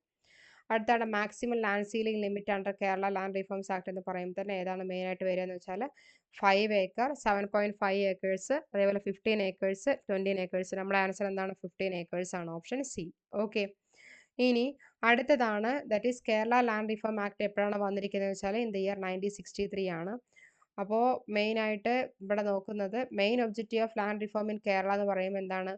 അടുത്താണ് maximum land ceiling limit under Kerala land reforms act എന്ന് പറയുമ്പോൾ തന്നെ ഏതാണ് മെയിനായിട്ട് വരിക എന്ന് വെച്ചാൽ 5 ഏക്കർ, 7.5 ഏക്കേഴ്സ്, അതേപോലെ 15 ഏക്കേഴ്സ്, 20 ഏക്കേഴ്സ്. നമ്മുടെ ആൻസർ എന്താണ്, 15 ഏക്കേഴ്സ് ആണ്, ഓപ്ഷൻ സി. ഓക്കെ, ഇനി അടുത്തതാണ് that is Kerala land reform act എപ്പോഴാണ് വന്നിരിക്കുന്നത് വെച്ചാൽ ഇൻ ദ ഇയർ 1963 ആണ്. അപ്പോൾ മെയിനായിട്ട് ഇവിടെ നോക്കുന്നത് main objective of land reform in Kerala എന്ന് പറയുമ്പോൾ എന്താണ്,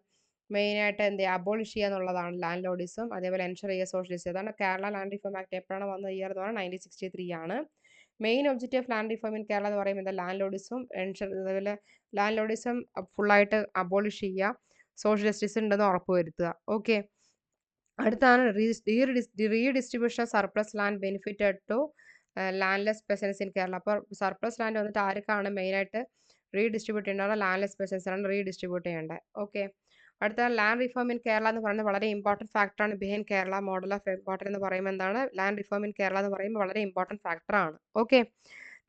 മെയിനായിട്ട് എന്ത് ചെയ്യുക, അബോളിഷ് ചെയ്യുക എന്നുള്ളതാണ് ലാൻഡ് ലോഡിസം, അതേപോലെ എൻഷർ ചെയ്യുക സോഷ്യലിസം. അതാണ് കേരള ലാൻഡ് റിഫോം ആക്ട് എപ്പോഴാണ് വന്ന ഇയർ എന്ന് പറഞ്ഞാൽ 1963 ആണ്. Main objective of land reform in Kerala എന്ന് പറയുമ്പോൾ എന്താ, ലാൻഡ് ലോഡിസം എൻഷർ, അതേപോലെ ലാൻഡ് ലോഡിസം ഫുള്ളായിട്ട് അബോളിഷ് ചെയ്യുക, സോഷ്യൽ ജസ്റ്റിസ് ഉണ്ടെന്ന് ഉറപ്പുവരുത്തുക. ഓക്കെ, അടുത്താണ് redistribution of surplus land benefited to landless peasants in Kerala. അപ്പോൾ സർപ്ലസ് ലാൻഡ് വന്നിട്ട് ആർക്കാണ് മെയിനായിട്ട് റീഡിസ്ട്രിബ്യൂട്ട് ചെയ്യേണ്ടത്, ലാൻഡ്ലെസ് പെസൻസിനാണ് റീഡിസ്ട്രിബ്യൂട്ട് ചെയ്യേണ്ടത്. ഓക്കെ, അടുത്ത ലാൻഡ് റിഫോം ഇൻ കേരള എന്ന് പറയുന്നത് വളരെ ഇമ്പോർട്ടൻറ്റ് ഫാക്ടറാണ് behind Kerala model of important എന്ന് പറയുമ്പോൾ എന്താണ്, ലാൻഡ് റിഫോം ഇൻ കേരള എന്ന് പറയുമ്പോൾ വളരെ ഇമ്പോർട്ടൻറ്റ് ഫാക്ടറാണ്. Okay,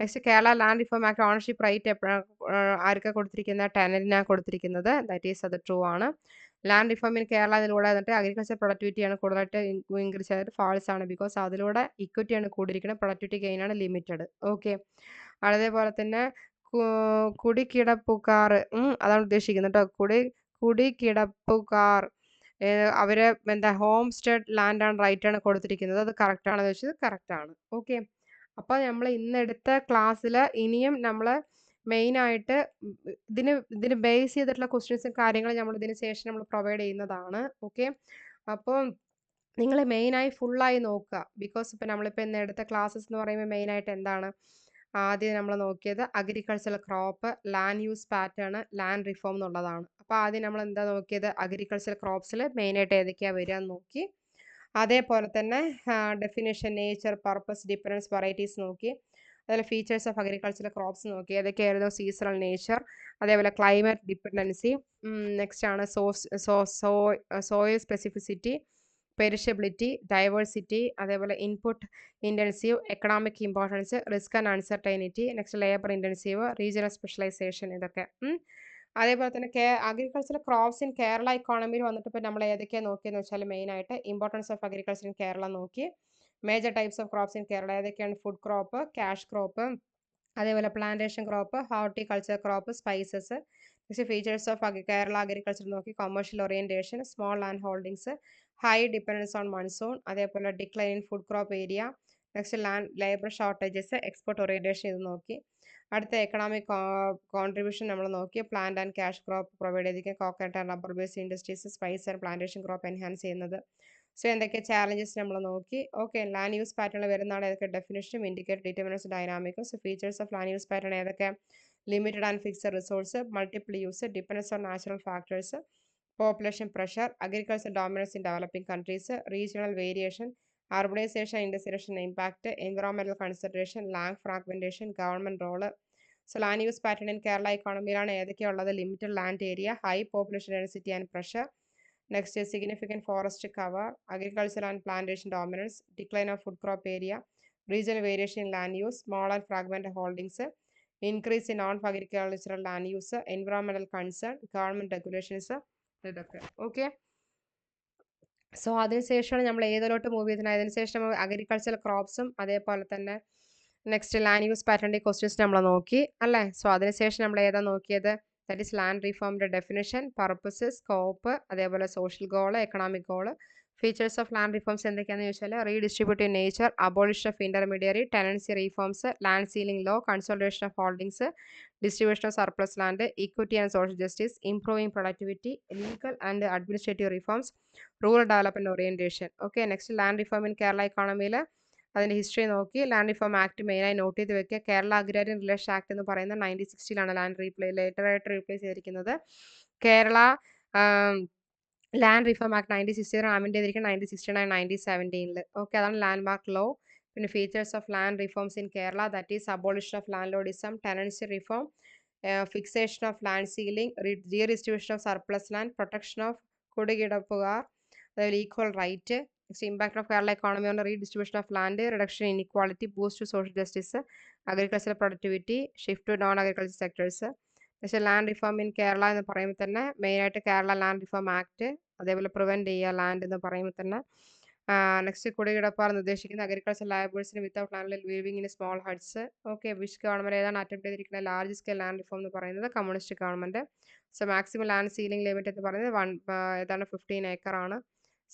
next Kerala land reform act ownership right എപ്പോഴാണ് ആർക്കാ കൊടുത്തിരിക്കുന്നത്? ടെനന്റിനാണ് കൊടുത്തിരിക്കുന്നത്. ദാറ്റ് ഈസ് അത് ട്രൂ ആണ്. ലാൻഡ് റിഫോം ഇൻ കേരള അതിലൂടെ വന്നിട്ട് അഗ്രികൾച്ചർ പ്രൊഡക്ടിവിറ്റിയാണ് കൂടുതലായിട്ട് ഇൻക്രീസ് ചെയ്തിട്ട് ഫാൾസ് ആണ്. ബിക്കോസ് അതിലൂടെ ഇക്വിറ്റിയാണ് കൂടിയിരിക്കുന്നത്, പ്രൊഡക്ടിവിറ്റി ഗെയിൻ ആണ് ലിമിറ്റഡ്. ഓക്കെ, അതേപോലെ തന്നെ കുടിക്കിടപ്പുകാർ അതാണ് ഉദ്ദേശിക്കുന്നത് കേട്ടോ. കുടികിടപ്പുകാർ അവര് എന്താ homestead land and right ആണ് കൊടുത്തിരിക്കുന്നത്. അത് കറക്റ്റ് ആണെന്ന് വെച്ചത് കറക്റ്റ് ആണ്. ഓക്കെ, അപ്പോൾ നമ്മൾ ഇന്നെടുത്ത ക്ലാസ്സിൽ ഇനിയും നമ്മൾ മെയിനായിട്ട് ഇതിന് ബേസ് ചെയ്തിട്ടുള്ള ക്വസ്റ്റ്യൻസും കാര്യങ്ങളും നമ്മൾ ഇതിന് ശേഷം നമ്മൾ പ്രൊവൈഡ് ചെയ്യുന്നതാണ്. ഓക്കെ, അപ്പോൾ നിങ്ങൾ മെയിനായി ഫുള്ളായി നോക്കുക. ബിക്കോസ് ഇപ്പം നമ്മളിപ്പോൾ ഇന്ന് എടുത്ത ക്ലാസ്സസ് എന്ന് പറയുമ്പോൾ മെയിനായിട്ട് എന്താണ്? ആദ്യം നമ്മൾ നോക്കിയത് agricultural crop, land use pattern, land reform എന്നുള്ളതാണ്. അപ്പോൾ ആദ്യം നമ്മൾ എന്താ നോക്കിയത്? അഗ്രികൾച്ചറൽ ക്രോപ്സിൽ മെയിനായിട്ട് ഏതൊക്കെയാണ് വരിക എന്ന് നോക്കി. അതേപോലെ തന്നെ definition, nature, purpose, dependence, varieties നോക്കി. അതുപോലെ ഫീച്ചേഴ്സ് ഓഫ് അഗ്രികൾച്ചറൽ ക്രോപ്സ് നോക്കി. ഏതൊക്കെയായിരുന്നു? സീസണൽ നേച്ചർ, അതേപോലെ ക്ലൈമറ്റ് ഡിപ്പെൻഡൻസി, നെക്സ്റ്റ് ആണ് സോയിൽ സ്പെസിഫിസിറ്റി, പെരിഷബിലിറ്റി, ഡൈവേഴ്സിറ്റി, അതേപോലെ input intensive, economic importance, risk and uncertainty, next labour intensive, regional specialisation, ഇതൊക്കെ. അതേപോലെ തന്നെ അഗ്രികൾച്ചറൽ ക്രോപ്സ് ഇൻ കേരള ഇക്കോണമിയിൽ വന്നിട്ട് ഇപ്പോൾ നമ്മൾ ഏതൊക്കെയാണ് നോക്കിയെന്ന് വെച്ചാൽ മെയിനായിട്ട് importance of agriculture in Kerala നോക്കി. Major types of crops in Kerala ഏതൊക്കെയാണ്? ഫുഡ് ക്രോപ്പ്, ക്യാഷ് ക്രോപ്പ്, അതേപോലെ plantation crop, horticulture crop, spices. Next features of Kerala agriculture നോക്കി. Commercial orientation, small land holdings, high dependence on monsoon, അതേപോലെ decline in food crop area, next land labour shortages, export orientation ഇത് നോക്കി. അടുത്ത economic contribution നമ്മൾ നോക്കി. Plant and cash crop provide ചെയ്തിരിക്കുക. Coconut and rubber based industries, spice and plantation crop enhance ചെയ്യുന്നത്. So എന്തൊക്കെ challenges നമ്മൾ നോക്കി. ഓക്കെ, ലാൻഡ് യൂസ് പാറ്റേൺ വരുന്നതാണ് ഏതൊക്കെ? ഡെഫിനിഷനും ഇൻഡിക്കേറ്റർ ഡിറ്റർമിനൻസ് ഡൈനാമിക്കും. So features of land use pattern ഏതൊക്കെ? Limited and fixed resource, multiple use, dependence on natural factors, population pressure, agriculture dominance in developing countries, regional variation, urbanization, industrialization impact, environmental consideration, land fragmentation, government role. So land use pattern in Kerala economy ആണ് ഏതൊക്കെയുള്ളത്? Limited land area, high population density and pressure, next significant forest cover, agriculture and plantation dominance, decline of food crop area, regional variation in land use, small and fragment holdings, increase in non agricultural land use, environmental concern, government regulations, ഇതൊക്കെ. Okay, so അതിനുശേഷമാണ് നമ്മൾ ഏതിലോട്ട് move ചെയ്തത്? അതിനുശേഷം നമ്മൾ agricultural ക്രോപ്സും അതേപോലെ തന്നെ next land use പാറ്റേണിൻ്റെ ക്വസ്റ്റ്യൻസ് നമ്മൾ നോക്കി അല്ലേ? സോ അതിനുശേഷം നമ്മൾ ഏതാ നോക്കിയത്? ദാറ്റ് ഈസ് ലാൻഡ് റിഫോമിൻ്റെ ഡെഫിനിഷൻ, പർപ്പസ്, സ്കോപ്പ്, അതേപോലെ social goal, economic goal. Features of land reforms എന്തൊക്കെയാണെന്ന് ചോദിച്ചാൽ redistributive nature, abolition of intermediary, tenancy reforms, land ceiling law, consolidation of holdings, distribution of surplus land, equity and social justice, improving productivity, legal and administrative reforms, rural development orientation. Okay, next land reform in Kerala economy. അതിൻ്റെ history നോക്കി. Land reform act മെയിനായി not ചെയ്ത് വെക്കുക. Kerala അഗ്രാരിയൻ relation act എന്ന് പറയുന്നത് 1960 land ലേറ്ററായിട്ട് replace ചെയ്തിരിക്കുന്നത്. Kerala land reform act 1960 amend ചെയ്തിരിക്കുന്നത് 1969 1917. Okay, അതാണ് ലാൻഡ് മാർക്ക് ലോ. പിന്നെ features of land reforms in Kerala, that is abolition of landlordism, tenancy reform, fixation of land ceiling, redistribution of surplus land, protection of കുടികിടപ്പുകാർ, അതേപോലെ equal right. Next impact of Kerala economy on redistribution of land, reduction in equality, boost to social justice, agricultural productivity, shift to non agriculture sectors. പക്ഷേ land reform in Kerala എന്ന് പറയുമ്പോൾ തന്നെ മെയിനായിട്ട് Kerala land reform act, അതേപോലെ prevent ചെയ്യുക land എന്ന് പറയുമ്പോൾ തന്നെ. നെക്സ്റ്റ് കുടികിടപ്പാർ എന്ന് ഉദ്ദേശിക്കുന്നത് അഗ്രികൾച്ചർ ലാബേഴ്സിന് വിത്തൗട്ട് ലാൻഡിൽ living in small huts. Okay, which government ഏതാണ് അറ്റംപ്റ്റ് ചെയ്തിരിക്കുന്നത്? ലാർജ് സ്കെയിൽ ലാൻഡ് റിഫോം എന്ന് പറയുന്നത് communist government. So maximum land ceiling limit എന്ന് പറയുന്നത് ഏതാണ് 15 ഏക്കർ ആണ്.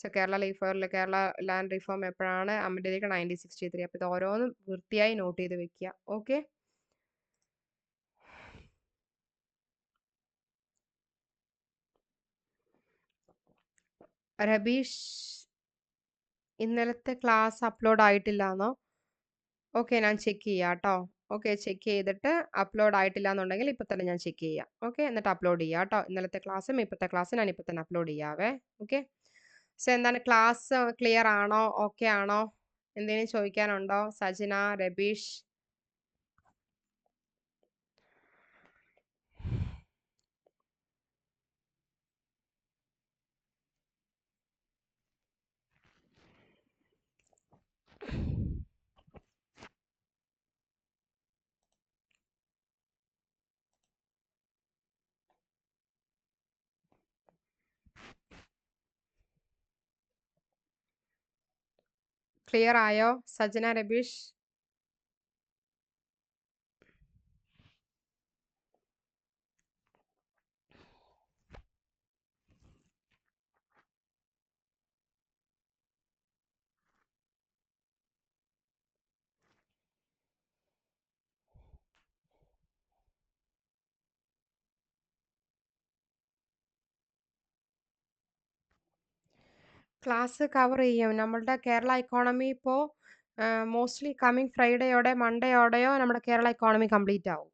സോ കേരള ലാൻഡ് റിഫോം എപ്പോഴാണ് അമെൻഡ് ചെയ്തിരിക്കുന്നത്? 1963. അപ്പോൾ ഇത് ഓരോന്നും വൃത്തിയായി നോട്ട് ചെയ്ത് വെക്കുക. ഓക്കെ, രബീഷ് ഇന്നലത്തെ ക്ലാസ് അപ്ലോഡ് ആയിട്ടില്ലാന്നോ? ഓക്കെ, ഞാൻ ചെക്ക് ചെയ്യാം കേട്ടോ. ഓക്കെ, ചെക്ക് ചെയ്തിട്ട് അപ്ലോഡ് ആയിട്ടില്ല എന്നുണ്ടെങ്കിൽ ഇപ്പം തന്നെ ഞാൻ ചെക്ക് ചെയ്യാം. ഓക്കെ, എന്നിട്ട് അപ്ലോഡ് ചെയ്യാം കേട്ടോ. ഇന്നലത്തെ ക്ലാസ്സും ഇപ്പോഴത്തെ ക്ലാസ്സും ഞാൻ ഇപ്പം തന്നെ അപ്ലോഡ് ചെയ്യാവേ. ഓക്കെ, സോ എന്താണ് ക്ലാസ് ക്ലിയർ ആണോ? ഓക്കെ ആണോ? എന്തെങ്കിലും ചോദിക്കാനുണ്ടോ? സജന, രബീഷ്? ക്ലിയർ ആയോ? സജന രബീഷ്? ക്ലാസ് കവർ ചെയ്യും. നമ്മളുടെ കേരള ഇക്കോണമി ഇപ്പോൾ മോസ്റ്റ്ലി കമ്മിങ് ഫ്രൈഡേയോടെ മൺഡേയോടെയോ നമ്മുടെ കേരള ഇക്കോണമി കംപ്ലീറ്റ് ആവും.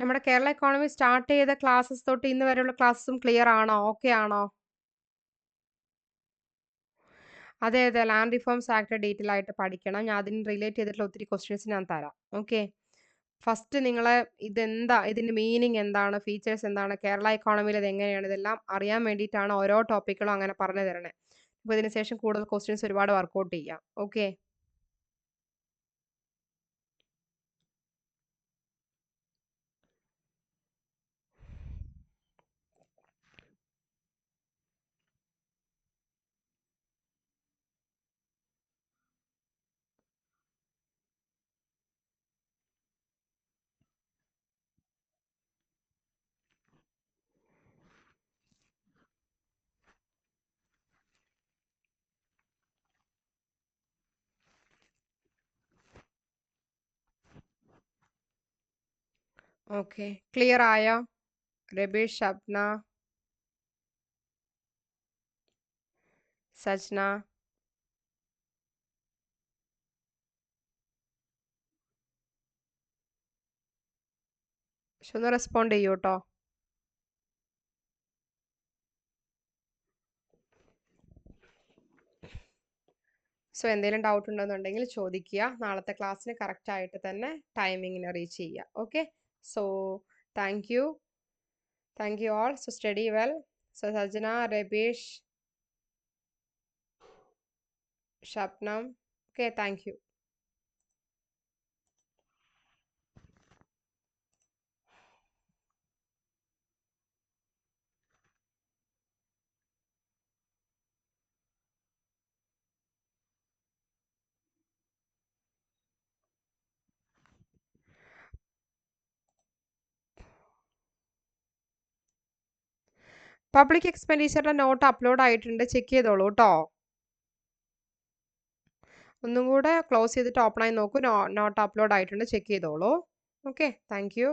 നമ്മുടെ കേരള ഇക്കോണമി സ്റ്റാർട്ട് ചെയ്ത ക്ലാസ്സസ് തൊട്ട് ഇന്ന് വരെയുള്ള ക്ലാസ്സും ക്ലിയർ ആണോ? ഓക്കെ ആണോ? അതെ അതെ, ലാൻഡ് റിഫോംസ് ആക്ട് ഡീറ്റെയിൽ ആയിട്ട് പഠിക്കണം. ഞാൻ അതിന് റിലേറ്റ് ചെയ്തിട്ടുള്ള ഒത്തിരി ക്വസ്റ്റ്യൻസ് ഞാൻ തരാം. ഓക്കെ. ഫസ്റ്റ് നിങ്ങളെ ഇതെന്താ, ഇതിന്റെ മീനിങ് എന്താണ്, ഫീച്ചേഴ്സ് എന്താണ്, കേരള ഇക്കോണമിയിൽ ഇത് എങ്ങനെയാണ്, ഇതെല്ലാം അറിയാൻ വേണ്ടിയിട്ടാണ് ഓരോ ടോപ്പിക്കുകളും അങ്ങനെ പറഞ്ഞു തരണേ. അപ്പോൾ ഇതിന് ശേഷം കൂടുതൽ ക്വസ്റ്റ്യൻസ് ഒരുപാട് വർക്കൗട്ട് ചെയ്യാം. ഓക്കെ. ഓക്കെ, ക്ലിയർ ആയോ? രബീഷ്, ഷബ്ന, സജ്ന? പക്ഷെ ഒന്ന് റെസ്പോണ്ട് ചെയ്യൂ കേട്ടോ. സോ എന്തെങ്കിലും ഡൗട്ട് ഉണ്ടെന്നുണ്ടെങ്കിൽ ചോദിക്കുക. നാളത്തെ ക്ലാസ്സിന് കറക്റ്റ് ആയിട്ട് തന്നെ ടൈമിങ്ങിന് റീച്ച് ചെയ്യുക. Okay. So thank you. Thank you all. So study well. So Sajna, Rabeesh, Shabnam. Okay, thank you. Public എക്സ്പെൻഡിച്ചറിന്റെ നോട്ട് അപ്ലോഡ് ആയിട്ടുണ്ട്, ചെക്ക് ചെയ്തോളൂ കേട്ടോ. ഒന്നും കൂടെ ക്ലോസ് ചെയ്തിട്ട് ഓപ്പൺ ആയി നോക്കൂ. നോട്ട് അപ്ലോഡ് ആയിട്ടുണ്ട്, ചെക്ക് ചെയ്തോളൂ. Okay, thank U.